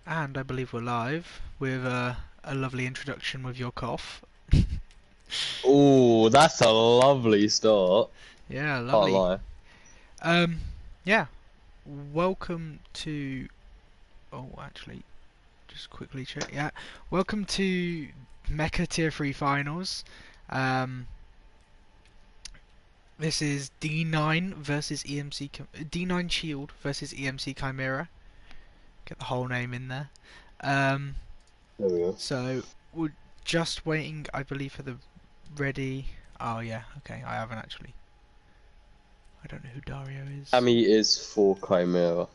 And I believe we're live with a lovely introduction with your cough. Oh, that's a lovely start. Yeah, Can't lovely. lie. Yeah. Welcome to. Oh, actually, just quickly check. Yeah, welcome to Meka T3 Finals. This is D9 versus EMC. D9 Shield versus EMC Chimera. Get the whole name in there. There we go. So we're just waiting, I believe, for the ready. Oh yeah, okay. I haven't actually. I don't know who Dario is. Cammy is for Chimera.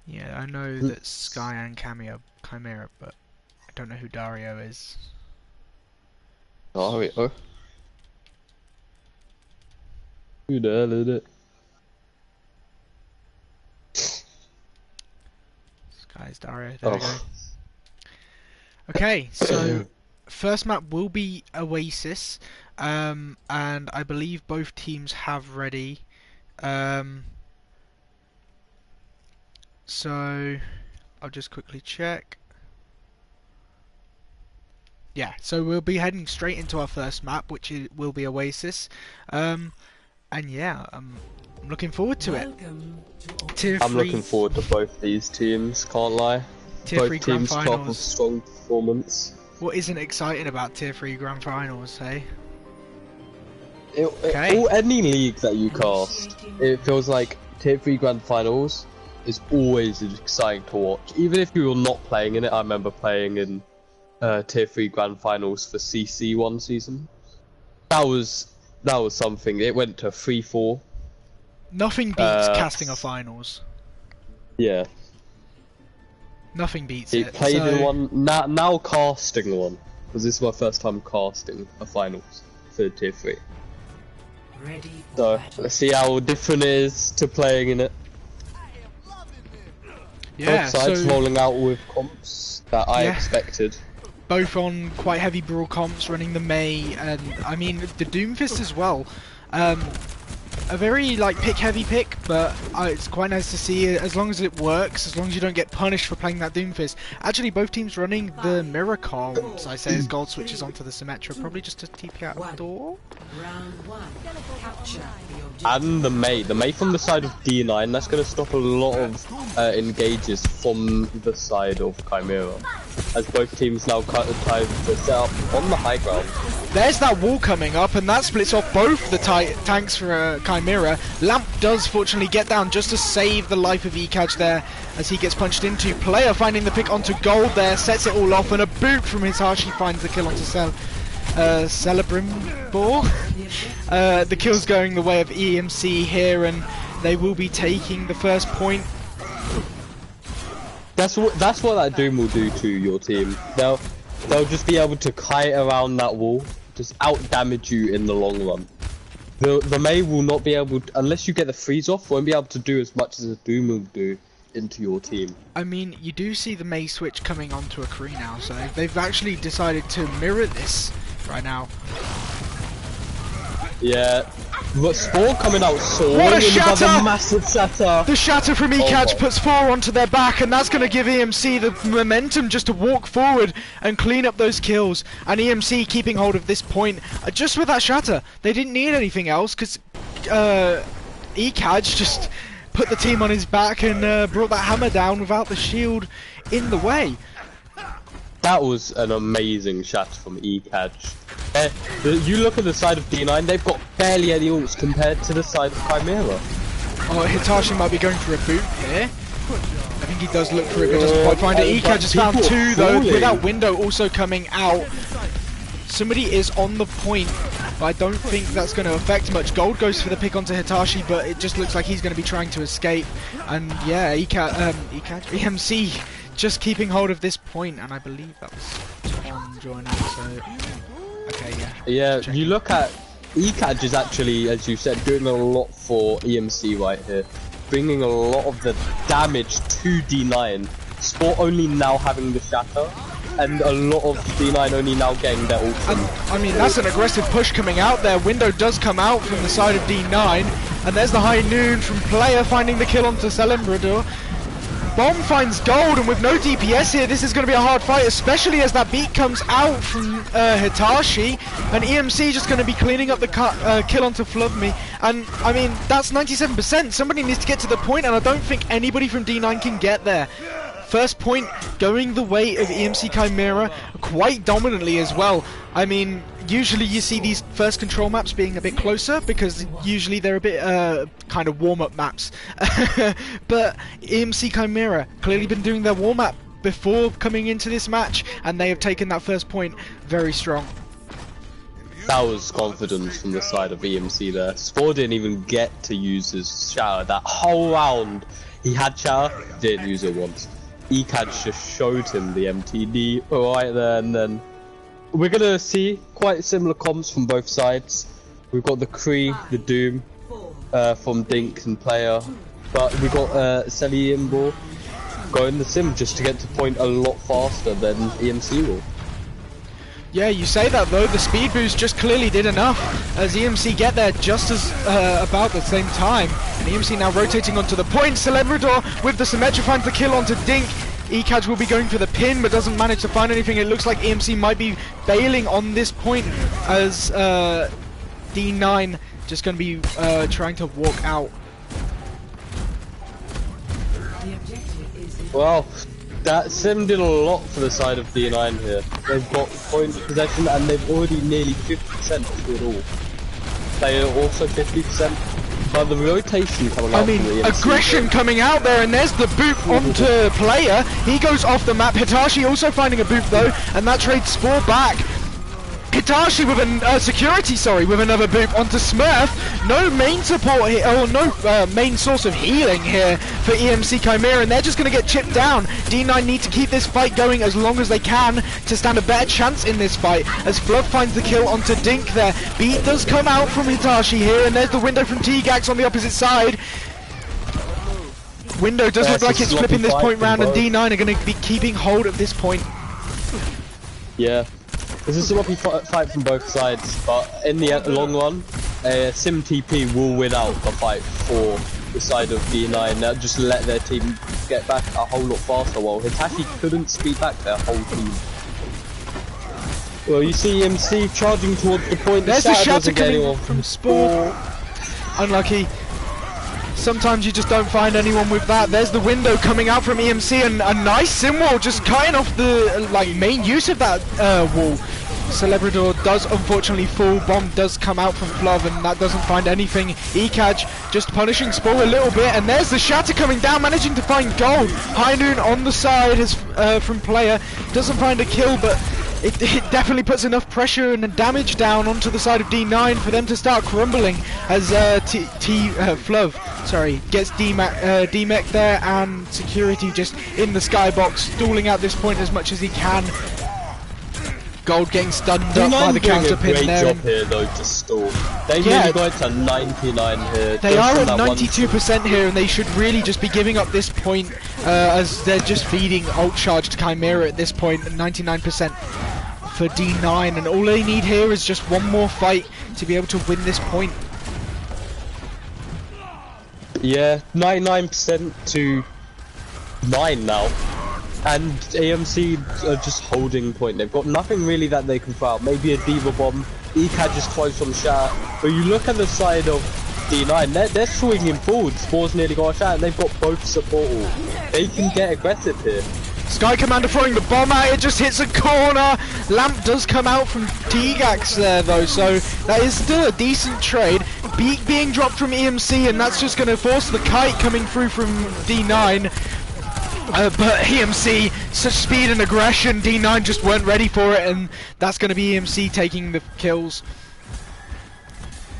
Yeah, I know that Sky and Cammy are Chimera, but I don't know who Dario is. Dario? Who the hell is it? Sky's Dario. There we go. Okay, so first map will be Oasis, and I believe both teams have ready. So I'll just quickly check. Yeah, so we'll be heading straight into our first map, which will be Oasis. And yeah, I'm looking forward to it. I'm looking forward to both these teams, can't lie. Tier 3 Both Grand teams top of Finals. strong performance. What isn't exciting about Tier 3 Grand Finals, hey? Any league that you cast, it feels like Tier 3 Grand Finals is always exciting to watch. Even if you were not playing in it, I remember playing in Tier 3 Grand Finals for CC one season. That was something. It went to 3-4. Nothing beats casting a finals. Yeah. Nothing beats He it. played in one, now casting one. Because this is my first time casting a finals for Tier 3. So, let's see how different it is to playing in it. Yeah, Both sides so rolling out with comps that I expected. both on quite heavy brawl comps, running the May, and I mean the Doomfist as well. A very like pick heavy pick, but it's quite nice to see it as long as it works, as long as you don't get punished for playing that Doomfist. Actually, both teams running the mirror comps, I say, as gold switches onto the Symmetra, probably just to TP out the door. And the May from the side of D9, that's going to stop a lot of engages from the side of Chimera. As both teams now try to set up on the high ground. There's that wall coming up, and that splits off both the tanks for Chimera. Lamp does fortunately get down just to save the life of Ekaj there as he gets punched into. Player finding the pick onto gold there, sets it all off, and a boot from Hitachi finds the kill onto Celebrimbor. The kill's going the way of EMC here, and they will be taking the first point. That's what that Doom will do to your team. They'll just be able to kite around that wall, just out damage you in the long run. The May will not be able to, unless you get the freeze off, won't be able to do as much as a Doom will do into your team. I mean, you do see the May switch coming onto a Kree now, so they've actually decided to mirror this right now. Yeah. But Spore coming out soaring. What a shatter! Massive shatter! The shatter from Ekaj puts 4 onto their back, and that's going to give EMC the momentum just to walk forward and clean up those kills. And EMC keeping hold of this point just with that shatter. They didn't need anything else because Ekaj just put the team on his back and brought that hammer down without the shield in the way. That was an amazing shot from Ekaj. You look at the side of D9, they've got barely any ults compared to the side of Chimera. Oh, Hitachi might be going for a boot here. I think he does look for it, but doesn't quite find it. Ekaj just found 2 though, with that window also coming out. Somebody is on the point, but I don't think that's going to affect much. Gold goes for the pick onto Hitachi, but it just looks like he's going to be trying to escape. And yeah, EMC just keeping hold of this point, and I believe that was Tom joining, so... Okay, yeah. Yeah, you look at... Ekaj is actually, as you said, doing a lot for EMC right here. Bringing a lot of the damage to D9. Sport only now having the shatter, and a lot of D9 only now getting their ult. And, I mean, that's an aggressive push coming out there. Window does come out from the side of D9, and there's the high noon from Player finding the kill onto Celebrimbor. Bomb finds gold, and with no DPS here, this is going to be a hard fight, especially as that beat comes out from Hitachi, and EMC just going to be cleaning up the kill onto Flovme. And I mean, that's 97%. Somebody needs to get to the point, and I don't think anybody from D9 can get there. First point going the way of EMC Chimera quite dominantly as well. I mean, usually you see these first control maps being a bit closer because usually they're a bit kind of warm-up maps. But EMC Chimera clearly been doing their warm-up before coming into this match, and they have taken that first point very strong. That was confidence from the side of EMC there. Spore didn't even get to use his shower. That whole round he had shower, didn't use it once. ECAD just showed him the MTD right there, and then we're gonna see quite similar comps from both sides. We've got the Kree, the Doom from Dink and Player, but we got Selly Imbo going the sim just to get to point a lot faster than EMC will. Yeah, you say that though, the speed boost just clearly did enough as EMC get there just as about the same time. And EMC now rotating onto the point. Celebrador with the Symmetra finds the kill onto Dink. ECAD will be going for the pin but doesn't manage to find anything. It looks like EMC might be bailing on this point as D9 just going to be trying to walk out. Well, that sim did a lot for the side of D9 here. They've got point possession and they've already nearly 50% to it all. They are also 50%. But the rotation coming out from the EMC aggression coming out there, and there's the boop onto Player. He goes off the map. Hitachi also finding a boop though, and that trades Spore back. Hitachi with a security, with another boop onto Smurf. No main support here, or no main source of healing here for EMC Chimera, and they're just going to get chipped down. D9 need to keep this fight going as long as they can to stand a better chance in this fight, as Fluff finds the kill onto Dink there. Beat does come out from Hitachi here, and there's the window from T-Gax on the opposite side. Window does look like it's flipping this point round, and D9 are going to be keeping hold of this point. Yeah. This is a sloppy fight from both sides, but in the long run, Sim TP will win out the fight for the side of D9. They'll just let their team get back a whole lot faster, while Hitachi couldn't speed back their whole team. Well, you see EMC charging towards the point. There's the shatter coming from Spore. Unlucky. Sometimes you just don't find anyone with that. There's the window coming out from EMC, and a nice sim wall just cutting off the main use of that wall. Celebrador does unfortunately fall. Bomb does come out from Fluv, and that doesn't find anything. ECAD just punishing Spore a little bit, and there's the shatter coming down, managing to find gold. High Noon on the side has, from Player, doesn't find a kill, but it definitely puts enough pressure and damage down onto the side of D9 for them to start crumbling as Fluv gets D-Mech there, and security just in the skybox, stalling out this point as much as he can. Gold getting stunned up by the counter pin there. Great job here though to stall. They nearly got to 99 here. They are at 92% here, and they should really just be giving up this point as they're just feeding ult charge to Chimera at this point. 99% for D9, and all they need here is just one more fight to be able to win this point. Yeah, 99% to 9 now. And AMC are just holding point. They've got nothing really that they can throw out. Maybe a Diva Bomb. ECAD just throws some shot. But you look at the side of D9, they're swinging forward. Spore's nearly got a shot, and they've got both support. They can get aggressive here. Sky Commander throwing the bomb out, it just hits a corner. Lamp does come out from T-Gax there though, so that is still a decent trade. Beak being dropped from EMC, and that's just going to force the kite coming through from D9. But EMC, such speed and aggression, D9 just weren't ready for it, and that's going to be EMC taking the kills.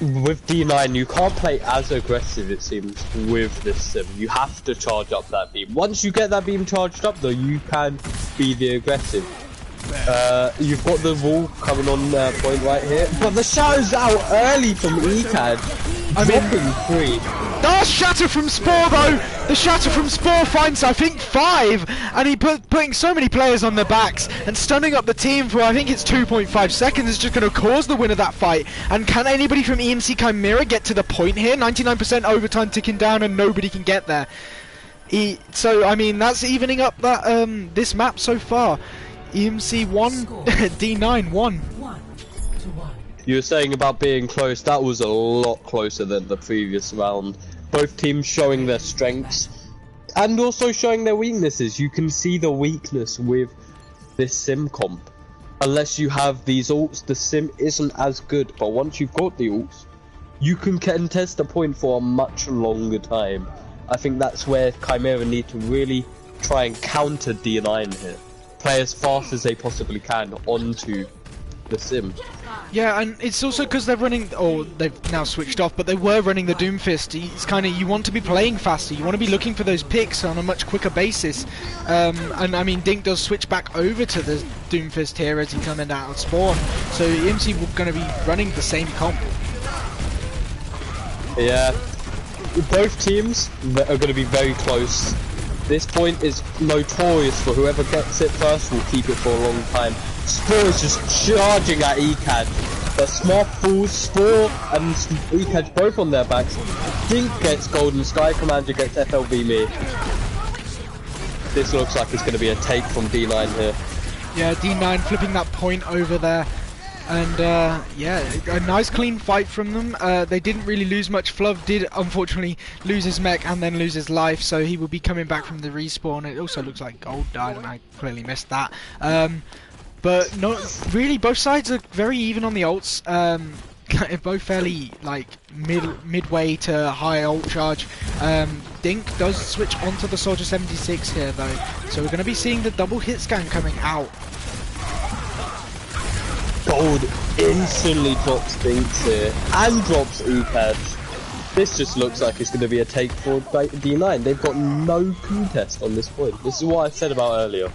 With D9, you can't play as aggressive, it seems, with this sim. You have to charge up that beam. Once you get that beam charged up, though, you can be the aggressive. You've got the wall coming on point right here, but the show's out early from ECAD. Three. Last shatter from Spore though. The shatter from Spore finds I think 5, and he putting so many players on their backs and stunning up the team for I think it's 2.5 seconds is just going to cause the win of that fight. And can anybody from EMC Chimera get to the point here? 99% overtime ticking down, and nobody can get there. So I mean that's evening up that this map so far. EMC 1, D9 1. You were saying about being close, that was a lot closer than the previous round. Both teams showing their strengths and also showing their weaknesses. You can see the weakness with this sim comp. Unless you have these ults, the sim isn't as good, but once you've got the ults, you can contest a point for a much longer time. I think that's where Chimera need to really try and counter D9 here. Play as fast as they possibly can onto the sim. Yeah, and it's also because they're running, or they've now switched off, but they were running the Doomfist. It's kind of, you want to be playing faster, you want to be looking for those picks on a much quicker basis. And I mean, Dink does switch back over to the Doomfist here as he coming out of spawn. So EMC were going to be running the same comp. Yeah, both teams are going to be very close. This point is notorious for whoever gets it first will keep it for a long time. Spore is just charging at ECAD. The Smart Fools, Spore and ECAD both on their backs. Dink gets Golden, Sky Commander gets FLV me. This looks like it's going to be a take from D9 here. Yeah, D9 flipping that point over there. And yeah, a nice clean fight from them. They didn't really lose much. Fluv did unfortunately lose his mech and then lose his life, so he will be coming back from the respawn. It also looks like Gold died and I clearly missed that. But no, really both sides are very even on the ults. Both fairly like midway to high ult charge. Dink does switch onto the Soldier 76 here though, so we're going to be seeing the double hit scan coming out. Gold instantly drops Dinks here and drops ECAD. This just looks like it's going to be a take for D9. They've got no contest on this point. This is what I said about earlier.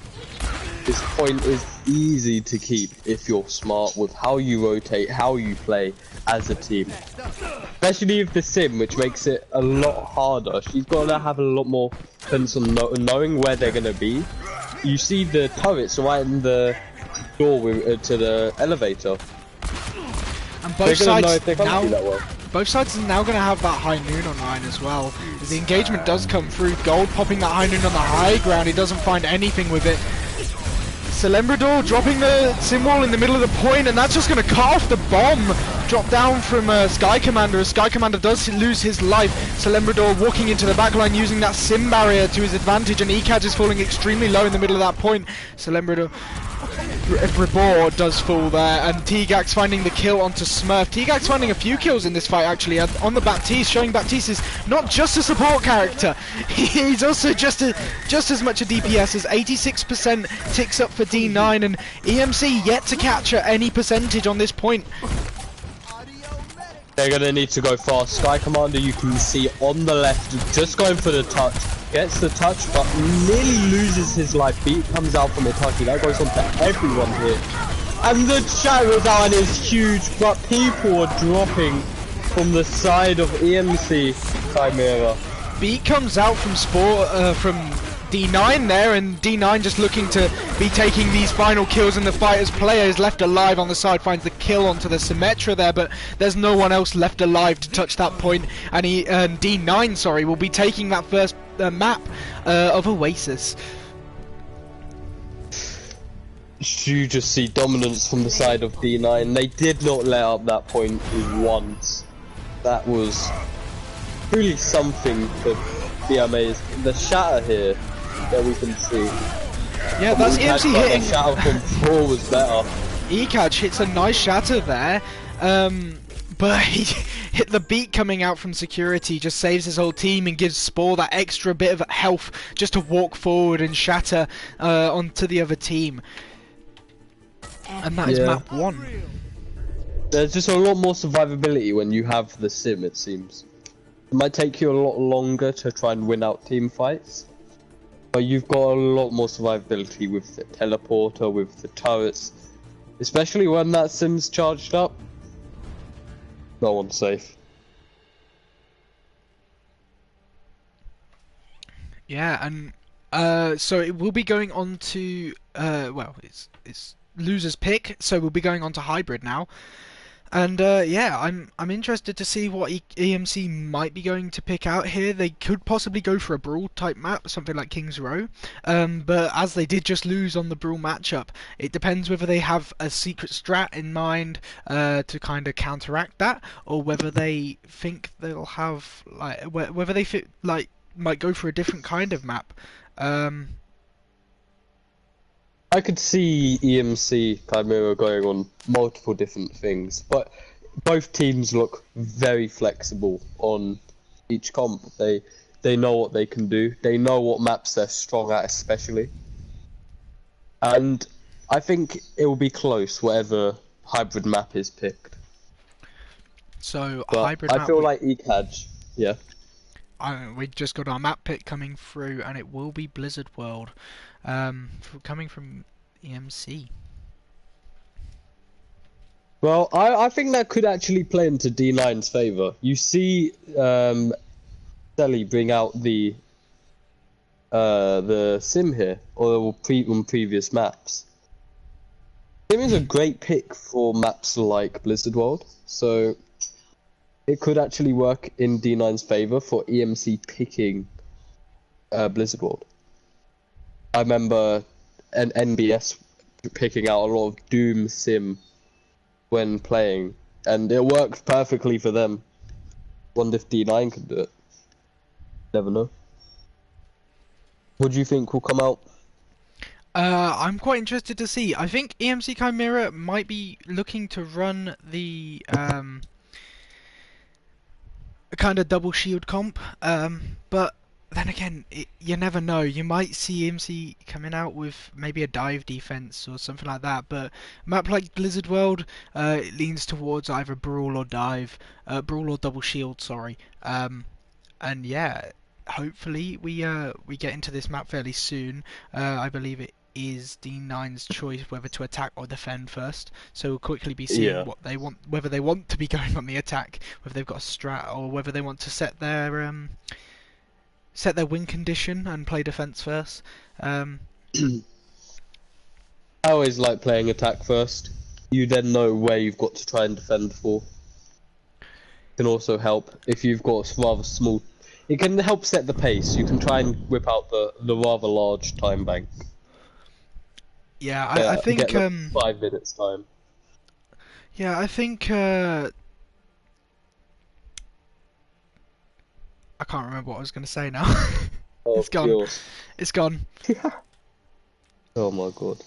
This point is easy to keep if you're smart with how you rotate, how you play as a team. Especially with the sim, which makes it a lot harder. She's got to have a lot more sense on knowing where they're going to be. You see the turrets right in the door to the elevator. And both sides are now going to have that high noon online as well. The engagement does come through. Gold popping that high noon on the high ground. He doesn't find anything with it. Celembrador dropping the sim wall in the middle of the point, and that's just going to cut off the bomb. Drop down from Sky Commander. Sky Commander does lose his life. Celembrador walking into the backline using that sim barrier to his advantage, and ECAD is falling extremely low in the middle of that point. Celembrador Bribor does fall there, and T-Gax finding the kill onto Smurf. T-Gax finding a few kills in this fight actually on the Baptiste, showing Baptiste is not just a support character, he's also just as much a DPS. As 86% ticks up for D9, and EMC yet to capture any percentage on this point. They're going to need to go fast. Sky Commander, you can see on the left, just going for the touch. Gets the touch, but nearly loses his life. Beat comes out from Itachi. That goes on to everyone here. And the chat was out and is huge, but people are dropping from the side of EMC Chimera. Beat comes out from from D9 there, and D9 just looking to be taking these final kills in the fight as player is left alive on the side, finds the kill onto the Symmetra there, but there's no one else left alive to touch that point, and D9, sorry, will be taking that first map of Oasis. You just see dominance from the side of D9. They did not let up that point once. That was really something to be amazed. The shatter here that we can see. Yeah, that's EMC hitting. The shatter from 4 was better. ECAD hits a nice shatter there, but he hit the beat coming out from security, just saves his whole team and gives Spore that extra bit of health just to walk forward and shatter onto the other team. And that is map 1. There's just a lot more survivability when you have the sim, it seems. It might take you a lot longer to try and win out team fights, but you've got a lot more survivability with the teleporter, with the turrets, especially when that sim's charged up. No one's safe. Yeah, and so it will be going on to well, it's loser's pick, so we'll be going on to hybrid now. And yeah, I'm interested to see what EMC might be going to pick out here. They could possibly go for a brawl type map, something like King's Row. But as they did just lose on the brawl matchup, it depends whether they have a secret strat in mind to kind of counteract that, or whether they think they'll have like whether they might go for a different kind of map. I could see EMC Chimera going on multiple different things, but both teams look very flexible on each comp. They know what they can do. They know what maps they're strong at, especially. And I think it will be close, whatever hybrid map is picked. So But hybrid I map. feel like ECAD, yeah. We just got our map pick coming through, and it will be Blizzard World, coming from EMC. Well, I think that could actually play into D9's favour. You see, Sally bring out the sim here, or on previous maps. Sim is a great pick for maps like Blizzard World, so it could actually work in D9's favour for EMC picking Blizzard World. I remember an NBS picking out a lot of Doom sim when playing, and it worked perfectly for them. Wonder if D9 can do it. Never know. What do you think will come out? I'm quite interested to see. I think EMC Chimera might be looking to run the kind of double shield comp, but then again, you never know. You might see EMC coming out with maybe a dive defense or something like that. But a map like Blizzard World, it leans towards either brawl or dive, brawl or double shield. Sorry. And yeah, hopefully we get into this map fairly soon. I believe it is D9's choice whether to attack or defend first. So we'll quickly be seeing what they want, whether they want to be going on the attack, whether they've got a strat, or whether they want to set their win condition and play defense first. I always like playing attack first. You then know where you've got to try and defend for. Can also help if you've got rather small. It can help set the pace. You can try and whip out the rather large time bank. Yeah, I think get like 5 minutes time. Yeah, I think I can't remember what I was going to say now. Oh, It's gone. yours. It's gone. Oh my god.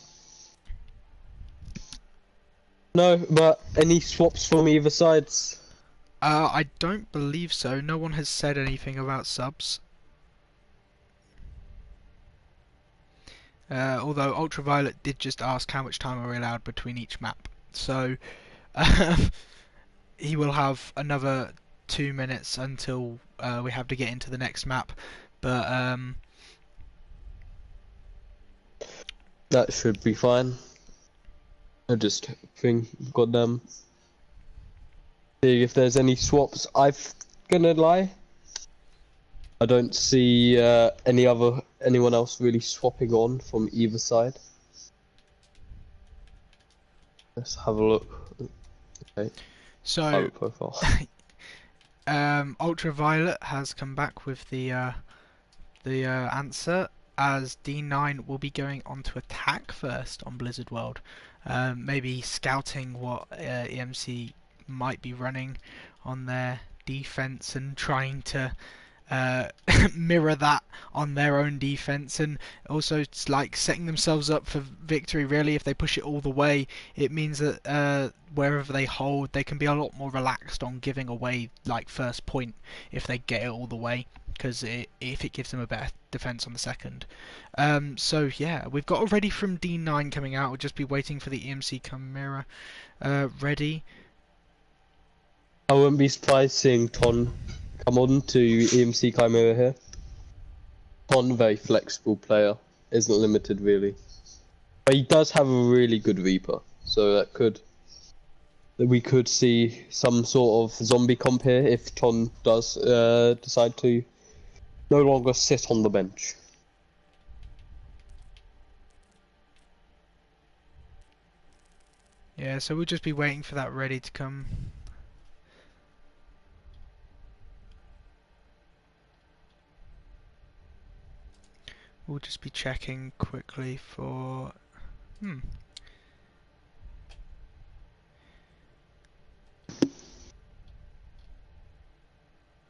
No, but any swaps from either sides? I don't believe so. No one has said anything about subs. Although Ultraviolet did just ask how much time are we allowed between each map. So he will have another 2 minutes until we have to get into the next map. But that should be fine. I just think, goddamn. See if there's any swaps. I'm gonna lie, I don't see anyone else really swapping on from either side. Let's have a look. Okay. so Profile. Ultraviolet has come back with the answer, as D9 will be going on to attack first on Blizzard World. Maybe scouting what EMC might be running on their defense and trying to mirror that on their own defense, and also it's like setting themselves up for victory. Really, if they push it all the way, it means that wherever they hold, they can be a lot more relaxed on giving away like first point if they get it all the way, because if it gives them a better defense on the second. So yeah, we've got a ready from D9 coming out. We'll just be waiting for the EMC Chimera ready. I wouldn't be surprised seeing Ton come on to EMC Chimera here. Ton, very flexible player, isn't limited really, but he does have a really good Reaper, so we could see some sort of zombie comp here if Ton does decide to no longer sit on the bench. Yeah, so we'll just be waiting for that ready to come. We'll just be checking quickly for...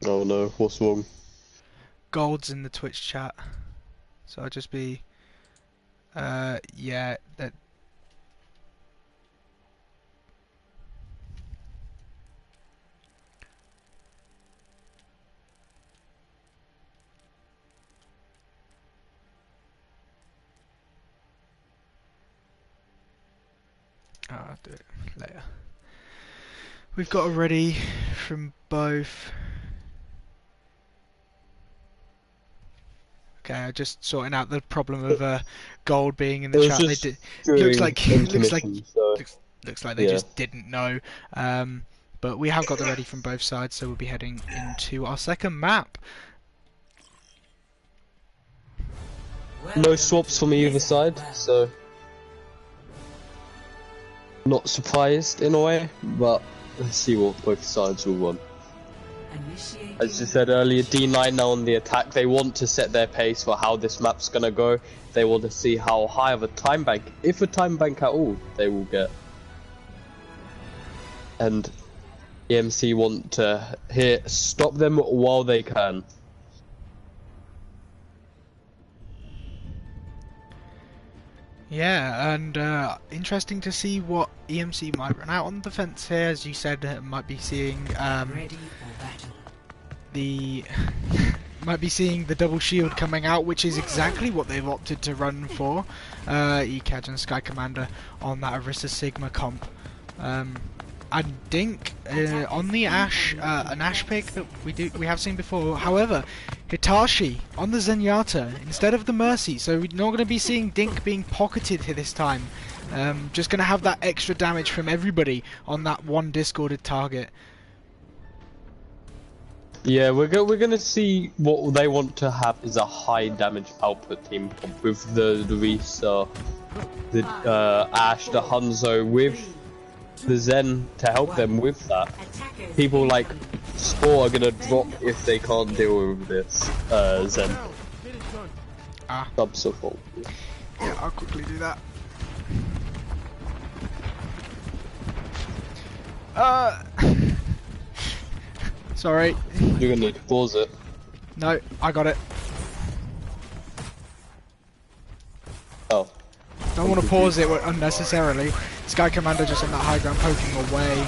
Oh no, what's wrong? Gold's in the Twitch chat. So I'll just be... yeah, that... Oh, I'll do it later. We've got a ready from both. Okay, just sorting out the problem of Gold being in the chat. Looks like they just didn't know. But we have got the ready from both sides, so we'll be heading into our second map. No swaps from either side, so not surprised in a way, but let's see what both sides will want. As you said earlier, D9 now on the attack. They want to set their pace for how this map's gonna go. They want to see how high of a time bank, if a time bank at all, they will get. And EMC want to stop them while they can. Yeah, and interesting to see what EMC might run out on the fence here. As you said, might be seeing the double shield coming out, which is exactly what they've opted to run for. ECAJ and Sky Commander on that Orisa Sigma comp. And Dink on the Ashe, an Ashe pick that we have seen before. However, Hitachi on the Zenyatta instead of the Mercy, so we're not going to be seeing Dink being pocketed here this time. Just going to have that extra damage from everybody on that one discorded target. Yeah, we're gonna see what they want to have is a high damage output team comp with the Orisa, the Ashe, the Hanzo, with the Zen to help them with that. People like Spore are gonna drop if they can't deal with this Zen. Sub support. Yeah, I'll quickly do that. Sorry. You're gonna need to pause it. No, I got it. Oh. Don't want to pause it unnecessarily. Sky Commander just on that high ground poking away.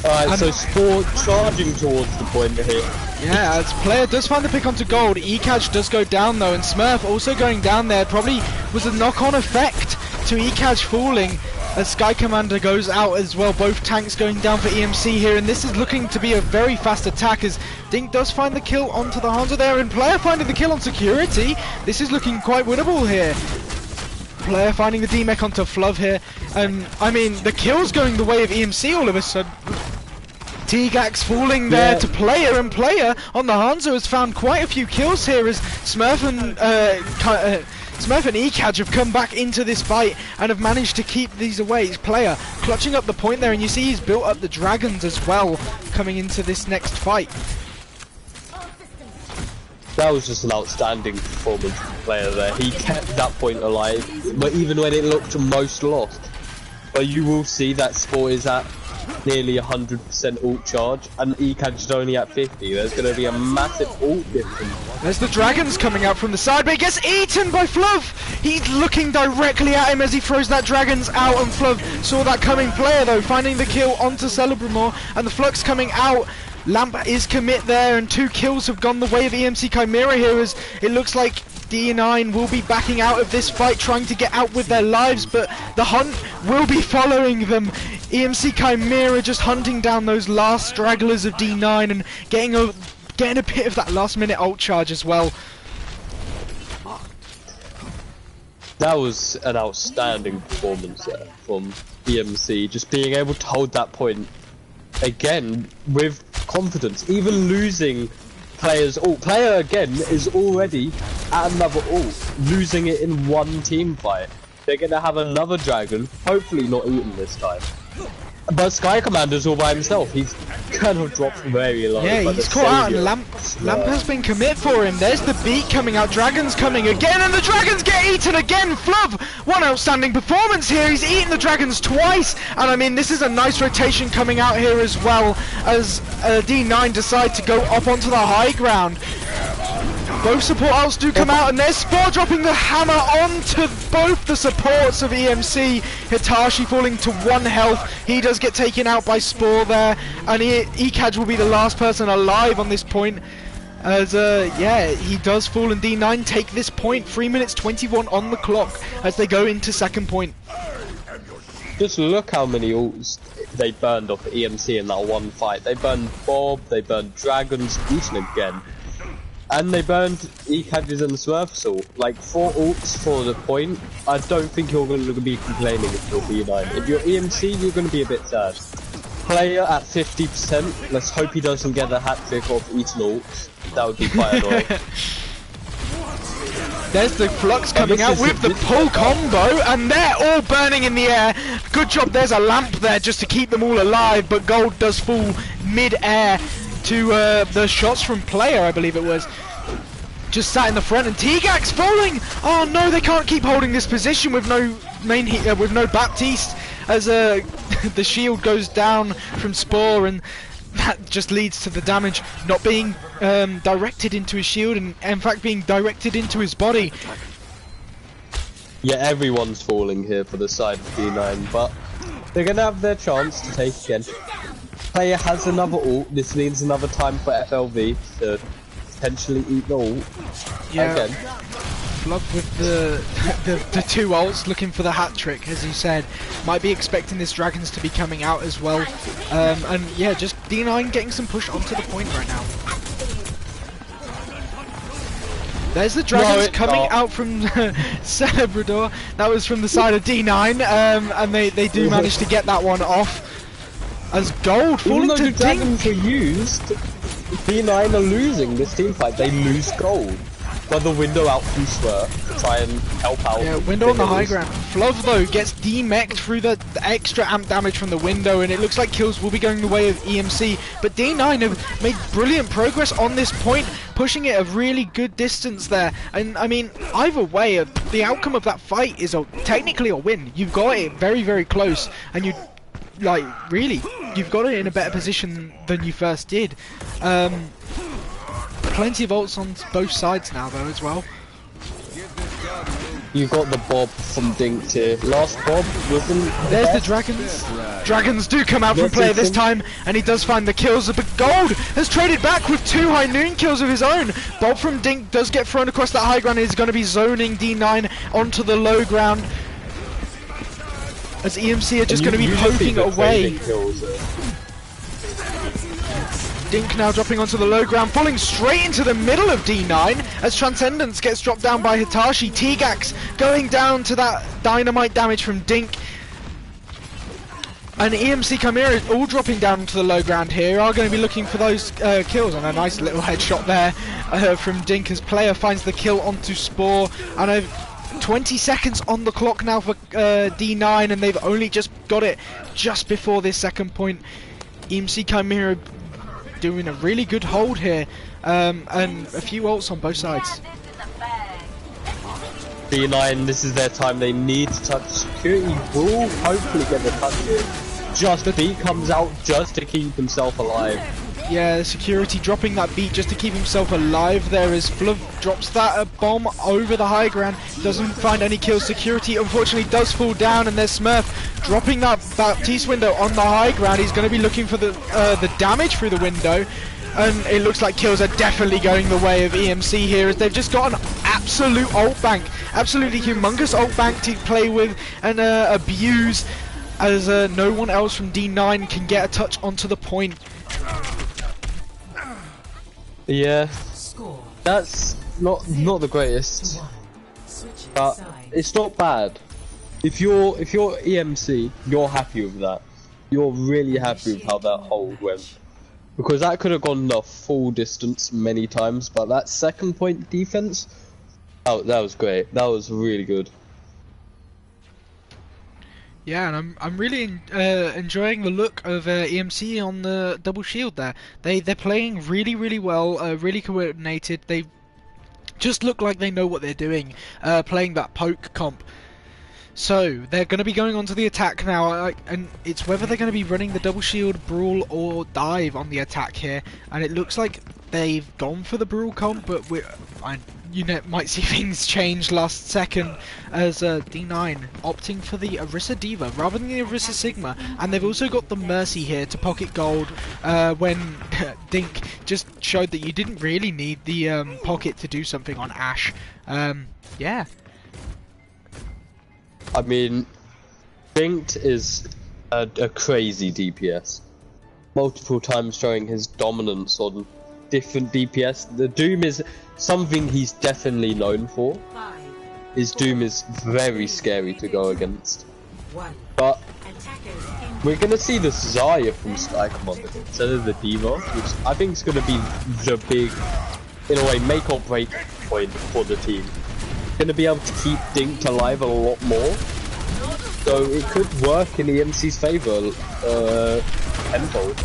Alright, so Spore charging towards the point here. Yeah, as player does find the pick onto Gold. ECAJ does go down though, and Smurf also going down there. Probably was a knock-on effect to ECAJ falling as Sky Commander goes out as well. Both tanks going down for EMC here, and this is looking to be a very fast attack as Dink does find the kill onto the Hanzo there, and player finding the kill on security. This is looking quite winnable here. Player finding the D-Mech onto Fluv here, and I mean the kill's going the way of EMC all of a sudden. T-Gax falling there to player, and player on the Hanzo has found quite a few kills here as Smurf and ECAJ have come back into this fight and have managed to keep these away. Player clutching up the point there, and you see he's built up the dragons as well coming into this next fight. That was just an outstanding performance from the player there. He kept that point alive, but even when it looked most lost. But you will see that Spore is at nearly 100% ult charge, and ECAJ is only at 50. There's going to be a massive ult difference. There's the dragons coming out from the side, but he gets eaten by Fluv! He's looking directly at him as he throws that dragons out, and Fluv saw that coming. Player though finding the kill onto Celebrimore, and the Flux coming out. Lamp is commit there, and 2 kills have gone the way of EMC Chimera here as it looks like D9 will be backing out of this fight, trying to get out with their lives, but the hunt will be following them. EMC Chimera just hunting down those last stragglers of D9 and getting a bit of that last minute ult charge as well. That was an outstanding performance there from EMC, just being able to hold that point again with confidence, even losing players. Player again is already at another ult, losing it in one team fight. They're gonna have another dragon, hopefully not eaten this time. But Sky Commander's all by himself. He's kind of dropped very low. Yeah, he's caught out, and Lamp has been commit for him. There's the beat coming out. Dragons coming again, and the dragons get eaten again. Fluv, one outstanding performance here. He's eaten the dragons twice, and I mean, this is a nice rotation coming out here as well, as D9 decide to go up onto the high ground. Both support ults do come out, and there's Spore dropping the hammer onto both the supports of EMC. Hitachi falling to 1 health. He does get taken out by Spore there, and Ekaj will be the last person alive on this point. As yeah, he does fall, and D9 take this point. 3 minutes 21 on the clock as they go into second point. Just look how many ults they burned off EMC in that one fight. They burned Bob, they burned Dragons, eaten again. And they burned E-Cadges and Smurfs, like 4 ults for the point. I don't think you're going to be complaining if you're B9. If you're EMC, you're going to be a bit sad. Player at 50%, let's hope he doesn't get the hat trick of eating ults. That would be quite annoying. There's the Flux coming out with the pull combo, and they're all burning in the air. Good job, there's a lamp there just to keep them all alive, but Gold does fall mid-air to the shots from Player, I believe it was. Just sat in the front, and T-Gax falling! Oh no, they can't keep holding this position with no with no Baptiste, as the shield goes down from Spore, and that just leads to the damage not being directed into his shield, and in fact being directed into his body. Yeah, everyone's falling here for the side of D9, but they're gonna have their chance to take again. Player has another ult. This means another time for FLV to potentially eat the ult. Yeah. Again. Flub with the 2 ults, looking for the hat trick, as you said. Might be expecting this Dragons to be coming out as well. And yeah, just D9 getting some push onto the point right now. There's the Dragons coming out from Celebrador. That was from the side of D9, and they do manage to get that one off. As Gold falling to the Dragons are used, D9 are losing this team fight. They lose Gold. But the window out from Swerve to try and help out. Yeah, window on the high ground. Fluv though gets demeched through the extra amp damage from the window, and it looks like kills will be going the way of EMC. But D9 have made brilliant progress on this point, pushing it a really good distance there. And I mean, either way, the outcome of that fight is technically a win. You've got it very, very close, and you really, you've got it in a better position than you first did. Plenty of ults on both sides now though as well. You got the Bob from Dink tier. Last Bob wasn't. There's the Dragons. Dragons do come out from Player this time, and he does find the kills. But Gold has traded back with 2 high noon kills of his own. Bob from Dink does get thrown across that high ground and is going to be zoning D9 onto the low ground, as EMC are just going to be poking away. Dink now dropping onto the low ground, falling straight into the middle of D9 as Transcendence gets dropped down by Hitachi. T-Gax going down to that dynamite damage from Dink. And EMC Chimera all dropping down to the low ground here, are going to be looking for those kills, and a nice little headshot there from Dink as Player finds the kill onto Spore. And 20 seconds on the clock now for D9, and they've only just got it just before this second point. EMC Chimera doing a really good hold here, and a few ults on both sides. D9, this is their time. They need to touch security. Will hopefully get the touch here. Just B comes out just to keep himself alive. Yeah, security dropping that beat just to keep himself alive there as Fluv drops that bomb over the high ground. Doesn't find any kills. Security unfortunately does fall down, and there's Smurf dropping that Baptiste window on the high ground. He's going to be looking for the damage through the window, and it looks like kills are definitely going the way of EMC here, as they've just got an absolute ult bank, absolutely humongous ult bank to play with and abuse, as no one else from D9 can get a touch onto the point. Yeah, that's not the greatest, but it's not bad. If you're EMC, you're happy with that. You're really happy with how that hold went, because that could have gone the full distance many times. But that second point defense, that was great. That was really good. Yeah, and I'm really enjoying the look of EMC on the double shield there. They're playing really well, really coordinated. They just look like they know what they're doing, playing that poke comp. So they're going to be going on to the attack now, and it's whether they're going to be running the double shield, brawl, or dive on the attack here. And it looks like they've gone for the brawl comp, but you know, might see things change last second as D9 opting for the Orisa Diva rather than the Orisa Sigma, and they've also got the Mercy here to pocket gold when Dink just showed that you didn't really need the pocket to do something on Ashe. Yeah. I mean, Dink is a crazy DPS. Multiple times showing his dominance on different DPS. The Doom is something he's definitely known for. His Doom is very scary to go against. But we're going to see the Zarya from Sky Commander instead of the Diva, which I think is going to be the big, in a way, make or break point for the team. Going to be able to keep Dink alive a lot more, so it could work in EMC's favour tenfold.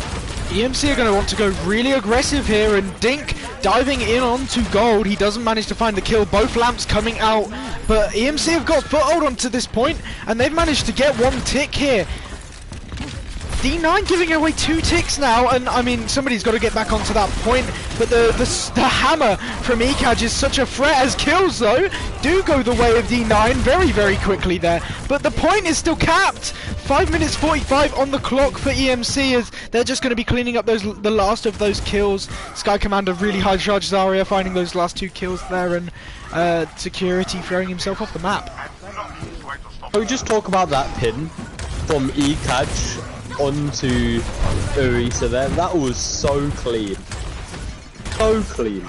EMC are going to want to go really aggressive here, and Dink diving in onto gold. He doesn't manage to find the kill, both lamps coming out, but EMC have got foothold onto this point, and they've managed to get one tick here. D9 giving away 2 ticks now, and I mean, somebody's got to get back onto that point, but the hammer from Ekaj is such a threat, as kills though do go the way of D9 very quickly there, but the point is still capped. 5 minutes 45 on the clock for EMC, as they're just going to be cleaning up the last of those kills. Sky Commander really high charge Zarya, finding those last 2 kills there, and Security throwing himself off the map. Can we just talk about that pin from Ekaj onto Orisa there? That was so clean. So clean.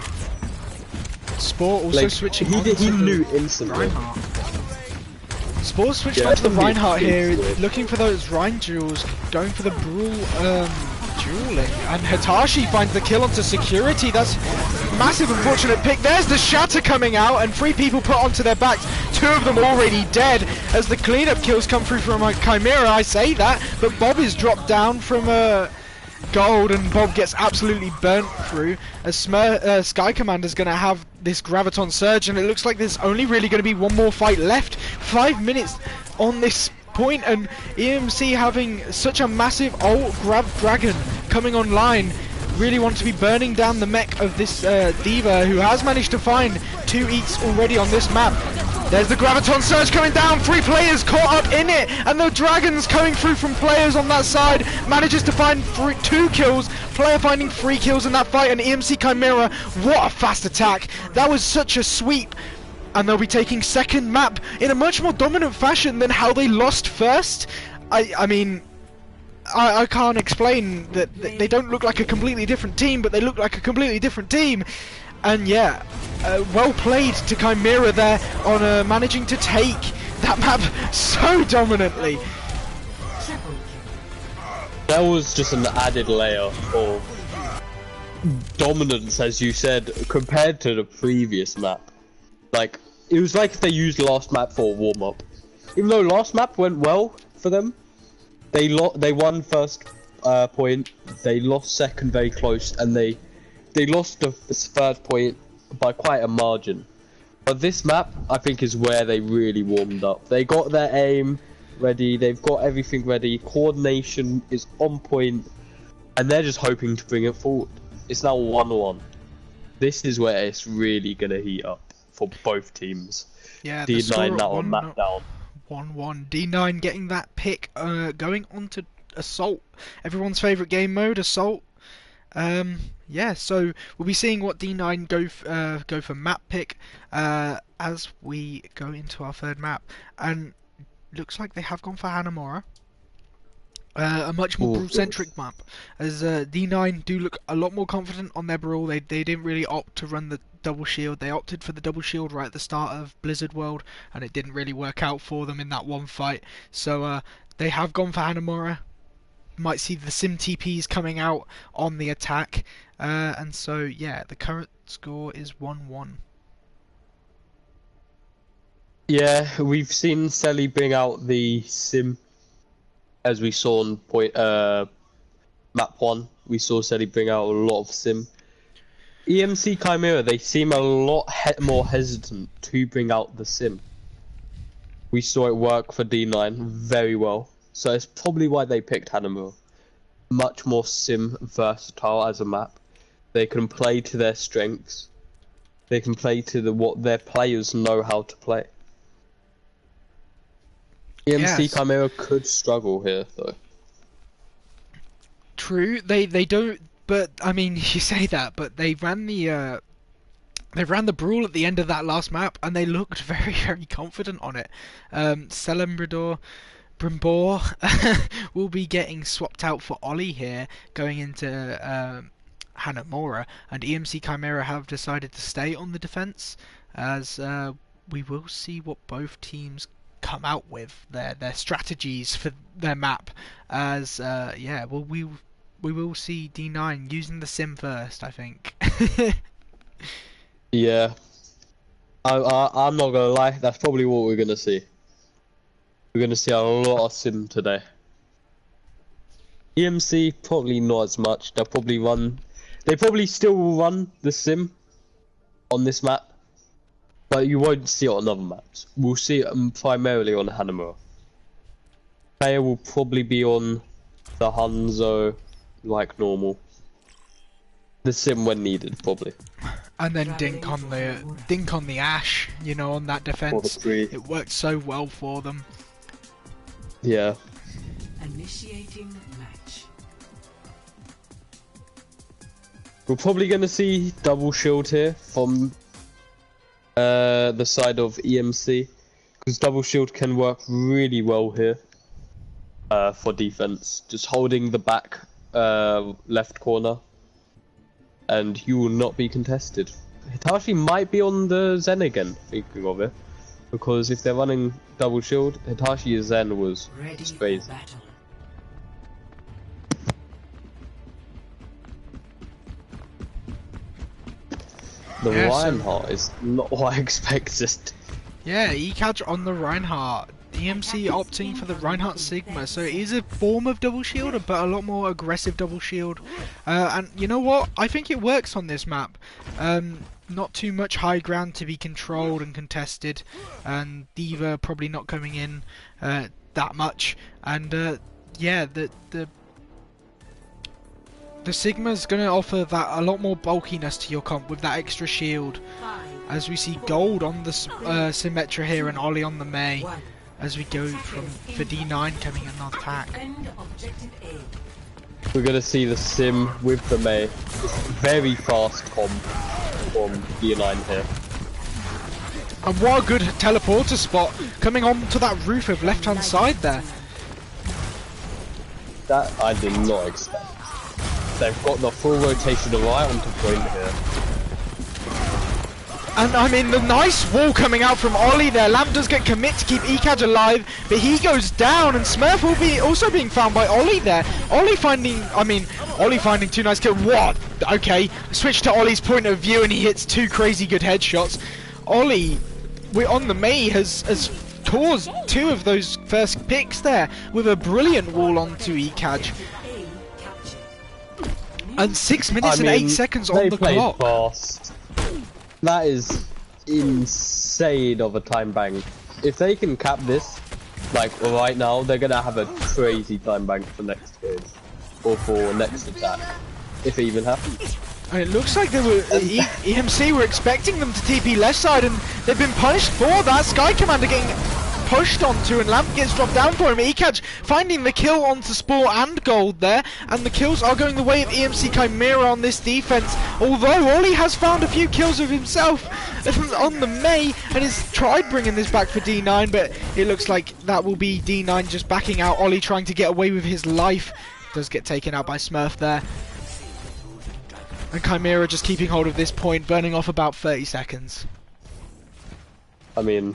Spore also like, switching he knew instantly. Spore switched onto the Reinhardt here, looking for those Rein duels, going for the Brawl dueling, and Hitachi finds the kill onto Security. That's massive unfortunate pick. There's the Shatter coming out, and 3 people put onto their backs, 2 of them already dead as the cleanup kills come through from Chimera. I say that, but Bob is dropped down from gold, and Bob gets absolutely burnt through as Sky Commander's going to have this Graviton Surge, and it looks like there's only really going to be one more fight left. 5 minutes on this point, and EMC having such a massive ult grab dragon coming online, really want to be burning down the mech of this Diva, who has managed to find 2 eats already on this map. There's the Graviton Surge coming down, 3 players caught up in it, and the dragons coming through from players on that side, manages to find 2 kills, player finding 3 kills in that fight, and EMC Chimera, what a fast attack. That was such a sweep, and they'll be taking second map in a much more dominant fashion than how they lost first. I mean, I can't explain that. They don't look like a completely different team, but they look like a completely different team. And yeah, well played to Chimera there on managing to take that map so dominantly. That was just an added layer of dominance, as you said, compared to the previous map. Like, it was like if they used last map for a warm-up. Even though last map went well for them, they won first point, they lost second very close, and they lost the third point by quite a margin. But this map, I think, is where they really warmed up. They got their aim ready, they've got everything ready, coordination is on point, and they're just hoping to bring it forward. It's now 1-1. This is where it's really going to heat up for both teams. Yeah, D9 now on map down. 1-1. D9 getting that pick, going on to Assault. Everyone's favourite game mode, Assault. Yeah, so we'll be seeing what D9 go for map pick as we go into our third map. And looks like they have gone for Hanamura. A much more brawl-centric map, as D9 do look a lot more confident on their brawl. They didn't really opt to run the double shield. They opted for the double shield right at the start of Blizzard World, and it didn't really work out for them in that one fight. So they have gone for Hanamura. Might see the Sim TPs coming out on the attack, and so yeah, the current score is 1-1. Yeah, we've seen Selly bring out the Sim as we saw on map 1, we saw Sally bring out a lot of sim. EMC Chimera, they seem a lot more hesitant to bring out the sim. We saw it work for D9 very well, so it's probably why they picked Hanamura. Much more sim versatile as a map. They can play to their strengths. They can play to what their players know how to play. EMC Chimera could struggle here, though. True, they don't. But I mean, you say that, but they ran the brawl at the end of that last map, and they looked very confident on it. Celembrador Brimbor will be getting swapped out for Ollie here, going into Hanamura, and EMC Chimera have decided to stay on the defense, as we will see what both teams come out with, their strategies for their map, as yeah, well, we will see D9 using the sim first, I think. Yeah, I'm not gonna lie, that's probably what we're gonna see. We're gonna see a lot of sim today. EMC probably not as much. They probably still will run the sim on this map, but you won't see it on other maps. We'll see it primarily on Hanamura. Player will probably be on the Hanzo like normal. The sim when needed, probably. And then dink on the Ash, you know, on that defense. It worked so well for them. Yeah. Initiating match. We're probably going to see double shield here from the side of EMC, because double shield can work really well here for defense. Just holding the back left corner, and you will not be contested. Hitachi might be on the Zen again, thinking of it, because if they're running double shield, Hitachi's Zen was just crazy. The Reinhardt is not what I expected. Yeah, ECAJ on the Reinhardt. EMC opting for the Reinhardt Sigma, so it is a form of double shield, but a lot more aggressive double shield. And you know what? I think it works on this map. Not too much high ground to be controlled and contested, and Diva probably not coming in that much. And yeah, the Sigma's going to offer that a lot more bulkiness to your comp with that extra shield. As we see Gold on the Symmetra here and Ollie on the Mei. As we go for D9 coming in on attack. We're going to see the Sim with the Mei. Very fast comp from D9 here. And what a good teleporter spot coming on to that roof of left hand side there. That I did not expect. They've got the full rotation right onto point here. And I mean, the nice wall coming out from Ollie there. Lamp does get commit to keep ECAJ alive, but he goes down, and Smurf will be also being found by Ollie there. Ollie finding two nice kills. What? Okay, switch to Ollie's point of view, and he hits two crazy good headshots. Ollie, we're on the Mei, has caused two of those first picks there with a brilliant wall onto ECAJ. And 6 minutes and 8 seconds on the clock. Fast. That is insane of a time bank. If they can cap this, like right now, they're gonna have a crazy time bank for next phase. Or for next attack. If it even happens. And it looks like they were EMC were expecting them to TP left side, and they've been punished for that. Sky Commander getting pushed onto, and Lamp gets dropped down for him. ECAJ finding the kill onto Spore and Gold there, and the kills are going the way of EMC Chimera on this defense, although Ollie has found a few kills of himself on the Mei and has tried bringing this back for D9, but it looks like that will be D9 just backing out. Ollie trying to get away with his life, does get taken out by Smurf there, and Chimera just keeping hold of this point, burning off about 30 seconds. I mean,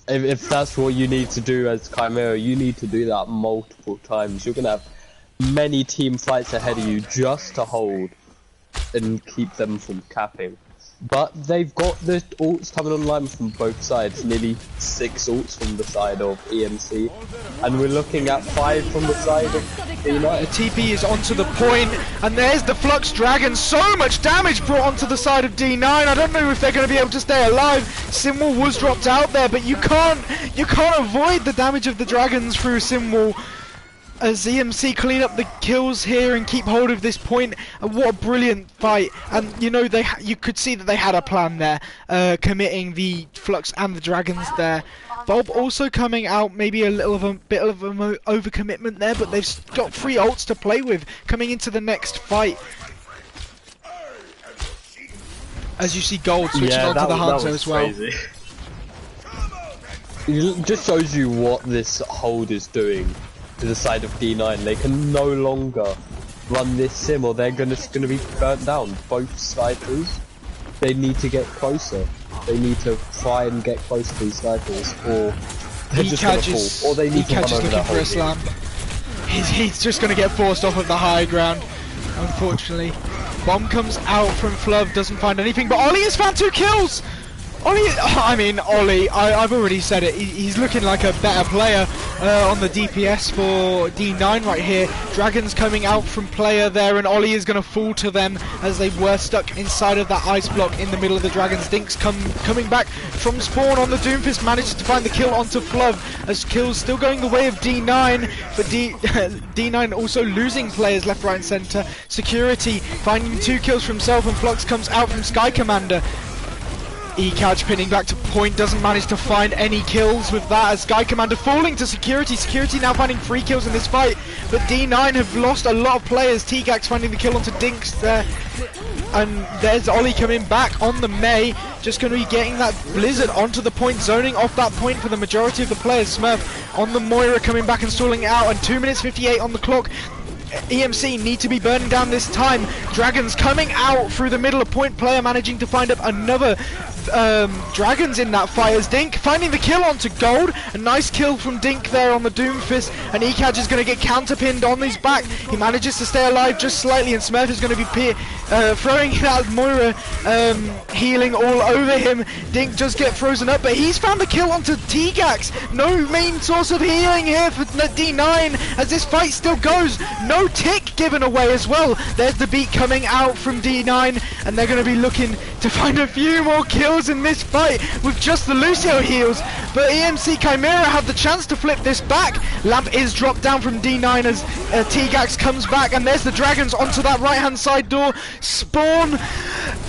if that's what you need to do as Chimera, you need to do that multiple times. You're gonna have many team fights ahead of you just to hold and keep them from capping. But they've got the ults coming online from both sides, nearly 6 ults from the side of EMC, and we're looking at 5 from the side of D9. The TP is onto the point, and there's the Flux Dragon. So much damage brought onto the side of D9. I don't know if they're going to be able to stay alive. Simwall was dropped out there, but you can't avoid the damage of the Dragons through Simwall. As EMC clean up the kills here and keep hold of this point, and what a brilliant fight! And you know you could see that they had a plan there, committing the Flux and the Dragons there. Bob also coming out maybe a bit of an overcommitment there, but they've got 3 ults to play with coming into the next fight. As you see, Gold switching onto the Hunter as well. Crazy. It just shows you what this hold is doing to the side of D9. They can no longer run this sim or they're gonna be burnt down. Both snipers, they need to get closer. They need to try and get close to these snipers, or they're just gonna fall. Or they need to run over that whole slam. He's just gonna get forced off of the high ground, unfortunately. Bomb comes out from Fluv, doesn't find anything, but Ollie has found 2 kills! Ollie, I've already said it, he's looking like a better player on the DPS for D9 right here. Dragons coming out from player there, and Ollie is going to fall to them as they were stuck inside of that ice block in the middle of the Dragons. Dinks coming back from spawn on the Doomfist, manages to find the kill onto Fluv, as kills still going the way of D9, but D9 also losing players left, right and centre. Security finding 2 kills for himself, and Flux comes out from Sky Commander. E-Couch pinning back to point, doesn't manage to find any kills with that, as Sky Commander falling to Security. Security now finding 3 kills in this fight, but D9 have lost a lot of players. T-Gax finding the kill onto Dinks there, and there's Ollie coming back on the Mei, just going to be getting that Blizzard onto the point, zoning off that point for the majority of the players. Smurf on the Moira coming back and stalling it out, and 2 minutes 58 on the clock. EMC need to be burning down this time. Dragons coming out through the middle of point, player managing to find up another Dragons in that fight, as Dink finding the kill onto Gold. A nice kill from Dink there on the Doomfist, and Ekaj is going to get counterpinned on his back. He manages to stay alive just slightly, and Smurf is going to be throwing that Moira, healing all over him. Dink just get frozen up, but he's found the kill onto T-Gax. No main source of healing here for D9 as this fight still goes. No tick given away as well. There's the beat coming out from D9, and they're going to be looking to find a few more kills in this fight with just the Lucio heals, but EMC Chimera have the chance to flip this back. Lamp is dropped down from D9 as T-Gax comes back, and there's the Dragons onto that right hand side door. Spawn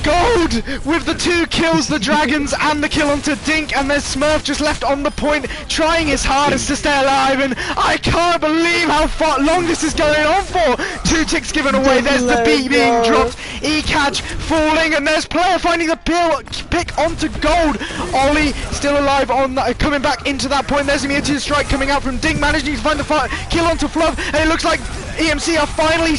Gold with the 2 kills, the Dragons and the kill onto Dink, and there's Smurf just left on the point trying his hardest to stay alive, and I can't believe how long this is going on for. 2 ticks given away, there's the beat being dropped, E-Catch falling, and there's player finding the pick onto Gold. Ollie still alive on that, coming back into that point. There's the meteor strike coming out from Dink, managing to find the kill onto Fluv, and it looks like EMC are finally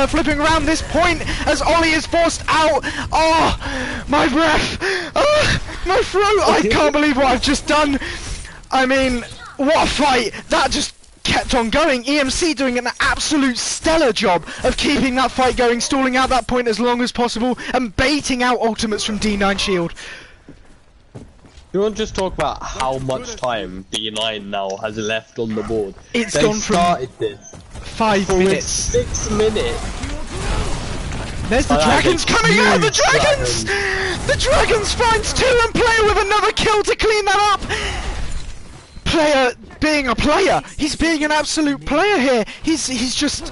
flipping around this point as Ollie is forced out. Oh, my breath, my throat, I can't believe what I've just done. I mean, what a fight. That just kept on going. EMC doing an absolute stellar job of keeping that fight going, stalling out that point as long as possible, and baiting out ultimates from D9 Shield. You want to just talk about how much time D9 now has left on the board? It's gone from this 5 minutes. 6 minutes. There's the Dragons coming out! The Dragons! The Dragons finds 2 and player with another kill to clean that up! Player being a player. He's being an absolute player here. He's just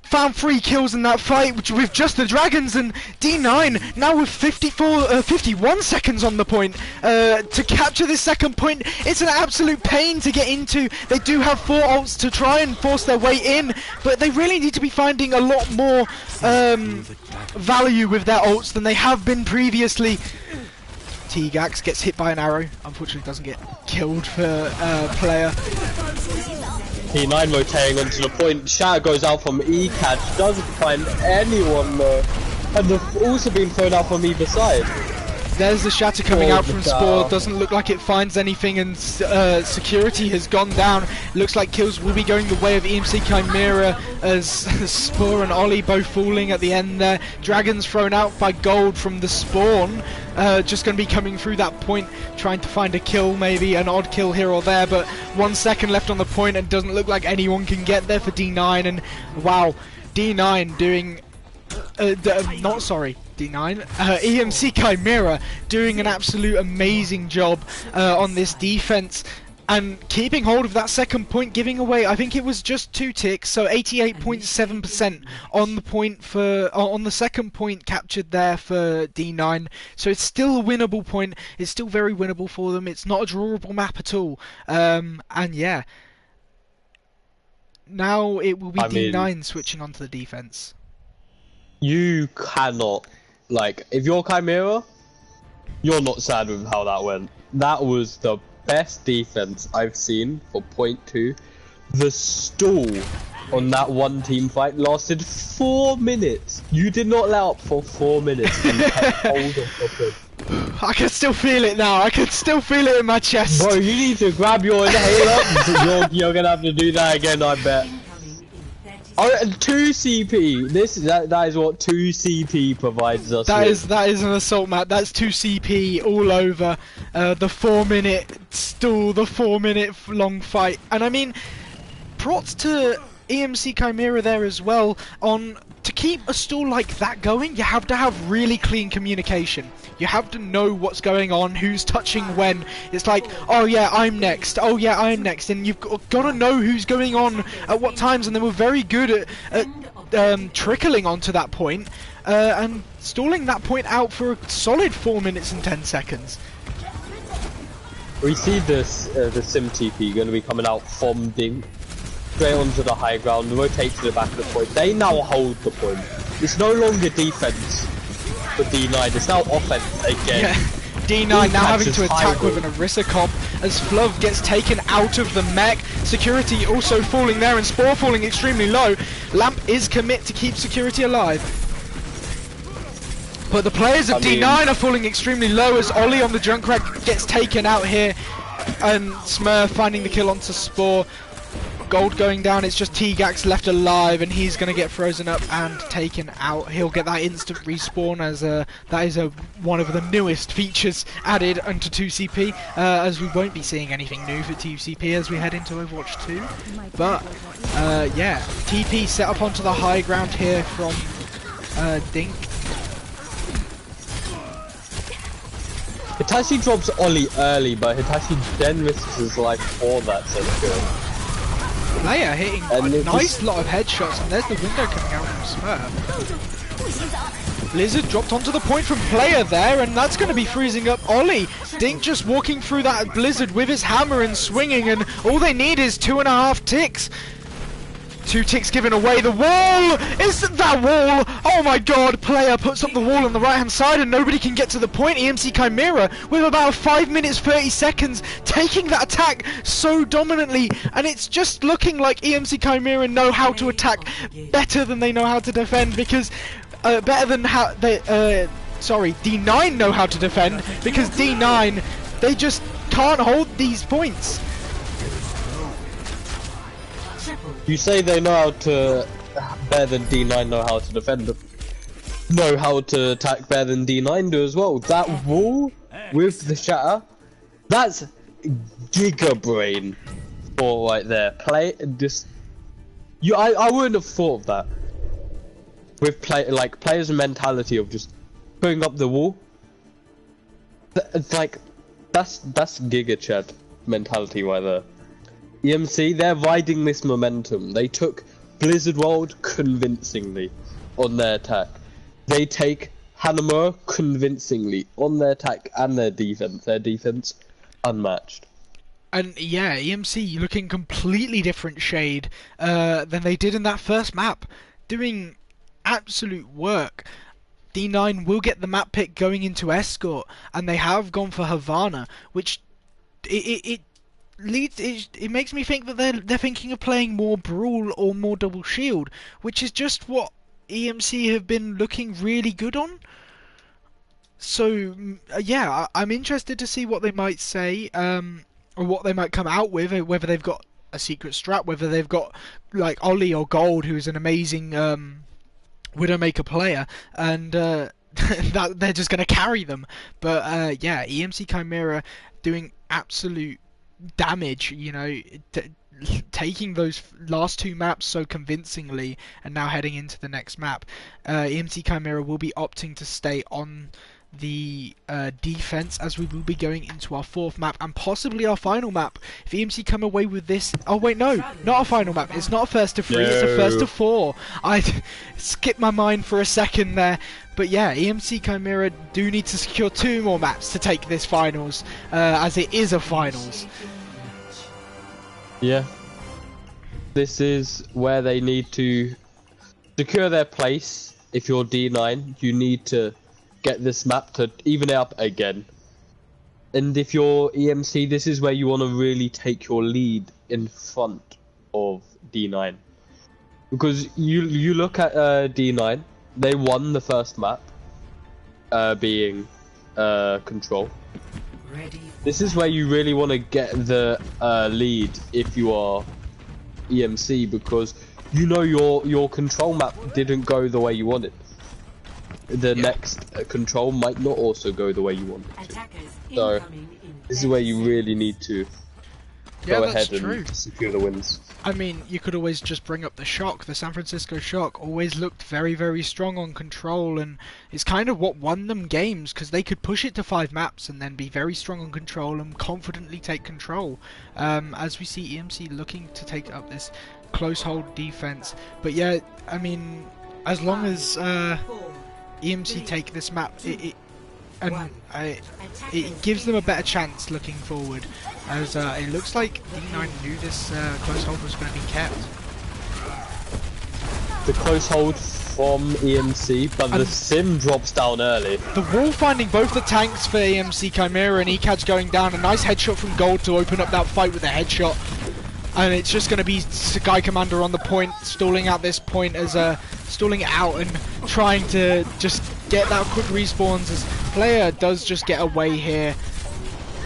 found 3 kills in that fight with just the Dragons, and D9 now with 51 seconds on the point to capture this second point. It's an absolute pain to get into. They do have 4 ults to try and force their way in, but they really need to be finding a lot more value with their ults than they have been previously. T-Gax gets hit by an arrow, unfortunately doesn't get killed for player. T9 rotating onto the point, Shatter goes out from E-Catch, doesn't find anyone though, and they've also been thrown out from either side. There's the shatter coming out from Spore. Shatter. Doesn't look like it finds anything, and security has gone down. Looks like kills will be going the way of EMC Chimera as Spore and Ollie both falling at the end there. Dragons thrown out by Gold from the spawn. Just going to be coming through that point, trying to find a kill, maybe an odd kill here or there, but 1 second left on the point and doesn't look like anyone can get there for D9. And wow, D9 doing EMC Chimera doing an absolute amazing job on this defense and keeping hold of that second point, giving away, I think it was just 2 ticks, so 88.7% on the point for on the second point captured there for D9. So it's still a winnable point. It's still very winnable for them. It's not a drawable map at all. And yeah, now it will be D9 switching onto the defense. You cannot, like, if you're Chimera, you're not sad with how that went. That was the best defense I've seen for point 2. The stall on that one team fight lasted 4 minutes. You did not let up for 4 minutes and kept hold of the point. I can still feel it now. I can still feel it in my chest. Bro, you need to grab your inhaler. you're gonna have to do that again, I bet. Oh, 2 CP. That is what 2 CP provides us. That is an assault map. That's 2 CP all over. The 4 minute stall, the 4 minute long fight, and I mean, props to EMC Chimera there as well. To keep a stall like that going, you have to have really clean communication. You have to know what's going on, who's touching when. It's like, oh yeah, I'm next. Oh yeah, I'm next. And you've got to know who's going on at what times. And they were very good at trickling onto that point and stalling that point out for a solid 4 minutes and 10 seconds. We see this the Sim TP going to be coming out from Dink, straight onto the high ground, rotate to the back of the point. They now hold the point. It's no longer defense for D9, it's now offense again. Yeah. D9 now having to attack with an Orisa comp as Fluv gets taken out of the mech. Security also falling there and Spore falling extremely low. Lamp is commit to keep security alive. But the players of D9 are falling extremely low as Ollie on the Junkrat gets taken out here. And Smurf finding the kill onto Spore. Gold going down, it's just T-Gax left alive and he's going to get frozen up and taken out. He'll get that instant respawn as that is one of the newest features added onto 2CP, as we won't be seeing anything new for 2CP as we head into Overwatch 2. But yeah, TP set up onto the high ground here from Dink. Hitachi drops Ollie early, but Hitachi then risks his life for that century. Player hitting a nice lot of headshots, and there's the window coming out from Smurf. Blizzard dropped onto the point from Player there, and that's going to be freezing up Ollie. Dink just walking through that Blizzard with his hammer and swinging, and all they need is 2.5 ticks. 2 ticks given away. The wall! Isn't that wall? Oh my god, Player puts up the wall on the right hand side and nobody can get to the point. EMC Chimera with about 5 minutes 30 seconds taking that attack so dominantly, and it's just looking like EMC Chimera know how to attack better than they know how to defend, because better than how they D9 know how to defend, because D9 they just can't hold these points. You say they know how to, better than D9 know how to defend, know how to attack better than D9 do as well. That wall with the shatter, that's giga brain for right there. I wouldn't have thought of that. With players' mentality of just putting up the wall. It's like, that's giga chat mentality right there. EMC, they're riding this momentum. They took Blizzard World convincingly on their attack. They take Hanamura convincingly on their attack and their defense. Their defense, unmatched. And yeah, EMC looking completely different shade than they did in that first map. Doing absolute work. D9 will get the map pick going into Escort, and they have gone for Havana, which it makes me think that they're thinking of playing more Brawl or more Double Shield, which is just what EMC have been looking really good on. Yeah, I'm interested to see what they might say, or what they might come out with, whether they've got a secret strat, whether they've got like Ollie or Gold, who's an amazing Widowmaker player, and that they're just going to carry them. But yeah, EMC Chimera doing absolute damage, you know, taking those last two maps so convincingly, and now heading into the next map. EMC Chimera will be opting to stay on the defense, as we will be going into our fourth map and possibly our final map. If EMC come away with this, oh wait, no, not a final map. It's not a first to 3, it's a first to 4. I skipped my mind for a second there. But yeah, EMC Chimera do need to secure 2 more maps to take this finals, as it is a finals. Yeah, this is where they need to secure their place. If you're D9, you need to get this map to even it up again. And if you're EMC, this is where you want to really take your lead in front of D9. Because you look at D9, they won the first map, being Control. This is where you really want to get the lead if you are EMC, because you know your Control map didn't go the way you wanted. The next Control might not also go the way you want it to. So this is where you really need to go ahead and secure the wins. I mean, you could always just bring up the Shock. The San Francisco Shock always looked very, very strong on Control, and it's kind of what won them games, because they could push it to 5 maps and then be very strong on Control and confidently take Control. As we see EMC looking to take up this close hold defense. But yeah, I mean, as long as EMC take this map, it gives them a better chance looking forward, as it looks like D9 knew this close hold was going to be kept. The close hold from EMC, but the sim drops down early. The wall finding both the tanks for EMC Chimera, and ECAD's going down. A nice headshot from Gold to open up that fight with a headshot. And it's just going to be Sky Commander on the point, stalling out this point, as stalling it out and trying to just get that quick respawns, as player does just get away here.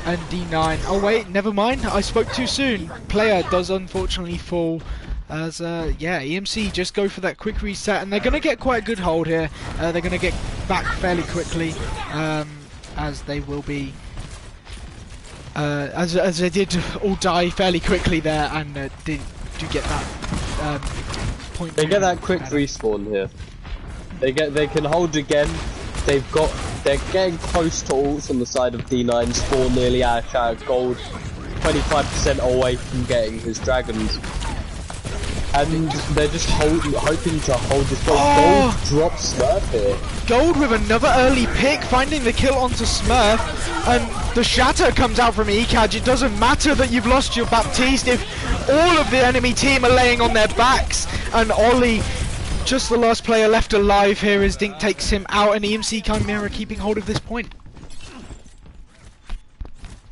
And D9, oh wait, never mind, I spoke too soon. Player does unfortunately fall, as yeah, EMC just go for that quick reset, and they're going to get quite a good hold here. They're going to get back fairly quickly, as they will be as they did all die fairly quickly there, and do get that point. They get that quick respawn here. They can hold again. They're getting close to ults on the side of D9. Spawn nearly out of Gold, 25% away from getting his dragons, and they're just hoping to hold this gold. Gold drops Smurf here. Gold with another early pick, finding the kill onto Smurf, and the shatter comes out from ECAD. It doesn't matter that you've lost your Baptiste if all of the enemy team are laying on their backs, and Ollie, just the last player left alive here as Dink takes him out, and EMC Chimera keeping hold of this point.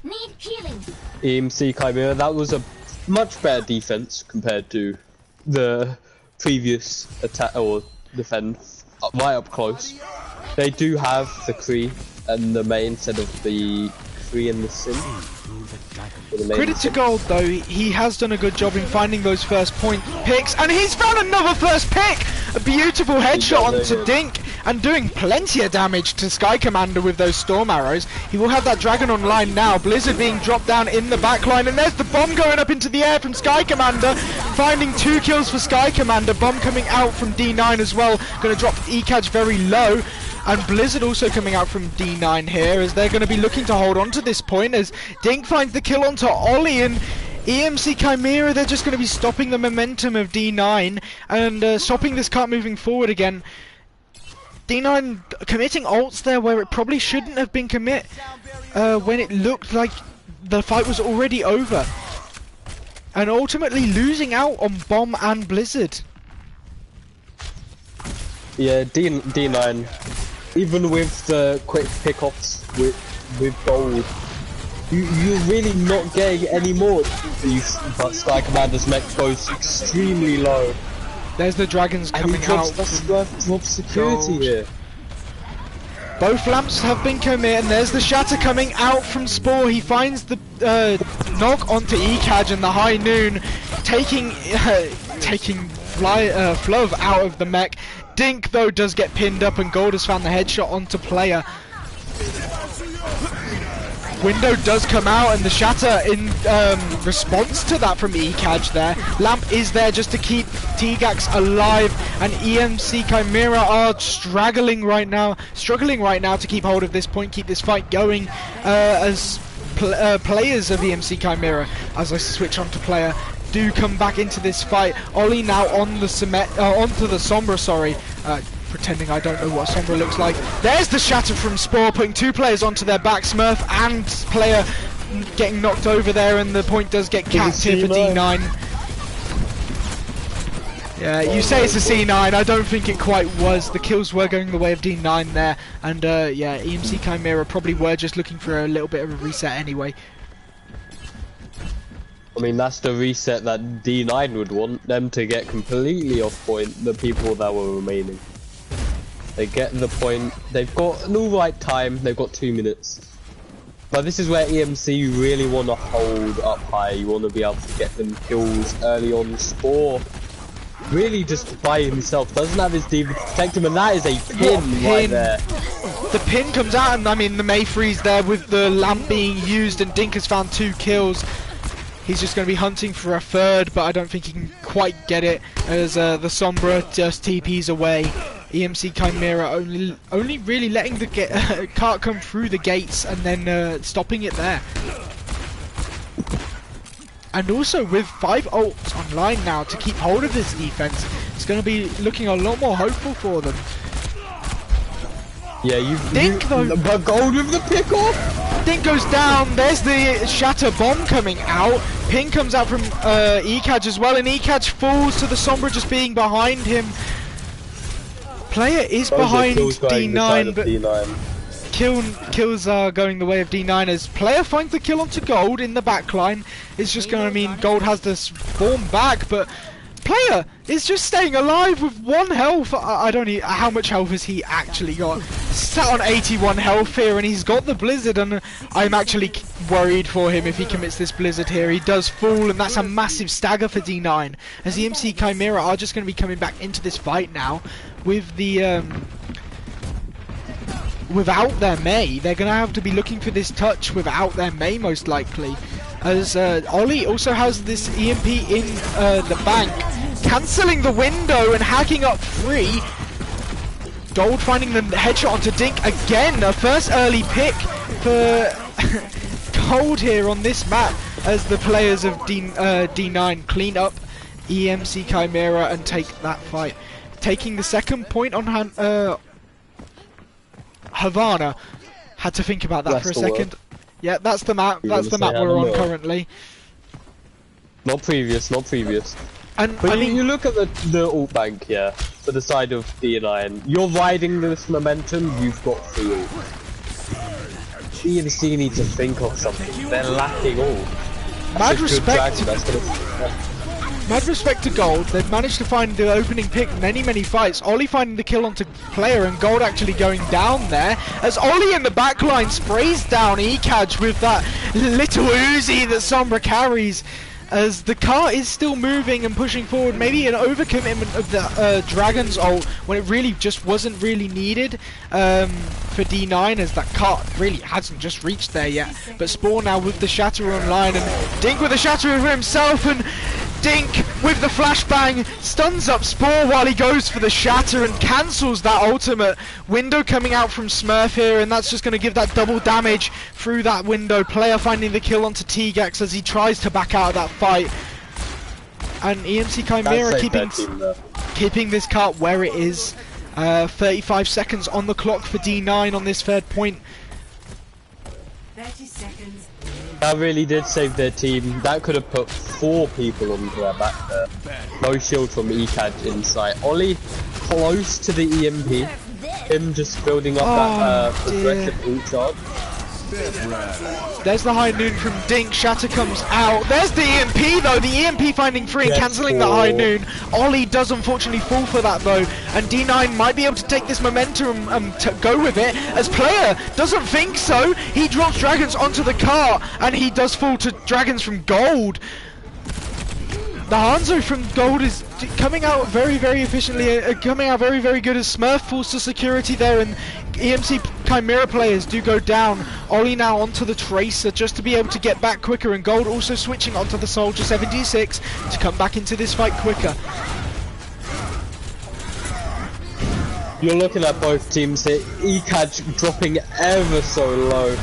Need healing. EMC Chimera, that was a much better defense compared to the previous attack or defense right up close. They do have the Kree and the main instead of the Kree and the Sim. Credit to Gold though, he has done a good job in finding those first point picks, and he's found another first pick! A beautiful headshot onto Dink, and doing plenty of damage to Sky Commander with those storm arrows. He will have that dragon online now. Blizzard being dropped down in the backline, and there's the bomb going up into the air from Sky Commander, finding 2 kills for Sky Commander. Bomb coming out from D9 as well, going to drop ECAJ very low. And Blizzard also coming out from D9 here, as they're going to be looking to hold on to this point, as Dink finds the kill onto Ollie, and EMC Chimera, they're just going to be stopping the momentum of D9 and stopping this cart moving forward again. D9 committing ults there where it probably shouldn't have been commit, when it looked like the fight was already over, and ultimately losing out on Bomb and Blizzard. Yeah, D9, even with the quick pickoffs with Gold, you're really not getting any more. But Sky Commander's mech goes extremely low. There's the dragons coming out. Drops security here. Both lamps have been commit, and there's the shatter coming out from Spore. He finds the knock onto Ekaj and the High Noon, taking Flove out of the mech. Dink though does get pinned up, and Gold has found the headshot onto Player. Window does come out, and the shatter in response to that from Ekaj there. Lamp is there just to keep T-Gax alive, and EMC Chimera are struggling right now to keep hold of this point, keep this fight going, as players of EMC Chimera, as I switch on to Player, do come back into this fight. Ollie now on the onto the Sombra, sorry. Pretending I don't know what Sombra looks like. There's the shatter from Spore, putting two players onto their back. Smurf and Player getting knocked over there, and the point does get capped here for D9. Yeah, you say it's a C9, I don't think it quite was. The kills were going the way of D9 there, and yeah, EMC Chimera probably were just looking for a little bit of a reset anyway. I mean, that's the reset that D9 would want, them to get completely off point, the people that were remaining. They get the point, they've got an alright time, they've got 2 minutes. But this is where EMC really want to hold up high, you want to be able to get them kills early on. Spore really just by himself, doesn't have his D to protect him, and that is a pin right there. The pin comes out, and I mean the Mayfree's there with the lamp being used, and Dink has found 2 kills. He's just going to be hunting for a third, but I don't think he can quite get it, as the Sombra just TPs away. EMC Chimera only really letting the cart come through the gates, and then stopping it there. And also with 5 ults online now to keep hold of this defense, it's going to be looking a lot more hopeful for them. Yeah, Dink though, but Gold with the pick off. Dink goes down. There's the shatter bomb coming out. Ping comes out from Ekaj as well, and Ekaj falls to the Sombra just being behind him. Player is behind D9, but D9. kills are going the way of D9 as Player finds the kill onto Gold in the backline. It's just going to mean Gold has to form back, but Player is just staying alive with 1 health. I don't know how much health has he actually got. Sat on 81 health here, and he's got the Blizzard, and I'm actually worried for him if he commits this Blizzard here. He does fall, and that's a massive stagger for D9, as the EMC Chimera are just going to be coming back into this fight now with the without their Mei. They're going to have to be looking for this touch without their Mei, most likely, as Ollie also has this EMP in the bank, cancelling the window and hacking up free. Gold finding the headshot onto Dink again, a first early pick for Gold here on this map, as the players of D9 clean up EMC Chimera and take that fight. Taking the second point on Havana. Had to think about that for a second. Yeah, that's the map. That's the map we're on currently. Not previous. And but I mean, you look at the ult bank, yeah, for the side of D9. You're riding this momentum. You've got 3 ults. EMC need to think of something. They're lacking ult. Mad respect to Gold. They've managed to find the opening pick many fights. Ollie finding the kill onto Player, and Gold actually going down there, as Ollie in the backline sprays down Ekaj with that little Uzi that Sombra carries, as the car is still moving and pushing forward. Maybe an overcommitment of the Dragon's ult when it really just wasn't really needed for D9, as that cart really hasn't just reached there yet. But Spore now with the shatter online, and Dink with the shatter for himself, and Dink with the flashbang stuns up Spore while he goes for the shatter and cancels that ultimate. Window coming out from Smurf here, and that's just going to give that double damage through that window. Player finding the kill onto T-Gax as he tries to back out of that fight. And EMC Chimera keeping this cart where it is. 35 seconds on the clock for D9 on this third point. 30 seconds. That really did save their team. That could have put 4 people onto their back there. No shield from Ekaj in sight. Ollie close to the EMP. Him just building up that aggressive ult charge. There's the high noon from Dink. Shatter comes out. There's the EMP though. The EMP finding free and cancelling the high noon. Ollie does unfortunately fall for that though. And D9 might be able to take this momentum to go with it. As Player doesn't think so. He drops Dragons onto the cart. And he does fall to Dragons from Gold. The Hanzo from Gold is coming out very, very efficiently, coming out very, very good as Smurf falls to security there, and EMC Chimera players do go down. Ollie now onto the Tracer just to be able to get back quicker, and Gold also switching onto the Soldier 76 to come back into this fight quicker. You're looking at both teams here. ECAD dropping ever so low.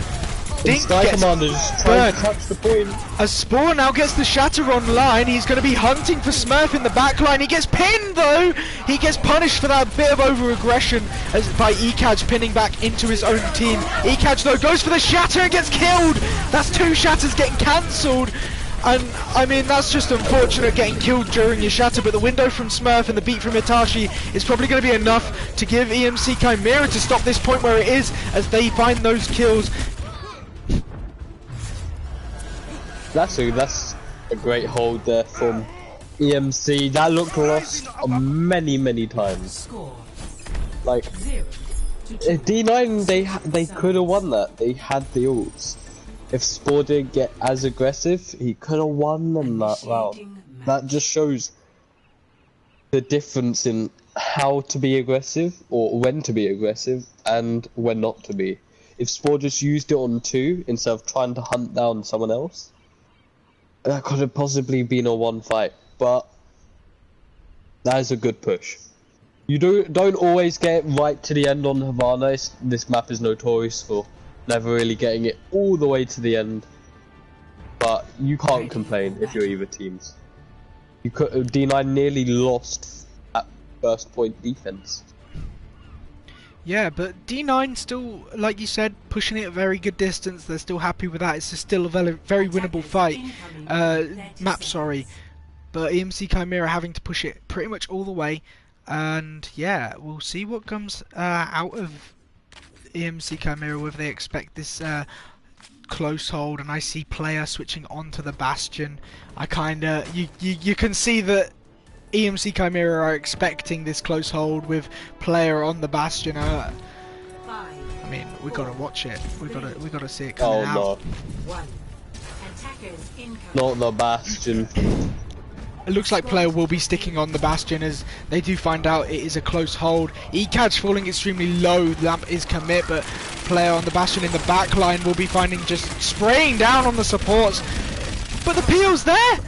Sky Commander just trying to touch the point. As Spore now gets the Shatter online, he's going to be hunting for Smurf in the backline. He gets pinned though! He gets punished for that bit of over-aggression by Ekaj pinning back into his own team. Ekaj though goes for the Shatter and gets killed! That's 2 Shatters getting cancelled! And I mean, that's just unfortunate getting killed during your Shatter, but the window from Smurf and the beat from Hitachi is probably going to be enough to give EMC Chimera to stop this point where it is, as they find those kills. That's a great hold there from EMC. That looked lost many times. Like D9, they could have won that. They had the ults. If Spore didn't get as aggressive, he could have won them that round. That just shows the difference in how to be aggressive, or when to be aggressive, and when not to be. If Spore just used it on 2 instead of trying to hunt down someone else, that could have possibly been a 1 fight, but that is a good push. You don't always get right to the end on Havana. This map is notorious for never really getting it all the way to the end, but you can't complain if you're either teams. D9 nearly lost at first point defense. Yeah, but D9 still, like you said, pushing it a very good distance. They're still happy with that. It's still a very winnable fight. Map, sorry. But EMC Chimera having to push it pretty much all the way. And yeah, we'll see what comes out of EMC Chimera, whether they expect this close hold. And I see Player switching onto the Bastion. I kinda, you can see that EMC Chimera are expecting this close hold with Player on the Bastion. I mean, we gotta watch it. We gotta see it coming out. Not the Bastion. It looks like Player will be sticking on the Bastion as they do find out it is a close hold. Ekaj falling extremely low. Lamp is commit, but Player on the Bastion in the back line will be finding just spraying down on the supports. But the peel's there.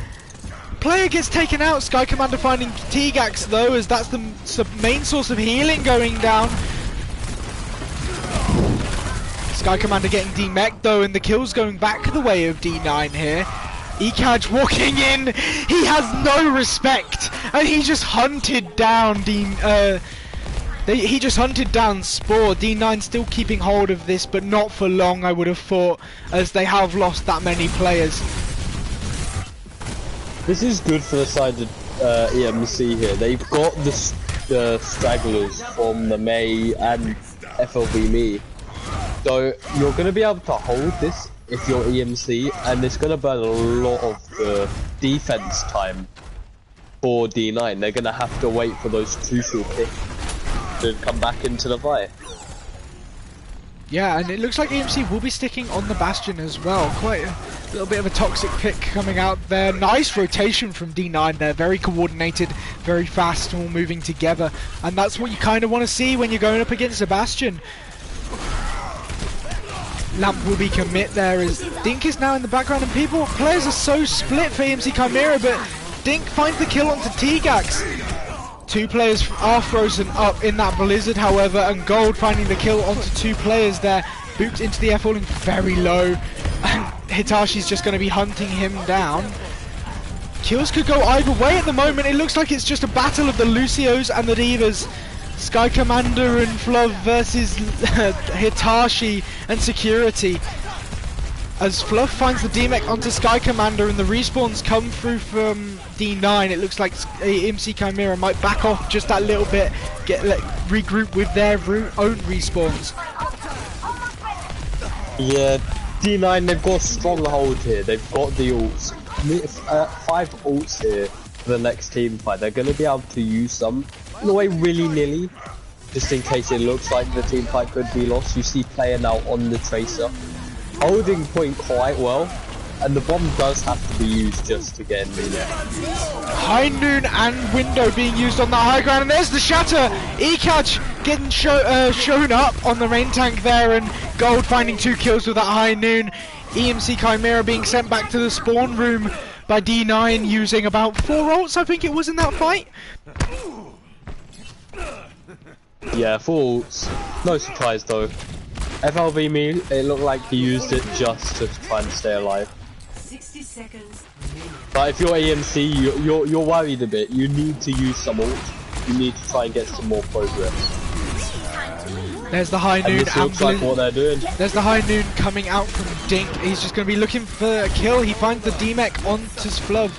Player gets taken out. Sky Commander finding T-Gax though, as that's the main source of healing going down. Sky Commander getting D-Mech though, and the kills going back the way of D9 here. Ekaj walking in. He has no respect, and he just hunted down he just hunted down Spore. D9 still keeping hold of this, but not for long, I would have thought, as they have lost that many players. This is good for the side of EMC here. They've got the stragglers from the May and FLV Me. So you're going to be able to hold this if you're EMC, and it's going to burn a lot of the defense time for D9. They're going to have to wait for those crucial picks to come back into the fight. Yeah, and it looks like EMC will be sticking on the Bastion as well. Quite a little bit of a toxic pick coming out there. Nice rotation from D9 there. Very coordinated, very fast, all moving together. And that's what you kind of want to see when you're going up against a Bastion. Lamp will be commit there as Dink is now in the background, and players are so split for EMC Chimera, but Dink finds the kill onto T-Gax. 2 players are frozen up in that blizzard, however, and Gold finding the kill onto 2 players there. Booped into the air, falling very low, and Hitachi's just going to be hunting him down. Kills could go either way at the moment. It looks like it's just a battle of the Lucios and the Divas. Sky Commander and Fluv versus Hitachi and Security. As Fluff finds the D-Mech onto Sky Commander and the respawns come through from D9, it looks like EMC Chimera might back off just that little bit, regroup with their own respawns. Yeah, D9, they've got a strong hold here. They've got the ults. 5 ults here for the next team fight. They're going to be able to use them in a way willy-nilly, just in case it looks like the team fight could be lost. You see player now on the Tracer, holding point quite well, and the bomb does have to be used just to get in there. High Noon and Window being used on the high ground, and there's the Shatter! Ekaj getting shown up on the main tank there, and Gold finding 2 kills with that High Noon. EMC Chimera being sent back to the spawn room by D9 using about 4 ults, I think it was, in that fight. Yeah, 4 ults. No surprise though. FLV me, it looked like he used it just to try and stay alive. 60 seconds. But if you're EMC, you're worried a bit. You need to use some ults. You need to try and get some more progress. There's the High Noon. And this looks like what they're doing. There's the High Noon coming out from Dink. He's just going to be looking for a kill. He finds the D-Mech onto Fluv.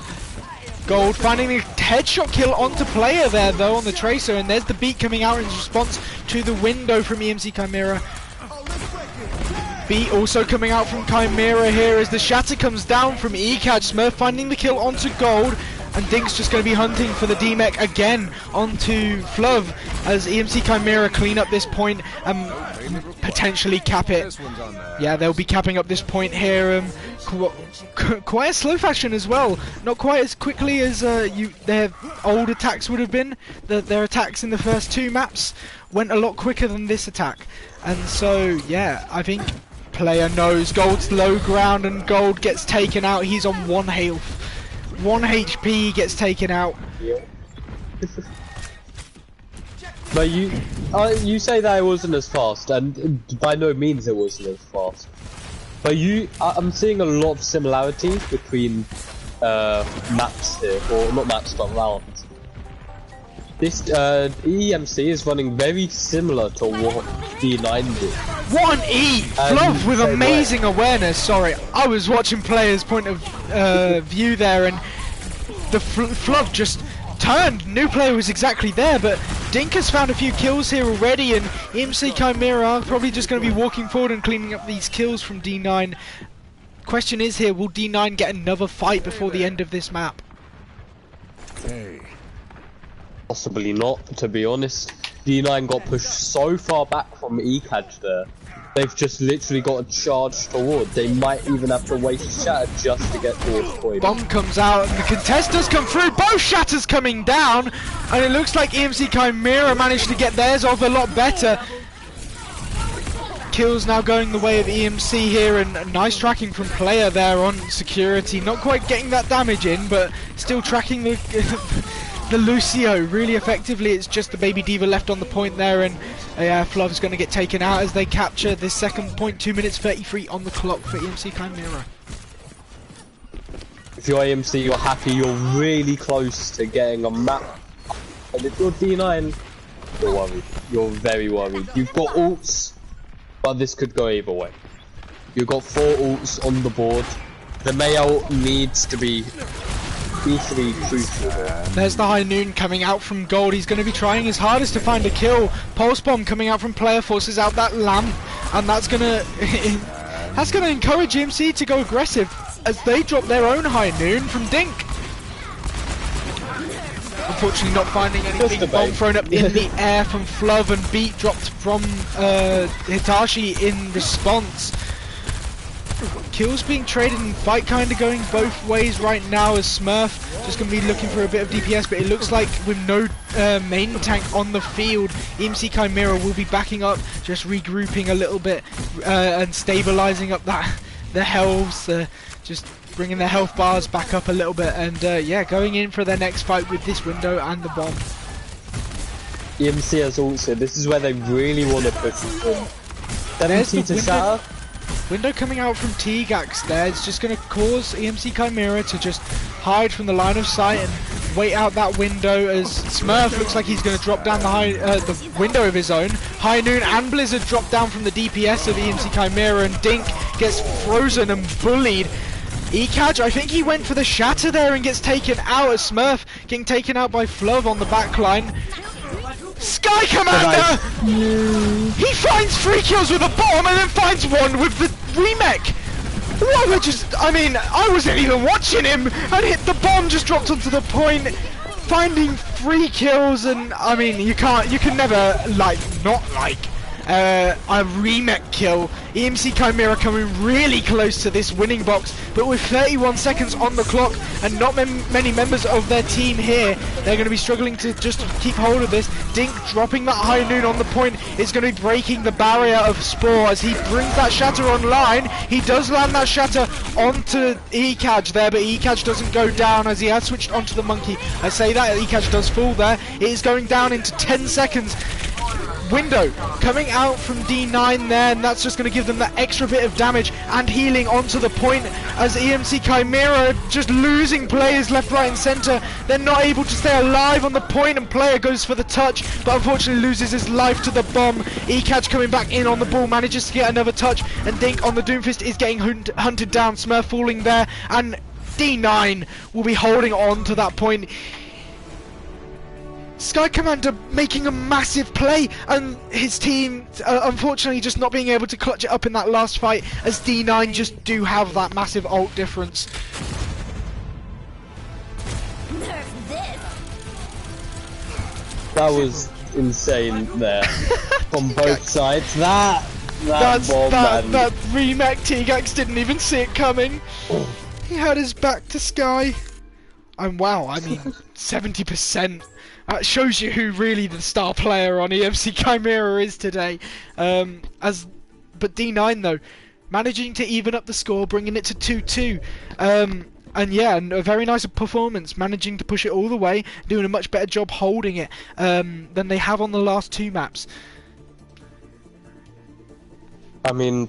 Gold finding a headshot kill onto player there though on the Tracer, and there's the beat coming out in response to the Window from EMC Chimera. Beat also coming out from Chimera here as the Shatter comes down from Ekaj. Smurf finding the kill onto Gold, and Dink's just going to be hunting for the D-Mech again onto Fluv as EMC Chimera clean up this point and potentially cap it. Yeah, they'll be capping up this point here. Quite a slow fashion as well. Not quite as quickly as their old attacks would have been. Their attacks in the first 2 maps went a lot quicker than this attack. And so, yeah, I think player knows Gold's low ground and Gold gets taken out. He's on 1 health. 1 HP gets taken out. Yeah. But you say that it wasn't as fast, and by no means it wasn't as fast. But I'm seeing a lot of similarities between maps here, or not maps but rounds. This EMC is running very similar to what D9 did. What an E! Fluv with amazing awareness. Sorry, I was watching players' point of view there, and the Fluv just turned. New player was exactly there, but Dink has found a few kills here already, and EMC Chimera are probably just going to be walking forward and cleaning up these kills from D9. Question is here, will D9 get another fight before the end of this map? Hey. Possibly not, to be honest. D9 got pushed so far back from Ekaj there. They've just literally got to charge toward. They might even have to waste Shatter just to get towards point. Bomb comes out and the contest does come through. Both Shatters coming down, and it looks like EMC Chimera managed to get theirs off a lot better. Kills now going the way of EMC here, and nice tracking from player there on security. Not quite getting that damage in, but still tracking the the Lucio really effectively. It's just the Baby Diva left on the point there, and Fluv's going to get taken out as they capture this second point. 2 minutes 33 on the clock for EMC Chimera. If you're EMC, you're happy, you're really close to getting a map. And if you're D9, you're worried. You're very worried. You've got ults, but this could go either way. You've got 4 ults on the board. The May ult needs to be easily crucial. There's the High Noon coming out from Gold. He's going to be trying his hardest to find a kill. Pulse Bomb coming out from player, forces out that lamp, and that's going to encourage EMC to go aggressive as they drop their own High Noon from Dink. Unfortunately not finding anything. Bomb thrown up in the air from Fluv, and Beat dropped from Hitachi in response. Kills being traded and fight kind of going both ways right now as Smurf just going to be looking for a bit of DPS, but it looks like with no main tank on the field, EMC Chimera will be backing up, just regrouping a little bit and stabilizing up the health, just bringing their health bars back up a little bit, and yeah, going in for their next fight with this Window and the Bomb. EMC has also, this is where they really want to push it. 70 to Shatter. Window coming out from T-Gax there. It's just going to cause EMC Chimera to just hide from the line of sight and wait out that window as Smurf looks like he's going to drop down the window of his own. High Noon and Blizzard drop down from the DPS of EMC Chimera, and Dink gets frozen and bullied. Ekaj, I think he went for the Shatter there and gets taken out as Smurf getting taken out by Fluv on the back line. Sky Commander! He finds 3 kills with a bomb and then finds 1 with the remake! What were just... I mean, I wasn't even watching him and hit the bomb, just dropped onto the point, finding 3 kills, and I mean, you can never, like, not like a remake kill. EMC Chimera coming really close to this winning box, but with 31 seconds on the clock and not many members of their team here, they're going to be struggling to just keep hold of this. Dink dropping that high noon on the point is going to be breaking the barrier of Spore as he brings that shatter online. He does land that shatter onto Ekaj there, but Ekaj doesn't go down as he has switched onto the monkey. I say that, Ekaj does fall there. It is going down into 10 seconds. Window coming out from D9 there, and that's just going to give them that extra bit of damage and healing onto the point as EMC Chimera just losing players left, right and centre. They're not able to stay alive on the point, and player goes for the touch but unfortunately loses his life to the bomb. Ekaj coming back in on the ball, manages to get another touch, and Dink on the Doomfist is getting hunted down. Smurf falling there, and D9 will be holding on to that point. Sky Commander making a massive play, and his team unfortunately just not being able to clutch it up in that last fight, as D9 just do have that massive ult difference. That was insane there from both sides. That remake T-Gax didn't even see it coming. He had his back to Sky, and wow, I mean 70%. That shows you who really the star player on EMC Chimera is today. But D9 though, managing to even up the score, bringing it to 2-2. And yeah, a very nice performance, managing to push it all the way, doing a much better job holding it than they have on the last 2 maps. I mean,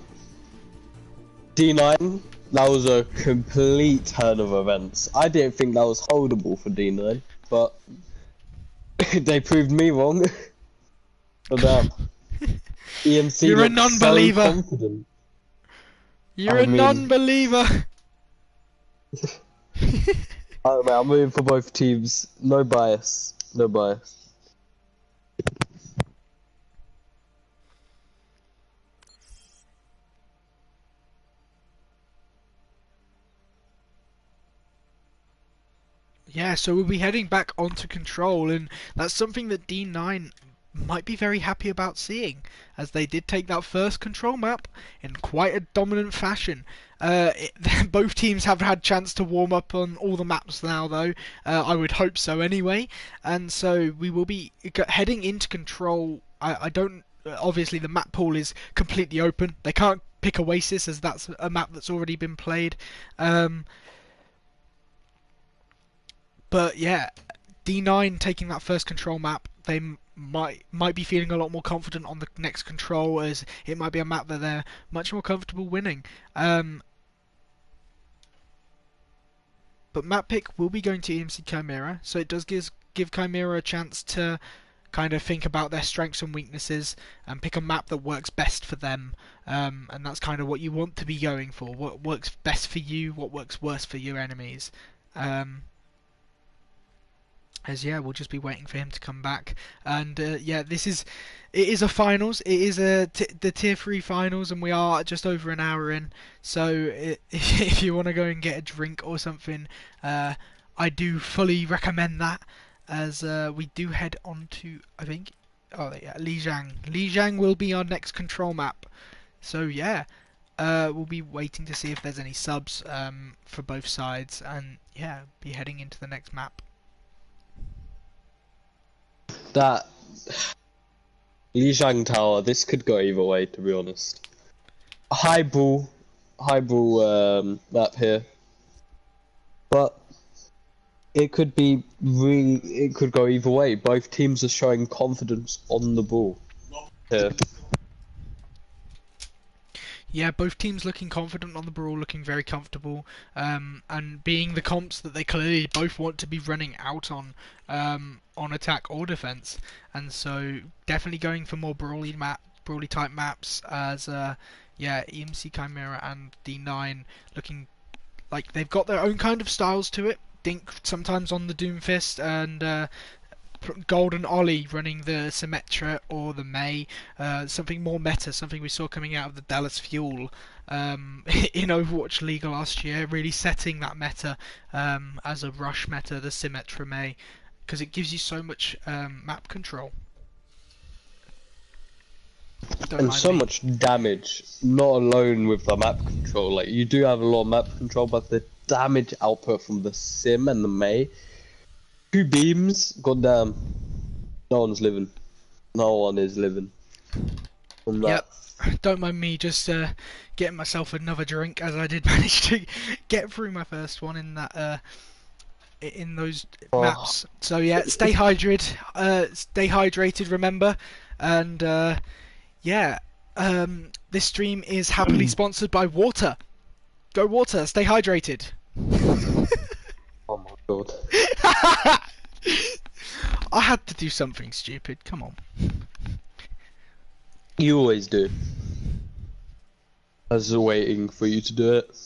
D9, that was a complete turn of events. I didn't think that was holdable for D9, but they proved me wrong. But EMC, you're a non-believer. So confident. You're a non-believer. I'm rooting for both teams. No bias. No bias. Yeah, so we'll be heading back onto Control, and that's something that D9 might be very happy about seeing, as they did take that first Control map in quite a dominant fashion. Both teams have had chance to warm up on all the maps now, though. I would hope so anyway, and so we will be heading into Control. I don't... Obviously the map pool is completely open. They can't pick Oasis, as that's a map that's already been played. But yeah, D9 taking that first Control map, they might be feeling a lot more confident on the next Control, as it might be a map that they're much more comfortable winning. But map pick will be going to EMC Chimera, so it does give Chimera a chance to kind of think about their strengths and weaknesses and pick a map that works best for them. And that's kind of what you want to be going for. What works best for you, what works worst for your enemies. As yeah, we'll just be waiting for him to come back, and yeah, it is a finals. It is the tier 3 finals, and we are just over an hour in. So if you want to go and get a drink or something, I do fully recommend that. As we do head on to, I think, oh yeah, Lijiang. Lijiang will be our next Control map. So yeah, we'll be waiting to see if there's any subs for both sides, and yeah, be heading into the next map. That Lijiang Tower, this could go either way, to be honest. High ball map here, but it could be it could go either way. Both teams are showing confidence on the ball here. Yeah, both teams looking confident on the ball, looking very comfortable, and being the comps that they clearly both want to be running out on attack or defense, and so definitely going for more brawly type maps. As yeah, EMC Chimera and D9 looking like they've got their own kind of styles to it. Dink sometimes on the Doomfist, and Golden Ollie running the Symmetra or the Mei, something more meta, something we saw coming out of the Dallas Fuel in Overwatch League last year, really setting that meta as a rush meta, the Symmetra Mei, because it gives you so much map control. And so much damage, not alone with the map control. Like, you do have a lot of map control, but the damage output from the Sim and the Mei, 2 beams, goddamn, no one's living. No one is living from that. Yep, don't mind me just getting myself another drink, as I did manage to get through my first one in that in those maps. So yeah, stay hydrated, remember, and yeah, this stream is happily sponsored by water. Go water, stay hydrated. Oh my god. I had to do something stupid, come on. You always do. I was waiting for you to do it.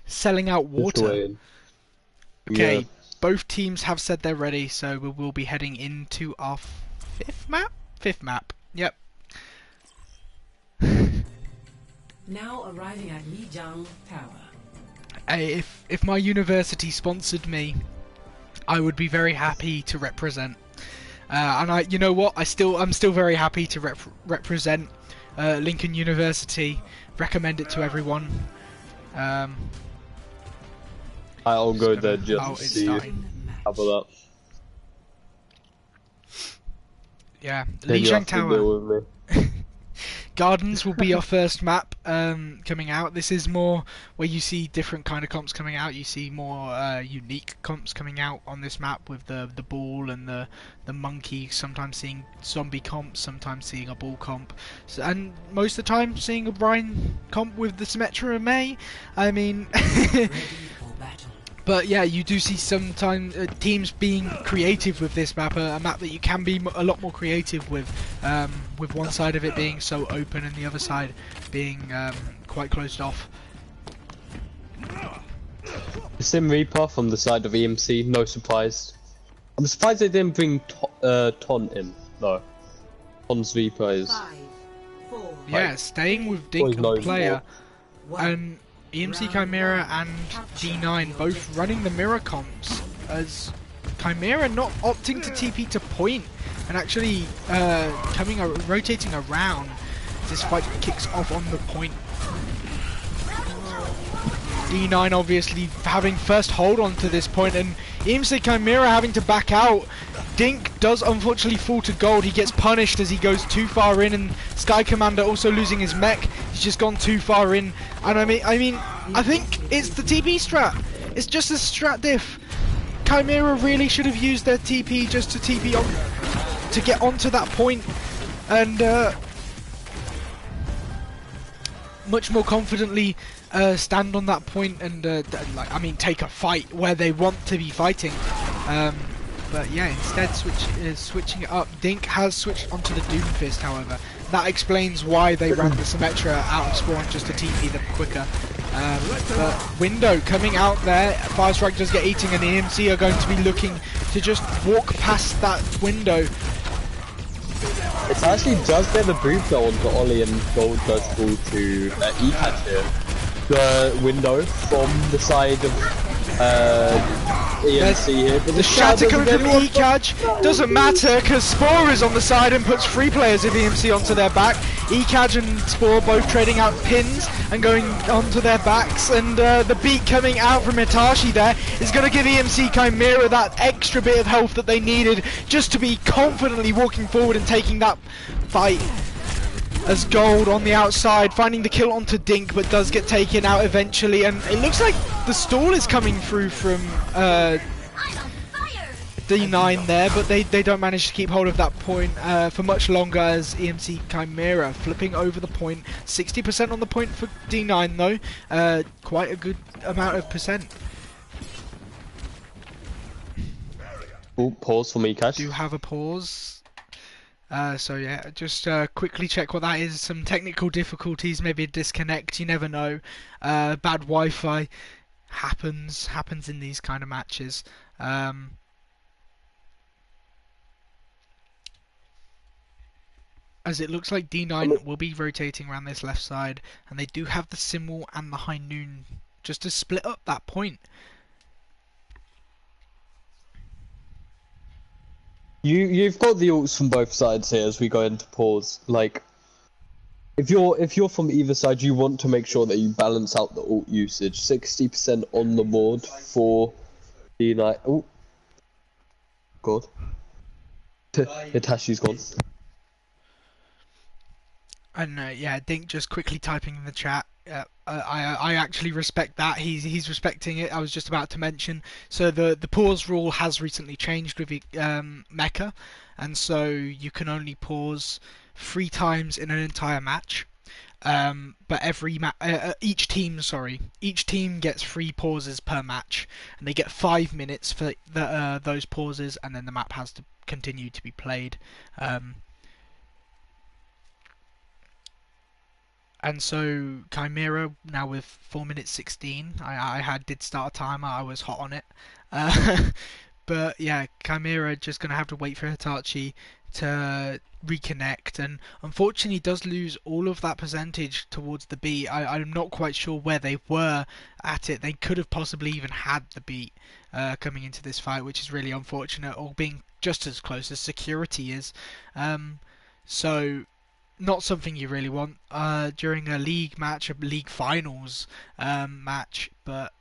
Selling out water. Okay, yeah. Both teams have said they're ready, so we will be heading into our fifth map. Yep. Now arriving at Lijiang Tower. Hey, if my university sponsored me, I would be very happy to represent. And you know what? I'm still very happy to represent Lincoln University. Recommend it to everyone. I'll go there just to see you. How about that? Yeah, Then you have Lijiang to Tower. deal with me. Gardens will be our first map coming out. This is more where you see different kind of comps coming out. You see more unique comps coming out on this map with the ball and the monkey. Sometimes seeing zombie comps, sometimes seeing a ball comp, and most of the time seeing a Brian comp with the Symmetra and Mei. I mean, but yeah, you do see sometimes teams being creative with this map, a map that you can be a lot more creative with one side of it being so open and the other side being quite closed off. Sim Reaper from the side of EMC, no surprise. I'm surprised they didn't bring Ton in. No. Ton's Reaper is... 5, 4, Yeah, staying with Dink on player, and EMC Chimera and D9 both running the mirror comps, as Chimera not opting to TP to point and actually rotating around. This fight kicks off on the point. D9 obviously having first hold on to this point, and EMC Chimera having to back out. Dink does unfortunately fall to gold. He gets punished as he goes too far in, and Sky Commander also losing his mech. He's just gone too far in, and I mean, I think it's the TP strat. It's just a strat diff. Chimera really should have used their TP just to TP on to get onto that point, and much more confidently stand on that point and take a fight where they want to be fighting. But yeah, instead switching it up. Dink has switched onto the Doomfist, however. That explains why they ran the Symmetra out of spawn just to TP them quicker. But Window coming out there, Firestrike does get eating, and the EMC are going to be looking to just walk past that window. It's actually does get the boost though onto Ollie, and Gold does fall to E-Catch here. The Window from the side of EMC here, but the shatter coming from ECAJ doesn't matter because Spore is on the side and puts 3 players of EMC onto their back. ECAJ and Spore both trading out pins and going onto their backs, and the beat coming out from Hitachi there is going to give EMC Chimera that extra bit of health that they needed just to be confidently walking forward and taking that fight. As Gold on the outside, finding the kill onto Dink, but does get taken out eventually, and it looks like the stall is coming through from D9 there, but they don't manage to keep hold of that point for much longer, as EMC Chimera flipping over the point. 60% on the point for D9 though, quite a good amount of percent. Ooh, pause for me, Cash. Do have a pause. So yeah, just quickly check what that is. Some technical difficulties, maybe a disconnect, you never know. Bad Wi-Fi happens in these kind of matches. as it looks like D9 will be rotating around this left side, and they do have the Simmel and the High Noon just to split up that point. You've got the ults from both sides here as we go into pause. Like, if you're from either side, you want to make sure that you balance out the ult usage. 60% on the board for D9. Oh, God. Hitashi's gone. And yeah, Dink just quickly typing in the chat. I actually respect that. He's respecting it. I was just about to mention. So the pause rule has recently changed with Meka, and so you can only pause 3 times in an entire match. But each team gets 3 pauses per match, and they get 5 minutes for those pauses, and then the map has to continue to be played. And so Chimera now with 4 minutes 16. I did start a timer. I was hot on it. But yeah, Chimera just gonna have to wait for Hitachi to reconnect, and unfortunately does lose all of that percentage towards the beat. I'm not quite sure where they were at it. They could have possibly even had the beat coming into this fight, which is really unfortunate, or being just as close as security is. So not something you really want during a league match, a league finals match. But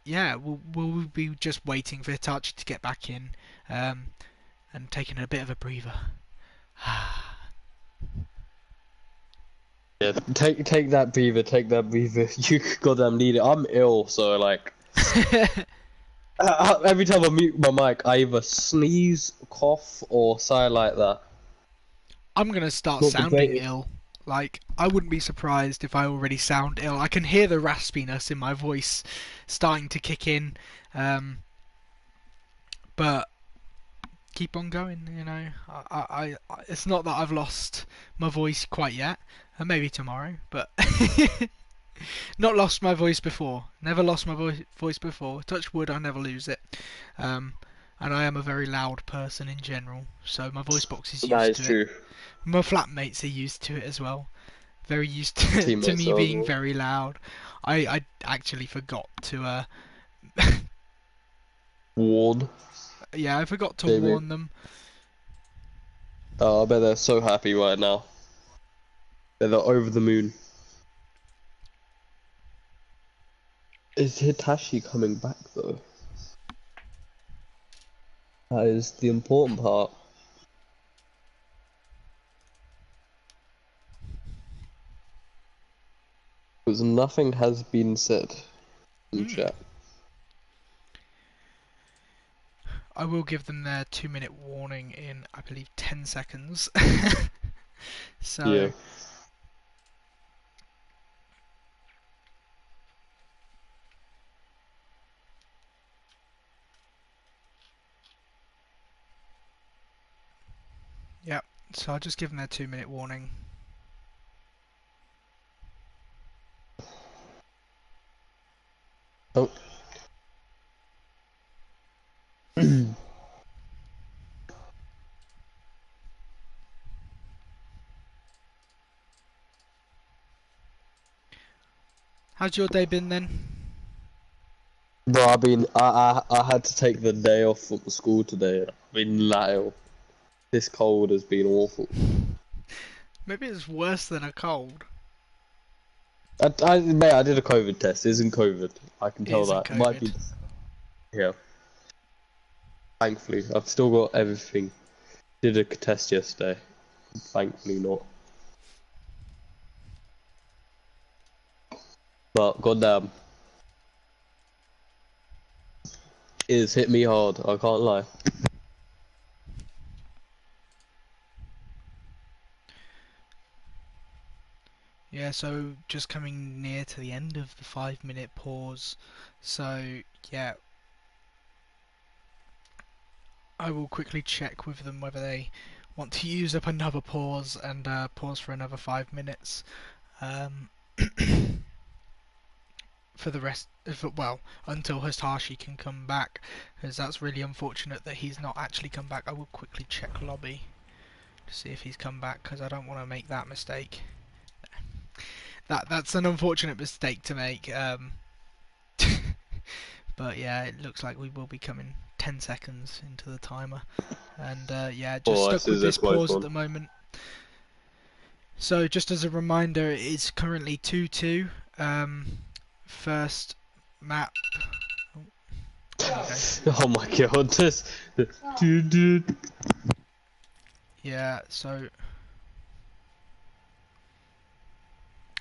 yeah, we'll be just waiting for Hitachi to get back in and taking a bit of a breather. Yeah, take that breather, take that breather. You goddamn need it. I'm ill, so like every time I mute my mic, I either sneeze, cough, or sigh like that. I'm gonna start sounding ill. Like, I wouldn't be surprised if I already sound ill. I can hear the raspiness in my voice starting to kick in. But keep on going, you know. I it's not that I've lost my voice quite yet. Maybe tomorrow, but not lost my voice before. Never lost my voice before. Touch wood, I never lose it. And I am a very loud person in general, so my voice box is used That is to true. it. My flatmates are used to it as well. Very used to me being very loud. I actually forgot to warn. Yeah, I forgot to warn them. Oh, I bet they're so happy right now. They're over the moon. Is Hitachi coming back though? That is the important part. Because nothing has been said in chat. I will give them their 2-minute warning in, I believe, 10 seconds. So. Yeah. Yep, so I'll just give them their 2-minute warning. Oh. How's your day been then? Bro, I had to take the day off from school today. I've been that ill. This cold has been awful. Maybe it's worse than a cold. Mate, I did a COVID test. It isn't COVID. I can tell that. COVID. Might be. Yeah. Thankfully, I've still got everything. Did a test yesterday. Thankfully not. But goddamn, it's hit me hard. I can't lie. Yeah, so just coming near to the end of the 5-minute pause. So yeah, I will quickly check with them whether they want to use up another pause and pause for another 5 minutes. For the rest, well, until Hitachi can come back, because that's really unfortunate that he's not actually come back. I will quickly check lobby. to see if he's come back, because I don't want to make that mistake. That's an unfortunate mistake to make. But yeah, it looks like we will be coming 10 seconds into the timer, and yeah, just stuck with this pause at the moment. So just as a reminder, it's currently 2-2. First map. Oh my god, this dude. Yeah, so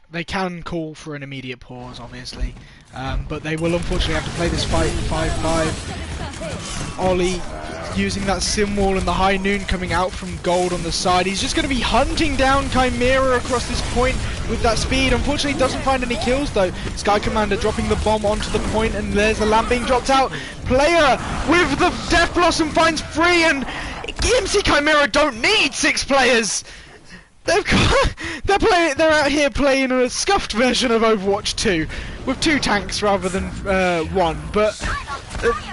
they can call for an immediate pause, obviously, but they will unfortunately have to play this fight 5-5. Ollie using that sim wall and the high noon coming out from Gold on the side. He's just going to be hunting down Chimera across this point with that speed. Unfortunately, doesn't find any kills though. Sky Commander dropping the bomb onto the point, and there's the lamp being dropped out. Player with the Death Blossom finds free, and EMC Chimera don't need 6 players. They're out here playing a scuffed version of Overwatch 2 with 2 tanks rather than 1, but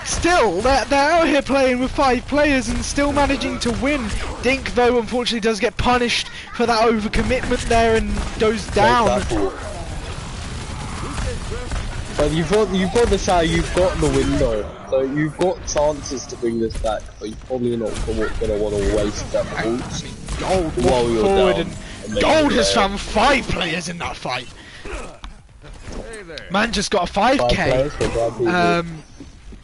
still they're out here playing with 5 players and still managing to win. Dink though unfortunately does get punished for that overcommitment there and goes down. But you've got the shot, you've got the window, so you've got chances to bring this back, but you're probably not going to want to waste that ult. Gold forward, and Gold has found 5 players in that fight. Man just got a 5k.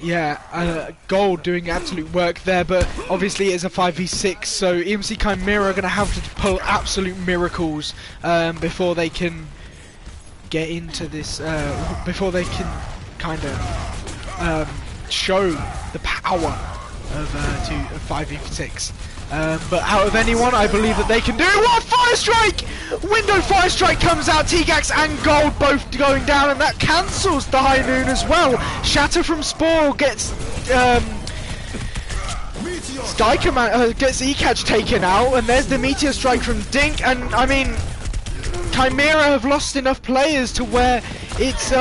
Yeah, Gold doing absolute work there, but obviously it's a 5v6, so EMC Chimera are going to have to pull absolute miracles before they can get into this, before they can kind of show the power of 5v6. But out of anyone, I believe that they can do it. What a fire strike! Window fire strike comes out. T-Gax and Gold both going down, and that cancels the high noon as well. Shatter from Spore gets Sky Command gets E-Catch taken out, and there's the meteor strike from Dink. And I mean, Chimera have lost enough players to where it's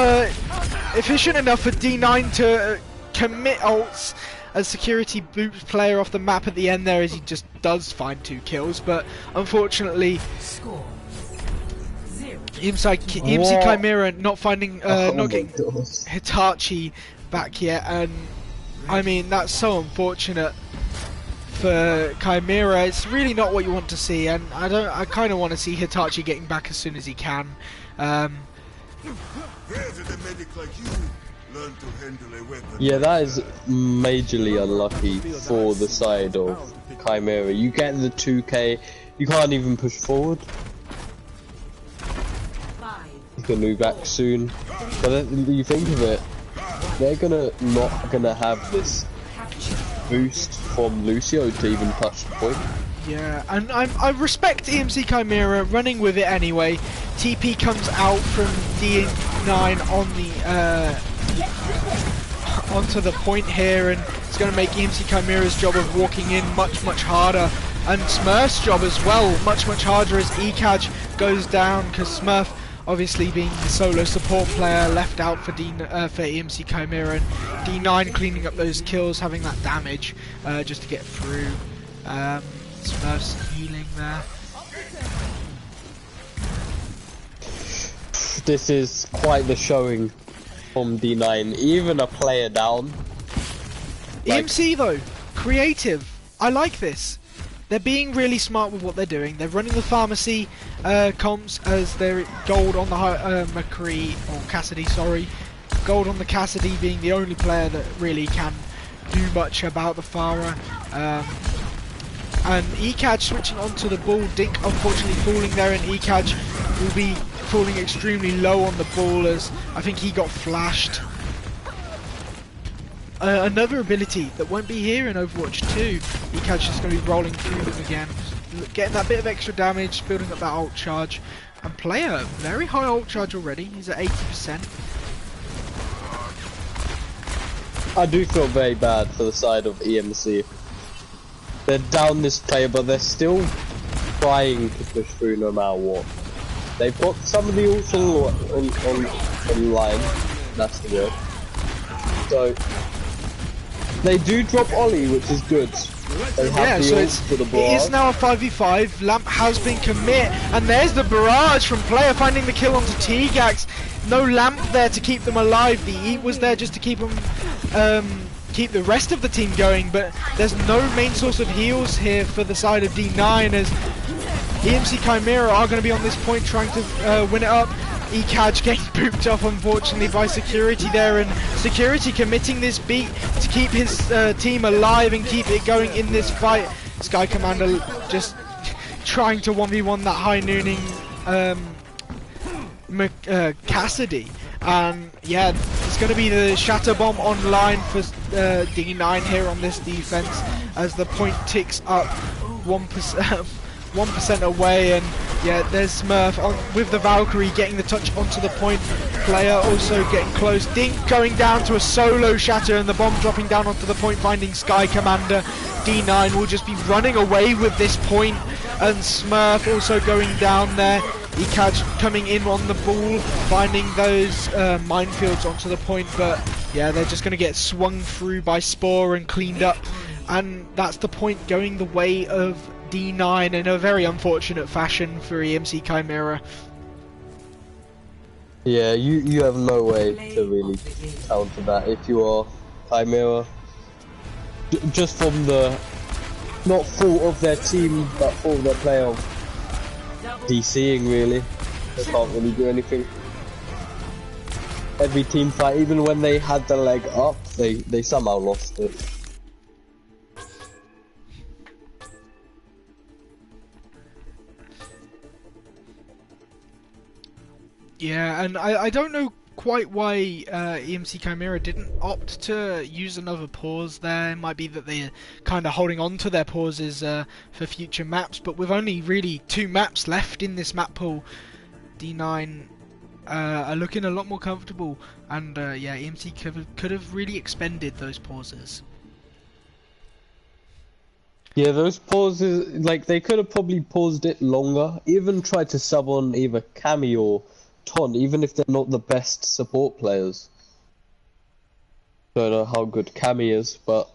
efficient enough for D9 to commit ults. A security boots player off the map at the end there, as he just does find 2 kills, but unfortunately EMC Chimera not finding not getting Hitachi back yet, and I mean that's so unfortunate for Chimera. It's really not what you want to see, and I kind of want to see Hitachi getting back as soon as he can. Yeah, that is majorly unlucky for the side of Chimera. You get the 2k, you can't even push forward. You can move back soon, but then you think of it, they're not gonna have this boost from Lucio to even touch the point. Yeah, and I respect EMC Chimera running with it anyway. TP comes out from D9 on the onto the point here, and it's going to make EMC Chimera's job of walking in much harder, and Smurf's job as well much harder as E-Catch goes down, because Smurf obviously being the solo support player left out for EMC Chimera, and D9 cleaning up those kills, having that damage just to get through. Smurf's healing there. This is quite the showing from D9, even a player down. EMC though, creative. I like this. They're being really smart with what they're doing. They're running the pharmacy comps as their Gold on the McCree, or Cassidy, sorry. Gold on the Cassidy being the only player that really can do much about the Pharah. And E-Catch switching onto the ball. Dink unfortunately falling there, and E-Catch will be falling extremely low on the ball as I think he got flashed. Another ability that won't be here in Overwatch 2. E-Catch is going to be rolling through them again, getting that bit of extra damage, building up that ult charge. And player, very high ult charge already. He's at 80%. I do feel very bad for the side of EMC. They're down this player, but they're still trying to push through no matter what. They've got some of the ults online, that's the word. So, they do drop Ollie, which is good. They have Yeah, the so ult it for the is barrage. now a 5v5. Lamp has been commit, and there's the barrage from player finding the kill onto T-Gax. No Lamp there to keep them alive. The Eat was there just to keep them, keep the rest of the team going, but there's no main source of heals here for the side of D9 as EMC Chimera are going to be on this point trying to win it up. Ekaj getting pooped off unfortunately by Security there, and Security committing this beat to keep his team alive and keep it going in this fight. Sky Commander just trying to 1v1 that high nooning Cassidy. And yeah, it's going to be the Shatter Bomb online for D9 here on this defense as the point ticks up 1%. 1% away, and yeah, there's Smurf on with the Valkyrie getting the touch onto the point. Player also getting close. Dink going down to a solo shatter, and the bomb dropping down onto the point, finding Sky Commander. D9 will just be running away with this point, and Smurf also going down there. Ekaj coming in on the ball, finding those minefields onto the point, but yeah, they're just going to get swung through by Spore and cleaned up, and that's the point going the way of D9 in a very unfortunate fashion for EMC Chimera. Yeah, you have no way to really counter that if you are Chimera. Just from the, not fault of their team, but fault of their player DCing really. They can't really do anything. Every team fight, even when they had the leg up, they somehow lost it. Yeah, and I don't know quite why EMC Chimera didn't opt to use another pause there. It might be that they're kind of holding on to their pauses for future maps, but with only really 2 maps left in this map pool, D9 are looking a lot more comfortable, and yeah, EMC could have really expended those pauses. Yeah, those pauses, like, they could have probably paused it longer, even tried to sub on either Cammy or Ton, even if they're not the best support players. Don't know how good Cammy is, but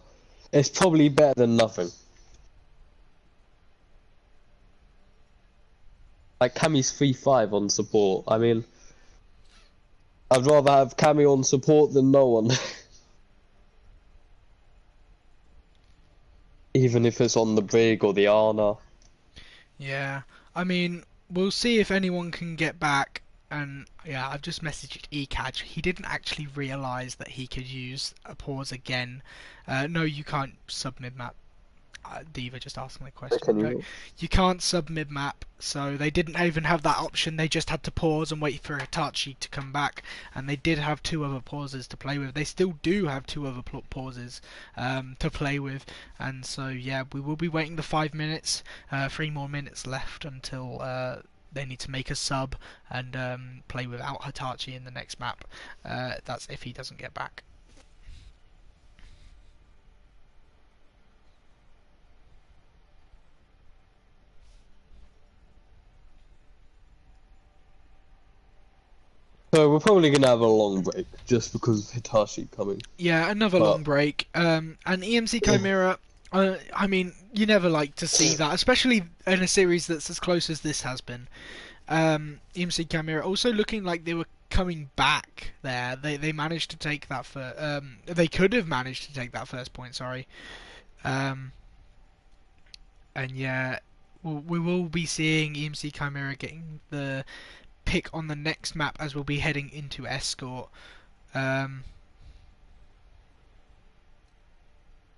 it's probably better than nothing. Like, Cammy's 3-5 on support. I mean, I'd rather have Cammy on support than no one. Even if it's on the Brig or the Ana. Yeah, I mean, we'll see if anyone can get back. And yeah, I've just messaged Ekaj. He didn't actually realise that he could use a pause again. No, you can't sub mid-map. Diva just asking the question. You can't sub mid-map, so they didn't even have that option. They just had to pause and wait for Hitachi to come back, and they did have 2 other pauses to play with. They still do have 2 other pauses to play with, and so yeah, we will be waiting the 5 minutes. 3 more minutes left until they need to make a sub and play without Hitachi in the next map. That's if he doesn't get back. So we're probably going to have a long break, just because of Hitachi coming. Yeah, another long break. And EMC Chimera, I mean, you never like to see that, especially in a series that's as close as this has been. EMC Chimera also looking like they were coming back there. They managed to take that they could have managed to take that first point, sorry. And yeah, we will be seeing EMC Chimera getting the pick on the next map as we'll be heading into Escort.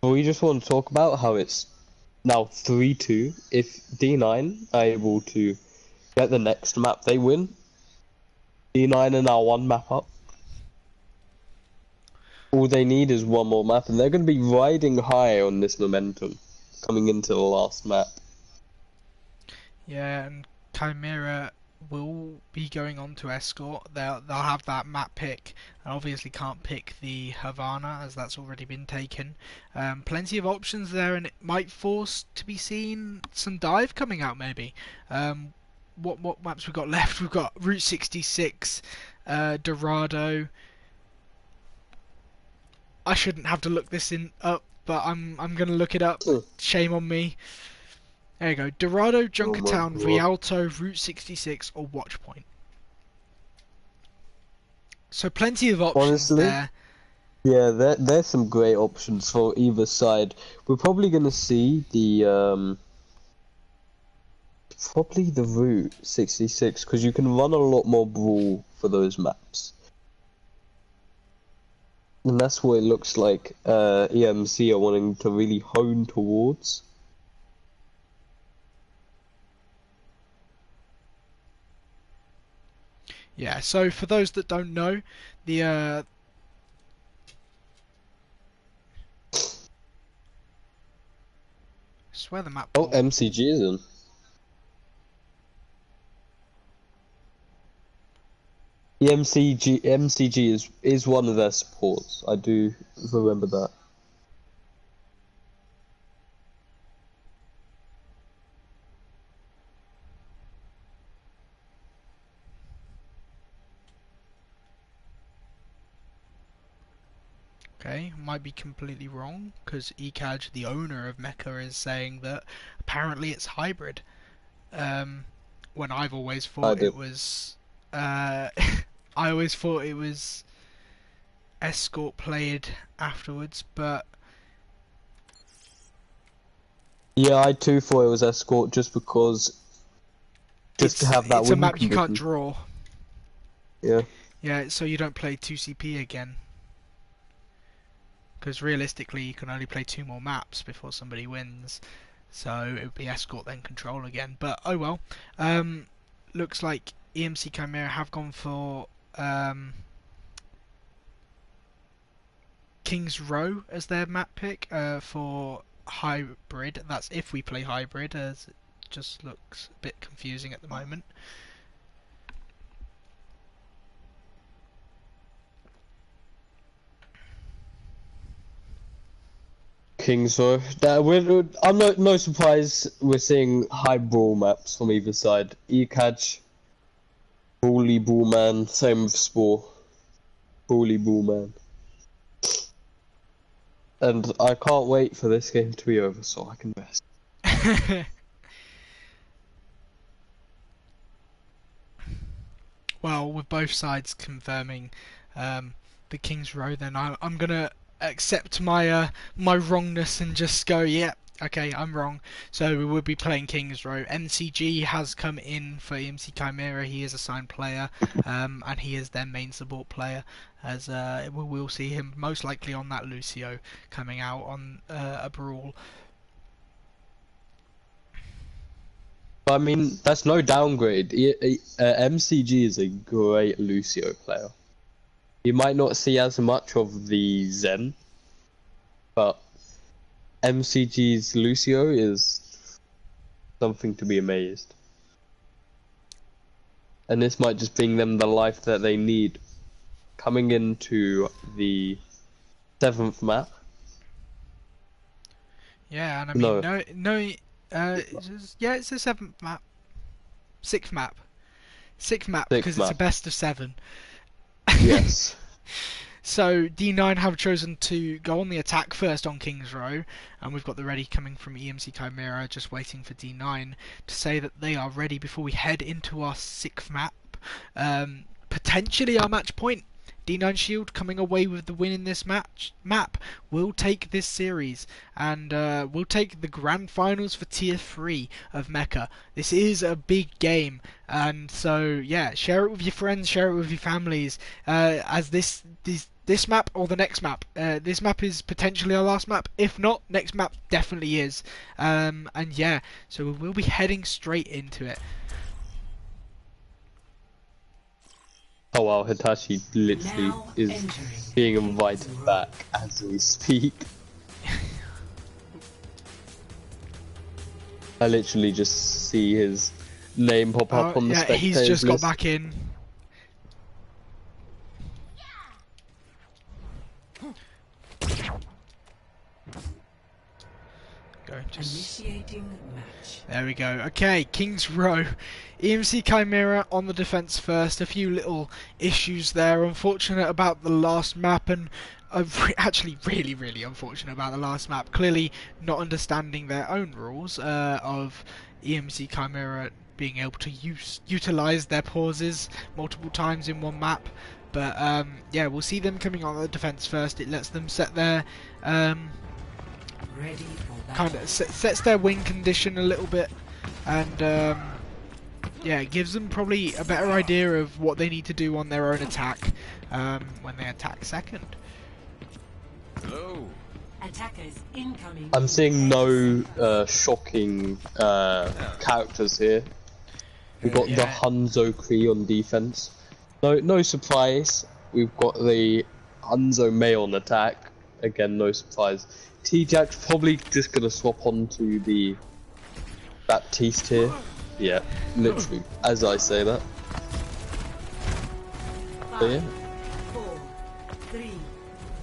We just want to talk about how it's now 3-2. If D9 are able to get the next map, they win. D9 are now 1 map up. All they need is 1 more map, and they're going to be riding high on this momentum coming into the last map. Yeah, and Chimera will be going on to Escort. They'll have that map pick. I obviously can't pick the Havana as that's already been taken. Plenty of options there, and it might force to be seen some dive coming out maybe. What maps we've got left? We've got Route 66, Dorado. I shouldn't have to look this up. but I'm gonna look it up. Shame on me. There you go. Dorado, Junkertown, God. Rialto, Route 66, or Watchpoint. So plenty of options Honestly, there. yeah, there's some great options for either side. We're probably gonna see the probably the Route 66 because you can run a lot more brawl for those maps. And that's what it looks like EMC are wanting to really hone towards. Yeah, so for those that don't know, the I swear the map. Oh, MCG is in. MCG is one of their supports. I do remember that. Okay, might be completely wrong because Ekaj, the owner of Meka, is saying that apparently it's hybrid. When I've always thought it was. I always thought it was escort played afterwards, but Yeah, I too thought it was escort just because to have that. It's a map you can't draw. Yeah. Yeah, so you don't play 2CP again. Because realistically, you can only play 2 more maps before somebody wins. So it would be escort then control again. But oh well. Looks like EMC Chimera have gone for King's Row as their map pick for hybrid. That's if we play hybrid, as it just looks a bit confusing at the moment. Kings Row. I'm no surprise we're seeing high brawl maps from either side. Ekaj, Brawly Brawlman, same with Spore. Brawly Brawlman. And I can't wait for this game to be over so I can rest. Well, with both sides confirming the King's Row, then I'm gonna accept my my wrongness and just go, yeah, okay, I'm wrong. So we will be playing King's Row. MCG has come in for EMC Chimera. He is a signed player, and he is their main support player. As we will see him most likely on that Lucio coming out on a brawl. I mean, that's no downgrade. MCG is a great Lucio player. You might not see as much of the Zen, but MCG's Lucio is something to be amazed. And this might just bring them the life that they need. Coming into the 7th map. Yeah, and I mean, yeah, it's the 7th map. 6th map. 6th map, because it's a best of 7. Yes. So D9 have chosen to go on the attack first on King's Row, and we've got the ready coming from EMC Chimera, just waiting for D9 to say that they are ready before we head into our 6th map. Potentially our match point. D9 Shield coming away with the win in this map will take this series, and will take the grand finals for tier 3 of Meka. This is a big game, and so yeah, share it with your friends, share it with your families, as this map or the next map. This map is potentially our last map. If not, next map definitely is. And yeah, so we'll be heading straight into it. Oh wow, Hitachi literally is being invited back as we speak. I literally just see his name pop up on the spectators he's just list. got back in. Go just... Initiating match. There we go. Okay, King's Row. EMC Chimera on the defense first. A few little issues there. Unfortunate about the last map, and actually really unfortunate about the last map. Clearly not understanding their own rules of EMC Chimera being able to utilize their pauses multiple times in one map. But yeah, we'll see them coming on the defense first. It lets them set their Ready for kind of sets their win condition a little bit, and yeah, it gives them probably a better idea of what they need to do on their own attack when they attack second. Hello. Attackers incoming. I'm seeing no shocking characters here. We've got the Hanzo Kree on defense. No surprise. We've got the Hanzo Mei on attack. Again, no surprise. T-Jack's probably just gonna swap onto the Baptiste here. Yeah, literally, as I say that. So, yeah. 4, 3,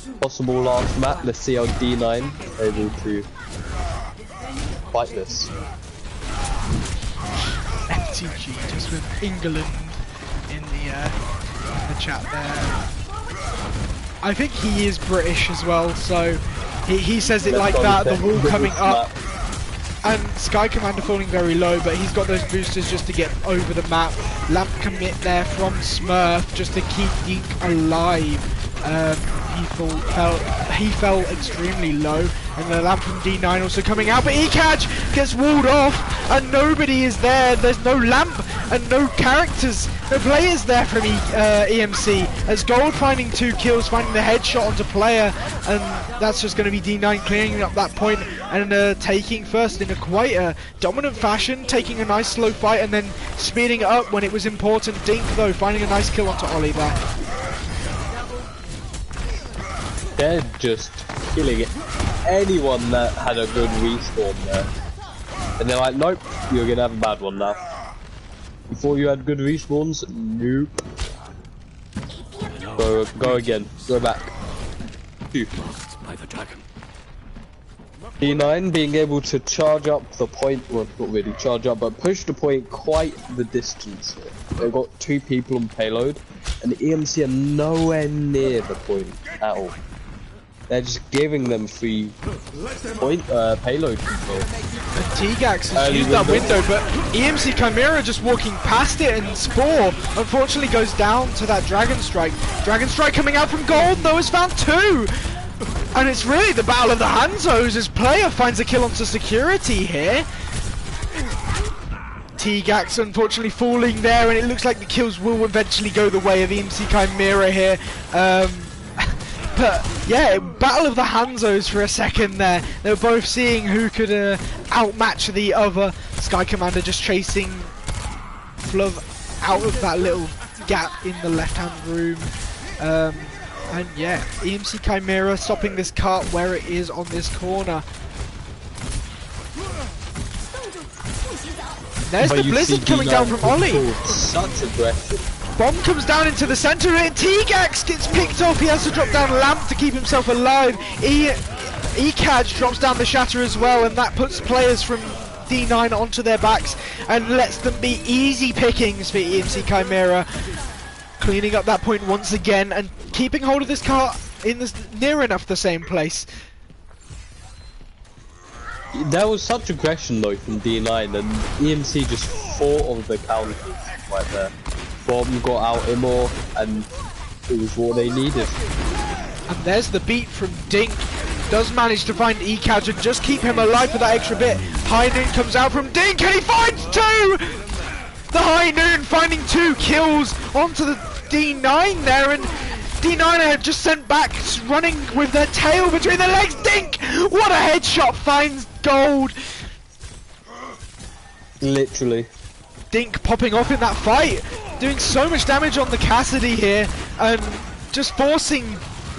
2. Possible last map. Let's see how D9 is able to fight this. FTG just with England in the chat there. I think he is British as well, so he says it like that. The wall coming up, and Sky Commander falling very low, but he's got those boosters just to get over the map. Lamp commit there from Smurf just to keep Deke alive. He fell extremely low, and the Lamp from D9 also coming out, but Ekaj gets walled off, and nobody is there. There's no Lamp and no characters, no players there from EMC, as Gold finding 2 kills, finding the headshot onto player, and that's just going to be D9 clearing up that point and taking first in a quite a dominant fashion, taking a nice slow fight and then speeding it up when it was important. Dink though finding a nice kill onto Ollie there. They're just killing it. Anyone that had a good respawn there. And they're like, nope, you're gonna have a bad one now. Before you had good respawns, nope. Go again, go back. By the dragon. D9 being able to charge up the point, well not really charge up, but push the point quite the distance here. They've got 2 people on payload, and the EMC are nowhere near the point at all. They're just giving them free point payload control. T-Gax has used that window, but EMC Chimera just walking past it, and Spore unfortunately goes down to that Dragon Strike. Dragon Strike coming out from Gold though has found 2! And it's really the battle of the Hanzos as player finds a kill onto security here. T-Gax unfortunately falling there, and it looks like the kills will eventually go the way of EMC Chimera here. But yeah, battle of the Hanzos for a second there. They were both seeing who could outmatch the other. Sky Commander just chasing Fluv out of that little gap in the left-hand room. And yeah, EMC Chimera stopping this cart where it is on this corner. There's the Blizzard coming down from Ollie. Such aggression. Bomb comes down into the center, and T-Gax gets picked off. He has to drop down Lamp to keep himself alive. Ekaj drops down the Shatter as well, and that puts players from D9 onto their backs and lets them be easy pickings for EMC Chimera. Cleaning up that point once again and keeping hold of this car in this near enough the same place. There was such aggression though from D9, and EMC just fought of the counters right there. Bomb got out Immor, and it was what they needed. And there's the beat from Dink. Does manage to find Ekaj and just keep him alive for that extra bit. High Noon comes out from Dink, and he finds 2! The High Noon finding 2 kills onto the D9 there, and D9 are just sent back, running with their tail between their legs. Dink! What a headshot finds Gold! Literally. Dink popping off in that fight, doing so much damage on the Cassidy here, and just forcing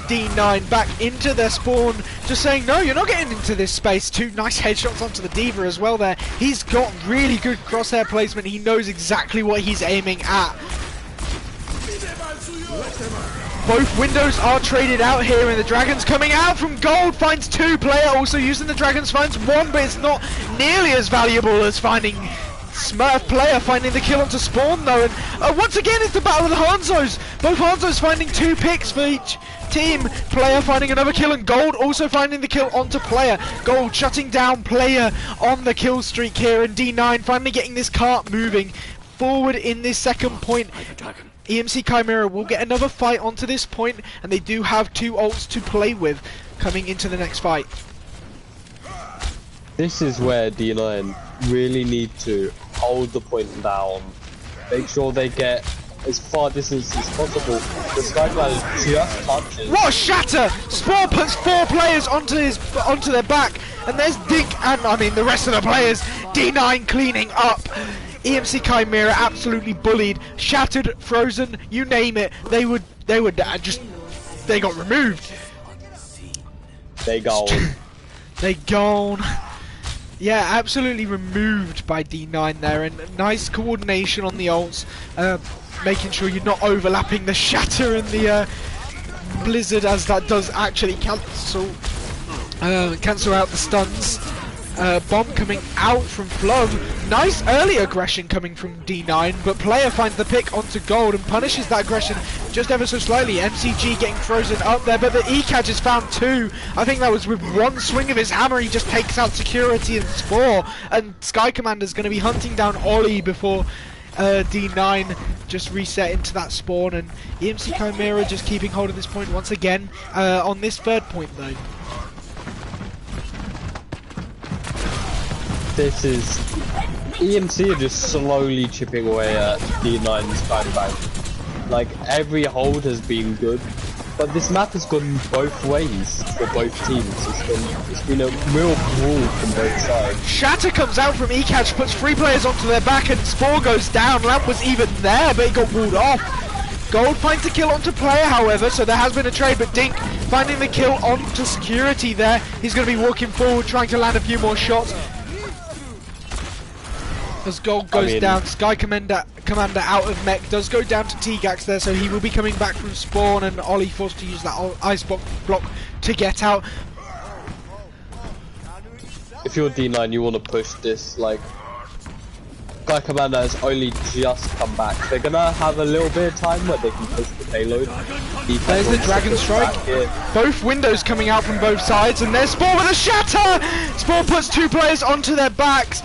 D9 back into their spawn, just saying, no, you're not getting into this space. 2 nice headshots onto the Diva as well there. He's got really good crosshair placement. He knows exactly what he's aiming at. Both windows are traded out here, and the Dragons coming out from gold finds 2. Player also using the Dragons finds 1, but it's not nearly as valuable as finding Smurf. Player finding the kill onto Spawn though, and once again it's the battle of the Hanzos. Both Hanzos finding 2 picks for each team. Player finding another kill, and Gold also finding the kill onto Player. Gold shutting down Player on the kill streak here, and D9 finally getting this cart moving forward in this second point. EMC Chimera will get another fight onto this point, and they do have 2 ults to play with coming into the next fight. This is where D9 really need to hold the point down, make sure they get as far distance as possible. The Skyclad just touches. What a shatter! Spore puts 4 players onto their back, and there's Dink and the rest of the players. D9 cleaning up. EMC Chimera absolutely bullied, shattered, frozen, you name it. They got removed. They gone. They gone. Yeah, absolutely removed by D9 there, and nice coordination on the ults, making sure you're not overlapping the shatter and the blizzard, as that does actually cancel out the stuns. Bomb coming out from Flum. Nice early aggression coming from D9, but Player finds the pick onto Gold and punishes that aggression just ever so slightly. MCG getting frozen up there, but the ECAD just found 2. I think that was with 1 swing of his hammer. He just takes out Security and Spore, and Sky Commander's going to be hunting down Ollie before D9 just reset into that spawn, and EMC Chimera just keeping hold of this point once again on this 3rd point though. This is EMC are just slowly chipping away at D9's kind of bank. Like, every hold has been good, but this map has gone both ways for both teams. It's been a real brawl from both sides. Shatter comes out from eCatch, puts 3 players onto their back, and Spore goes down. Lamp was even there, but he got walled off. Gold finds a kill onto Player, however, so there has been a trade, but Dink finding the kill onto Security there. He's going to be walking forward, trying to land a few more shots. As Gold goes down, Sky Commander out of mech does go down to T-Gax there, so he will be coming back from spawn, and Ollie forced to use that ice block to get out. If you're D9, you want to push this. Like, Sky Commander has only just come back. They're gonna have a little bit of time where they can push the payload. There's the Dragon Strike. Both windows coming out from both sides, and there's Spore with a shatter! Spore puts 2 players onto their backs.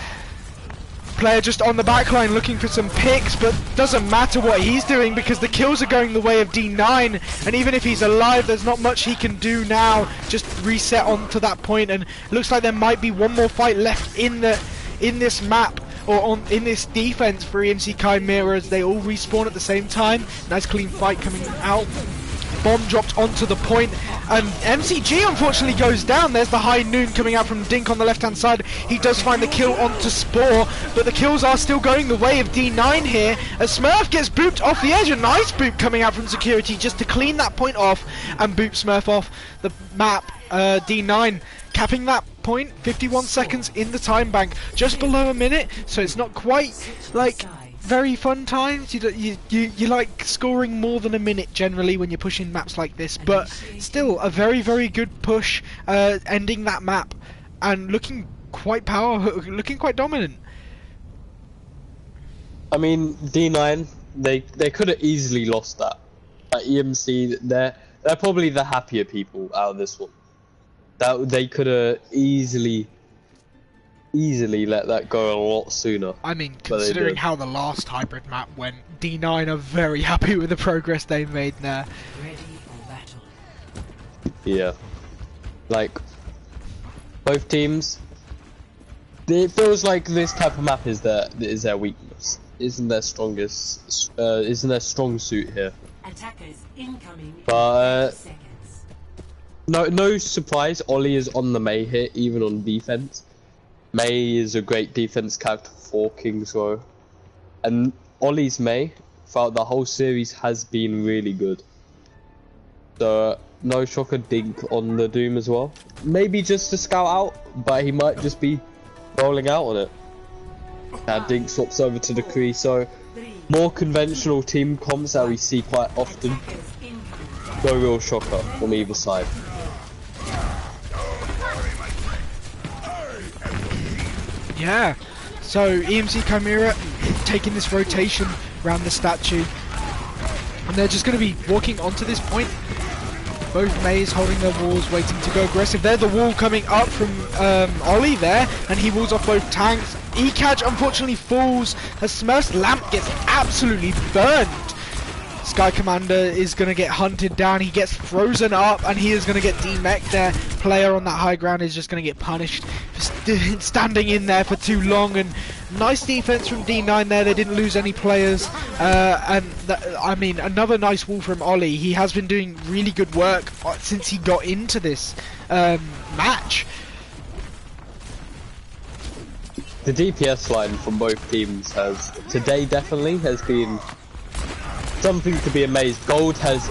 Player just on the backline looking for some picks, but doesn't matter what he's doing because the kills are going the way of D9, and even if he's alive there's not much he can do now. Just reset onto that point, and looks like there might be one more fight left in this map, or in this defense for EMC Chimera, as they all respawn at the same time. Nice clean fight coming out. Bomb dropped onto the point, and MCG unfortunately goes down. There's the high noon coming out from Dink on the left hand side. He does find the kill onto Spore, but the kills are still going the way of D9 here, as Smurf gets booped off the edge. A nice boop coming out from Security just to clean that point off and boop Smurf off the map. D9 capping that point, 51 seconds in the time bank, just below a minute, so it's not quite like very fun times. You like scoring more than a minute generally when you're pushing maps like this, but still a very, very good push, ending that map and looking quite looking quite dominant. I mean, D9, they could have easily lost that. At EMC, they're probably the happier people out of this one. That they could have easily let that go a lot sooner. I mean, considering how the last hybrid map went, D9 are very happy with the progress they made there. Ready for battle. Yeah. Like, both teams, it feels like this type of map is their weakness. Isn't their strong suit here. Attackers incoming. But 30 seconds. no surprise, Ollie is on the Mei here, even on defense. Mei is a great defense character for King's Row, and Ollie's Mei throughout the whole series has been really good. So no shocker Dink on the Doom as well. Maybe just to scout out, but he might just be rolling out on it. Now Dink swaps over to the Kree, so more conventional team comps that we see quite often. no real shocker from either side. Yeah, so EMC Chimera taking this rotation around the statue, and they're just going to be walking onto this point. Both Mays holding their walls, waiting to go aggressive. There's the wall coming up from Ollie there, and he walls off both tanks. E-Catch unfortunately falls as Smurf's lamp gets absolutely burned. Sky Commander is going to get hunted down. He gets frozen up, and he is going to get demeched there. Player on that high ground is just going to get punished for standing in there for too long. And nice defense from D9 there. They didn't lose any players. I mean, another nice wall from Ollie. He has been doing really good work since he got into this match. The DPS line from both teams has, today definitely, has been something to be amazed. Gold has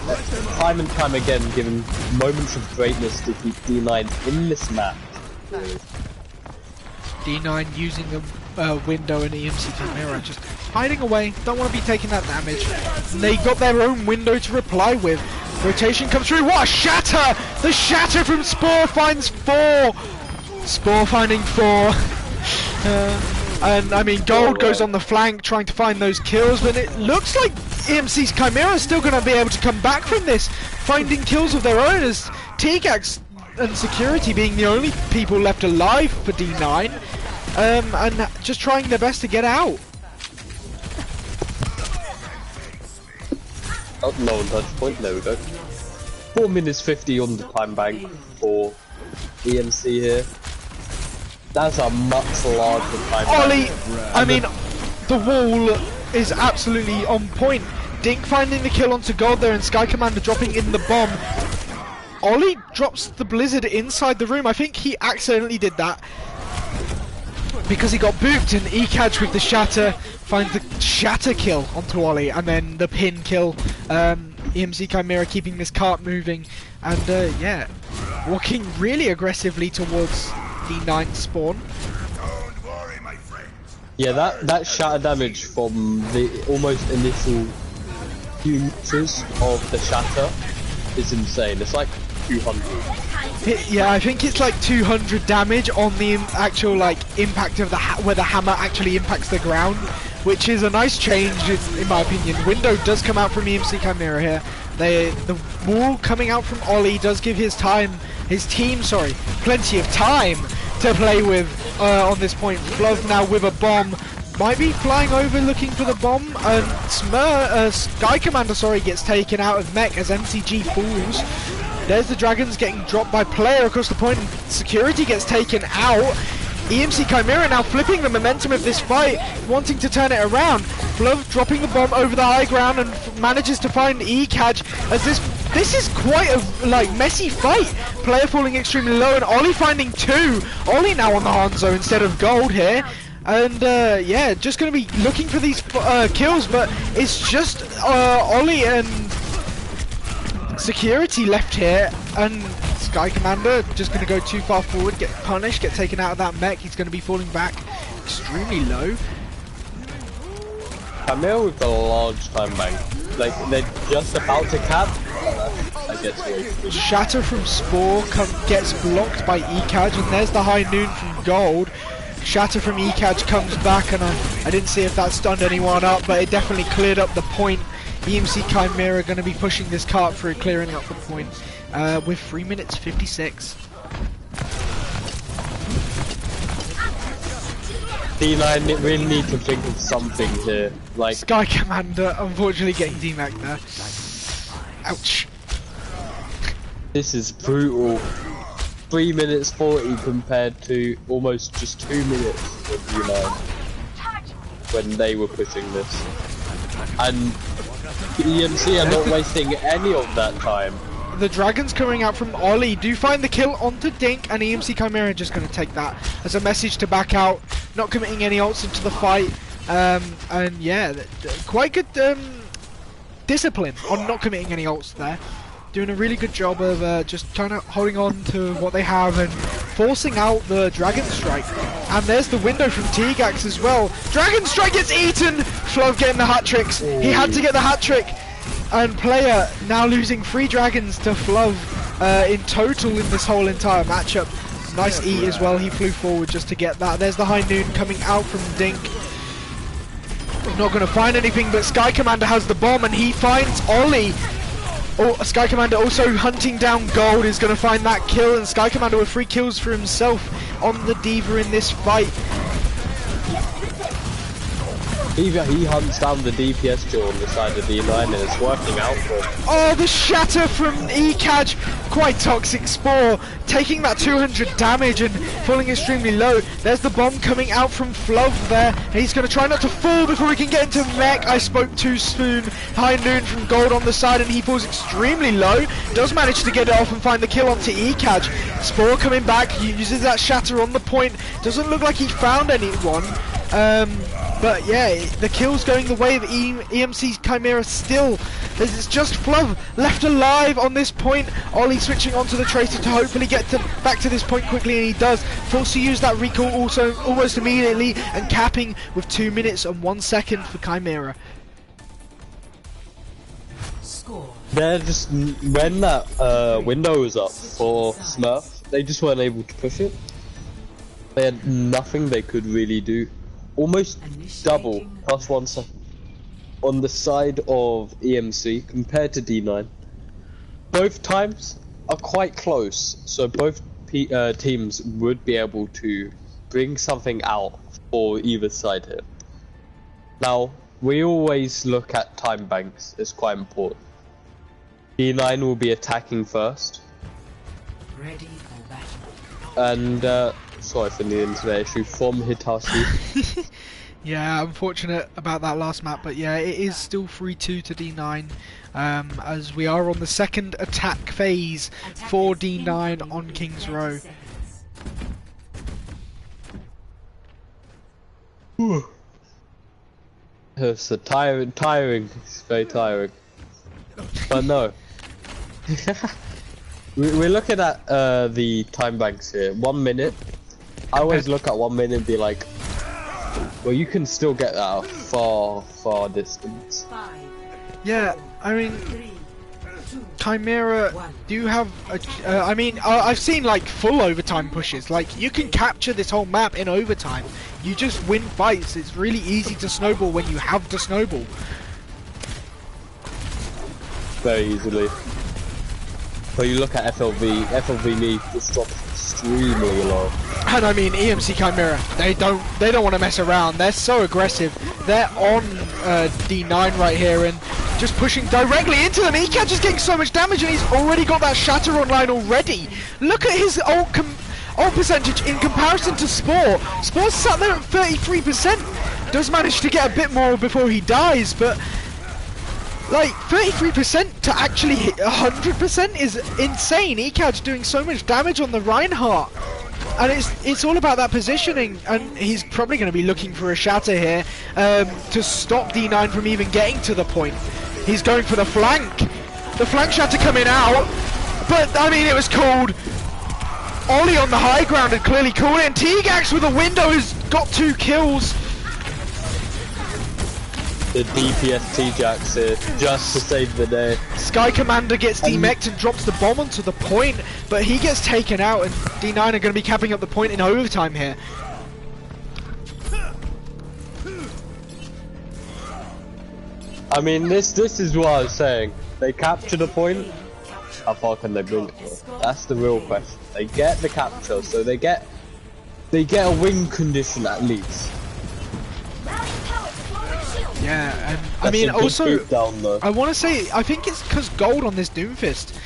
time and time again given moments of greatness to keep D9 in this match. D9 using the window in EMC Chimera, just hiding away, don't want to be taking that damage. And they got their own window to reply with. Rotation comes through, what a shatter! The shatter from Spore finds 4! Spore finding 4. And I mean, Gold goes on the flank trying to find those kills, but it looks like EMC's Chimera is still going to be able to come back from this, finding kills of their own, as T-Gax and Security being the only people left alive for D9, and just trying their best to get out. Oh, no one touch point, there we go. 4 minutes 50 on the time bank for EMC here. That's a much larger time Ollie, bank. I mean, the wall is absolutely on point. Dink finding the kill onto Gold there, and Sky Commander dropping in the bomb. Ollie drops the Blizzard inside the room. I think he accidentally did that because he got booped, and E-Catch with the shatter finds the shatter kill onto Ollie, and then the pin kill. EMC Chimera keeping this cart moving, and yeah, walking really aggressively towards D9 spawn. Yeah, that shatter damage from the almost initial few meters of the shatter is insane. It's like 200. Yeah, I think it's like 200 damage on the actual like impact of the where the hammer actually impacts the ground, which is a nice change in my opinion. Window does come out from EMC Chimera here. The wall coming out from Ollie does give his team, plenty of time to play with on this point. Fluv now with a bomb, might be flying over looking for the bomb, and Sky Commander gets taken out of mech as MCG falls. There's the dragons getting dropped by player across the point, and Security gets taken out. EMC Chimera now flipping the momentum of this fight, wanting to turn it around. Fluv dropping the bomb over the high ground and manages to find E-Catch, as this is quite a messy fight. Player falling extremely low, and Ollie finding 2. Ollie now on the Hanzo instead of Gold here. And yeah, just going to be looking for these kills, but it's just Ollie and Security left here, and Sky Commander just going to go too far forward, get punished, get taken out of that mech. He's going to be falling back extremely low. Chimera with a large time bank. Like, they're just about to cap. I guess Shatter from Spore gets blocked by E-Catch, and there's the high noon from Gold. Shatter from E-Catch comes back, and I didn't see if that stunned anyone up, but it definitely cleared up the point. EMC Chimera going to be pushing this cart through, clearing up the point with 3 minutes 56. D9 really need to think of something here. Like, Sky Commander unfortunately getting DMAC there. Ouch. This is brutal. 3 minutes 40 compared to almost just 2 minutes of D9 when they were pushing this. And EMC are not wasting any of that time. The dragons coming out from Ollie do find the kill onto Dink, and EMC Chimera just going to take that as a message to back out, not committing any ults into the fight. And yeah, quite good discipline on not committing any ults there. Doing a really good job of just holding on to what they have and forcing out the Dragon Strike. And there's the window from T-Gax as well. Dragon Strike gets eaten! Fluv getting the hat tricks. He had to get the hat trick. And player now losing 3 dragons to Fluv in total in this whole entire matchup. Nice E as well, he flew forward just to get that. There's the high noon coming out from Dink. Not going to find anything, but Sky Commander has the bomb and he finds Ollie. Oh, Sky Commander also hunting down Gold, is going to find that kill, and Sky Commander with 3 kills for himself on the D.Va in this fight. He hunts down the DPS kill on the side of D9 and it's working out for him. Oh, the shatter from ECAJ, quite toxic Spore, taking that 200 damage and falling extremely low. There's the bomb coming out from Fluv there, and he's going to try not to fall before he can get into Mech. I spoke too soon. High noon from Gold on the side, and he falls extremely low. Does manage to get it off and find the kill onto ECAJ. Spore coming back, he uses that shatter on the point. Doesn't look like he found anyone. But yeah, the kill's going the way of EMC's Chimera still. There's just Fluv left alive on this point. Ollie switching onto the Tracer to hopefully get back to this point quickly, and he does. Forced to use that recall also almost immediately, and capping with 2 minutes and 1 second for Chimera. Score. They're just, when that window was up for Smurf, they just weren't able to push it. They had nothing they could really do. Almost double plus 1 second on the side of EMC compared to D9. Both times are quite close, so both teams would be able to bring something out for either side here. Now, we always look at time banks, it's quite important. D9 will be attacking first. Ready for battle. And sorry for the internet issue from Hitachi. Yeah, unfortunate about that last map, but yeah, it is still 3-2 to D9, as we are on the second attack phase for D9 on King's Row. It's a tiring, it's very tiring. But no. We're looking at the time banks here. 1 minute. I always look at 1 minute and be like, well, you can still get that a far distance. Yeah, I mean, Chimera, do you have a, I mean, I've seen like full overtime pushes. Like, you can capture this whole map in overtime. You just win fights. It's really easy to snowball when you have to snowball. Very easily. But you look at FLV need just drops extremely low. And I mean, EMC Chimera, they don't want to mess around. They're so aggressive. They're on D9 right here and just pushing directly into them. ECAJ is getting so much damage, and he's already got that shatter online already. Look at his ult percentage in comparison to Spore. Spore's sat there at 33%. Does manage to get a bit more before he dies, but like 33% to actually hit 100% is insane. ECAJ doing so much damage on the Reinhardt. And it's all about that positioning, and he's probably going to be looking for a shatter here to stop D9 from even getting to the point. He's going for the flank. The flank shatter coming out, but I mean, it was called. Ollie on the high ground had clearly called it, and T-Gax with a window has got 2 kills. The DPS T-Jax here, just to save the day. Sky Commander gets demeched and drops the bomb onto the point, but he gets taken out, and D9 are going to be capping up the point in overtime here. I mean, this is what I was saying. They capture the point. How far can they bring it for? That's the real question. They get the capture, so they get a win condition at least. Yeah, and I mean, also, down, I want to say, I think it's because Gold on this Doomfist,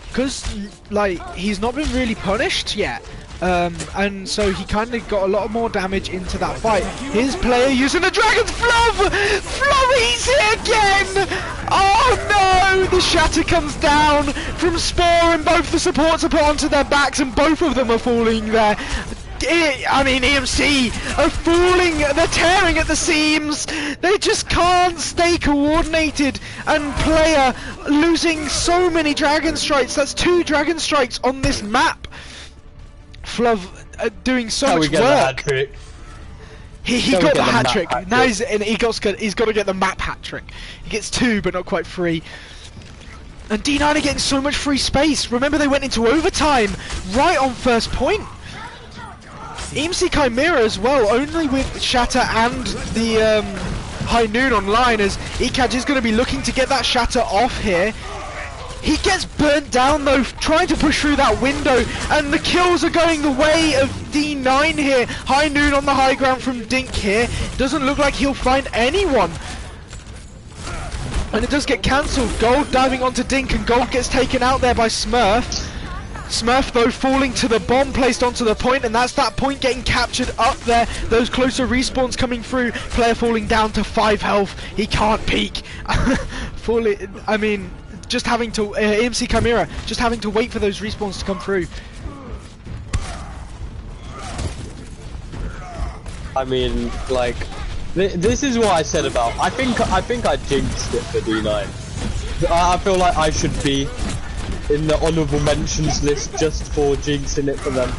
because like he's not been really punished yet, and so he kind of got a lot more damage into that fight. His player using the Dragon's Fluv! Fluv, he's here again! Oh no! The shatter comes down from Spore, and both the supports are put onto their backs, and both of them are falling there. I mean, EMC are falling, they're tearing at the seams, they just can't stay coordinated, and player losing so many Dragon Strikes. That's 2 Dragon Strikes on this map. Fluv doing so much work. He got the hat trick. Now he's got to get the map hat trick. He gets 2, but not quite 3. And D9 are getting so much free space. Remember, they went into overtime right on first point. EMC Chimera as well, only with Shatter and the High Noon online, as Ekaj is going to be looking to get that Shatter off here. He gets burnt down though, trying to push through that window, and the kills are going the way of D9 here. High Noon on the high ground from Dink here. Doesn't look like he'll find anyone. And it does get cancelled. Gold diving onto Dink, and Gold gets taken out there by Smurf. Smurf though falling to the bomb placed onto the point, and that's that point getting captured up there. Those closer respawns coming through. Player falling down to 5 health. He can't peek. I mean, just having to EMC Chimera just having to wait for those respawns to come through. I mean, like, this is what I said about. I think I jinxed it for D9. I feel like I should be in the honourable mentions list just for jinxing it for them,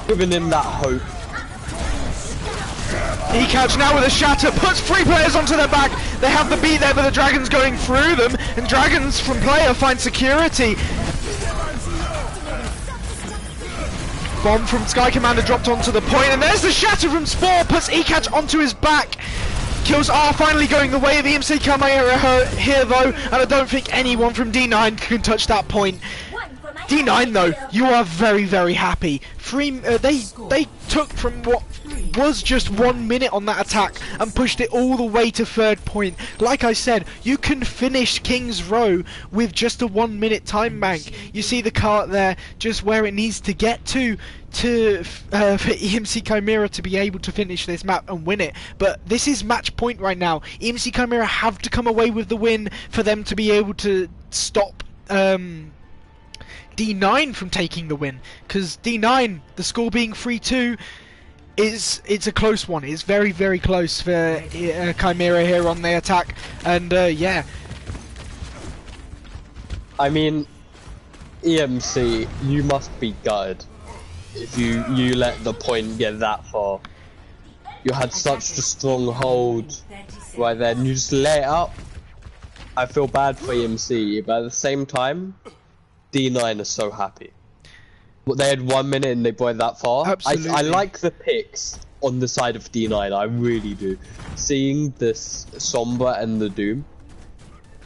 giving him that hope. Ekaj now with a Shatter, puts 3 players onto their back. They have the beat there, but the Dragons going through them, and Dragons from player find security. Bomb from Sky Commander dropped onto the point, and there's the Shatter from Spore, puts Ekaj onto his back. Kills are finally going the way of the EMC Chimera here though, and I don't think anyone from D9 can touch that point. D9 though, you are very, very happy. They took from what was just 1 minute on that attack and pushed it all the way to 3rd point. Like I said, you can finish King's Row with just a 1 minute time bank. You see the cart there, just where it needs to get to for EMC Chimera to be able to finish this map and win it. But this is match point right now. EMC Chimera have to come away with the win for them to be able to stop D9 from taking the win, because D9, the score being 3-2, it's a close one. It's very, very close for Chimera here on the attack, and yeah. I mean, EMC, you must be gutted if you let the point get that far. You had such a strong hold right there, and you just let it up. I feel bad for EMC, but at the same time, D9 are so happy. They had 1 minute and they brought it that far. Absolutely. I like the picks on the side of D9, I really do. Seeing this Sombra and the Doom,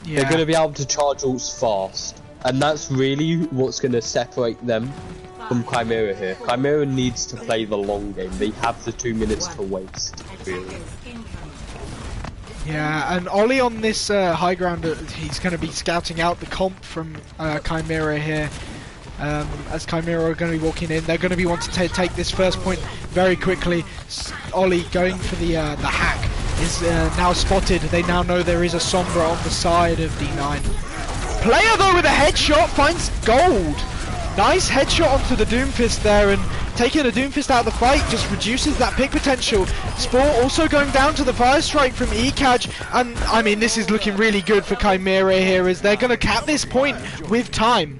they're going to be able to charge ults fast. And that's really what's going to separate them from Chimera here. Chimera needs to play the long game. They have the 2 minutes to waste, really. Yeah, and Ollie on this high ground, he's going to be scouting out the comp from Chimera here. As Chimera are going to be walking in, they're going to be wanting to take this first point very quickly. Ollie going for the hack is now spotted. They now know there is a Sombra on the side of D9. Player though with a headshot finds Gold. Nice headshot onto the Doomfist there, and taking a Doomfist out of the fight just reduces that pick potential. Spore also going down to the fire strike from Ekaj, and I mean this is looking really good for Chimera here, as they're going to cap this point with time.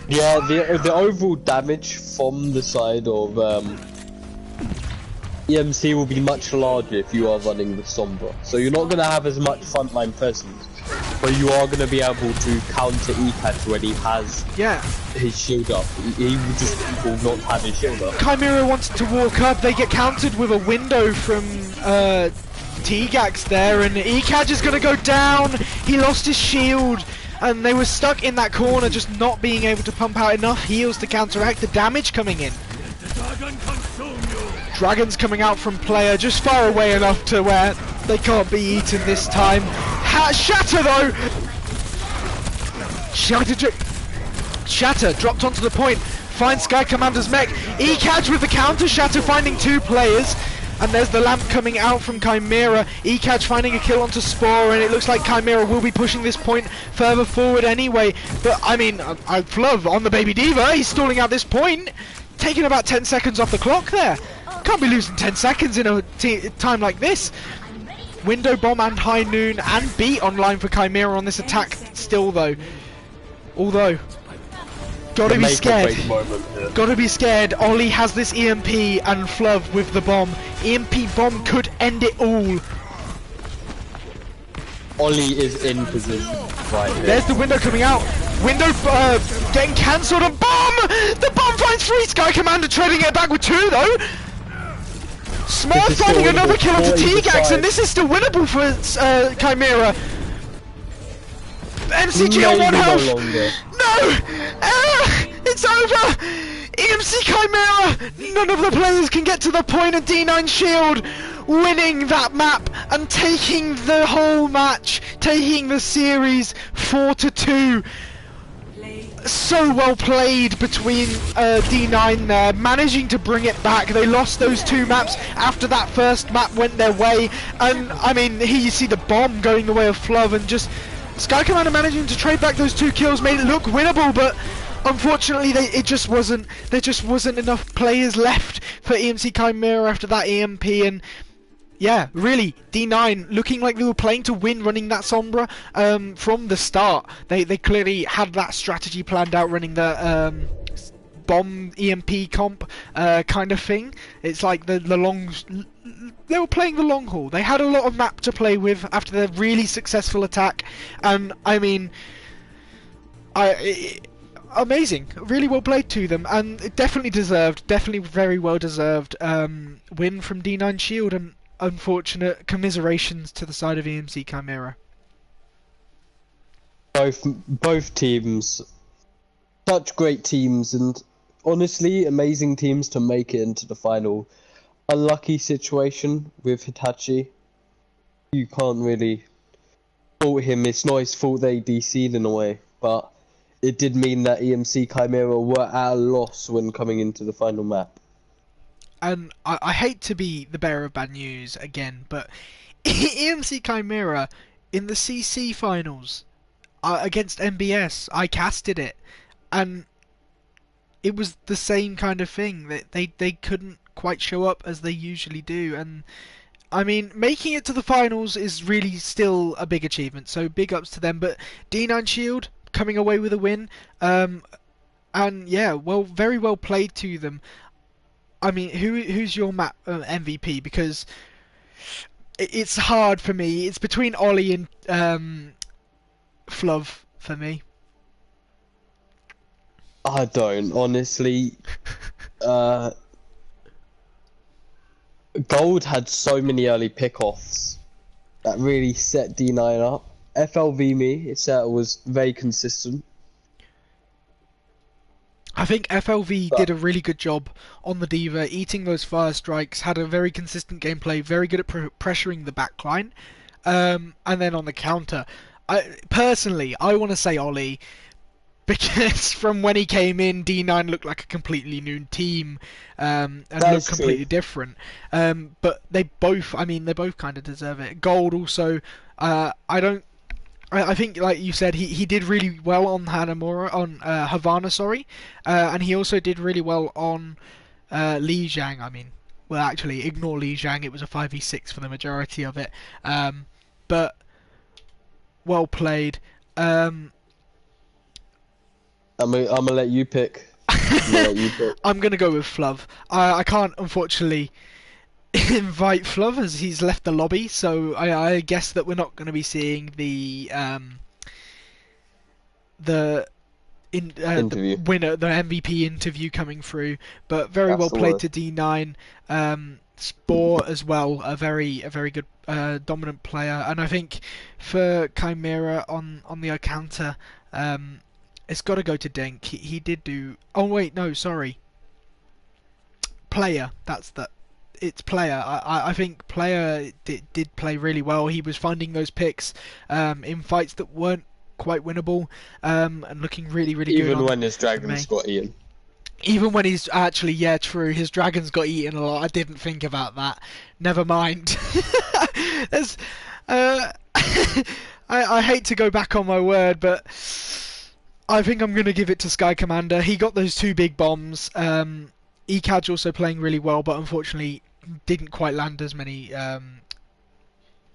Yeah, the overall damage from the side of EMC will be much larger if you are running the Sombra. So you're not going to have as much frontline presence, but you are going to be able to counter Ekaj when he has his shield up. He will not have his shield up. Chimera wants to walk up, they get countered with a window from T-Gax there, and Ekaj is going to go down. He lost his shield, and they were stuck in that corner, just not being able to pump out enough heals to counteract the damage coming in. Dragons coming out from player, just far away enough to where they can't be eaten this time. Shatter though! Shatter dropped onto the point, finds Sky Commander's mech. Ekaj with the counter, Shatter finding 2 players. And there's the lamp coming out from Chimera. Ekaj finding a kill onto Spore, and it looks like Chimera will be pushing this point further forward anyway. But I mean, I love on the Baby Diva, he's stalling out this point, taking about 10 seconds off the clock there. Can't be losing 10 seconds in a time like this. Window bomb and High Noon and beat online for Chimera on this attack still though. Although Gotta the be make or scared. break moment here. Gotta be scared. Ollie has this EMP and Fluv with the bomb. EMP bomb could end it all. Ollie is in position right here. There's the window coming out. Window getting cancelled. A bomb! The bomb finds 3. Sky Commander trading it back with 2 though. Smurf finding another kill onto T-Gax, and this is still winnable for Chimera. MCG on 1 health. No! It's over! EMC Chimera! None of the players can get to the point, and D9 Shield winning that map and taking the whole match, taking the series 4-2. So well played between D9 there, managing to bring it back. They lost those 2 maps after that first map went their way, and I mean, here you see the bomb going the way of Fluv, and just Sky Commander managing to trade back those 2 kills made it look winnable, but unfortunately there just wasn't enough players left for EMC Chimera after that EMP. And yeah, really, D9 looking like they were playing to win, running that Sombra from the start. They clearly had that strategy planned out, running the bomb EMP comp kind of thing. It's like the long. They were playing the long haul. They had a lot of map to play with after their really successful attack, and I mean, amazing, really well played to them, and it definitely very well deserved win from D9 Shield, and unfortunate commiserations to the side of EMC Chimera. Both teams, such great teams, and honestly amazing teams to make it into the final. Unlucky situation with Hitachi. You can't really fault him. It's not his fault they DC'd in a way, but it did mean that EMC Chimera were at a loss when coming into the final map. And I hate to be the bearer of bad news again, but EMC Chimera in the CC finals against MBS, I casted it, and it was the same kind of thing. That they couldn't quite show up as they usually do, and I mean, making it to the finals is really still a big achievement, so big ups to them. But D9 Shield coming away with a win, and yeah, well, very well played to them. I mean, who's your map MVP? Because it's hard for me. It's between Ollie and Fluv for me. I don't, honestly. Gold had so many early pickoffs that really set D9 up. FLV me, it was very consistent. I think FLV did a really good job on the Diva, eating those fire strikes, had a very consistent gameplay, very good at pressuring the backline, and then on the counter. Personally, I want to say Ollie, because from when he came in, D9 looked like a completely new team, and looked completely different. But they both kind of deserve it. Gold also, I think, like you said, he did really well on Havana, sorry, and he also did really well on Li Zhang. I mean, well, actually, ignore Li Zhang. It was a 5v6 for the majority of it, but well played. I'm gonna let you pick. I'm gonna go with Fluv. I can't, unfortunately, invite Fluv as he's left the lobby, so I guess that we're not going to be seeing the winner, the MVP interview coming through. But very well played to D9. Spore as well, a very good dominant player, and I think for Chimera on the counter, it's got to go to Denk. He did do. Oh wait, no, sorry. Player. It's Player. I think Player did play really well. He was finding those picks in fights that weren't quite winnable, and looking really good. Even when his dragons got eaten. Even when he's actually, yeah, true. His dragons got eaten a lot. I didn't think about that. Never mind. There's, I hate to go back on my word, but I think I'm going to give it to Sky Commander. He got those 2 big bombs. Ekaj also playing really well, but unfortunately didn't quite land as many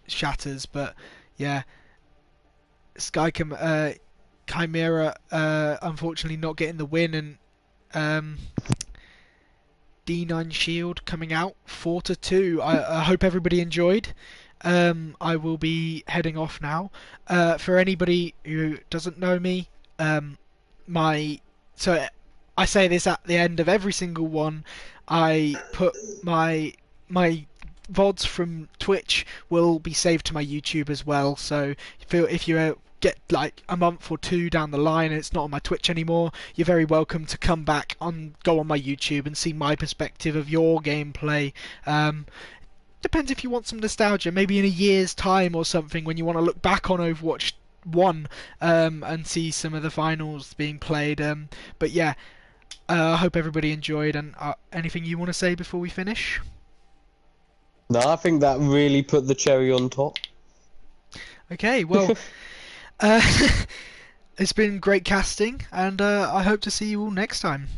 shatters. But yeah, Chimera unfortunately not getting the win, and D9 Shield coming out 4-2. I hope everybody enjoyed. I will be heading off now. For anybody who doesn't know me, so I say this at the end of every single one. I put my VODs from Twitch will be saved to my YouTube as well. So if you get like a month or two down the line and it's not on my Twitch anymore, you're very welcome to come back go on my YouTube and see my perspective of your gameplay. Depends if you want some nostalgia, maybe in a year's time or something, when you want to look back on Overwatch 1 and see some of the finals being played. But yeah, I hope everybody enjoyed. And anything you want to say before we finish? No, I think that really put the cherry on top. Okay, well, it's been great casting, and I hope to see you all next time.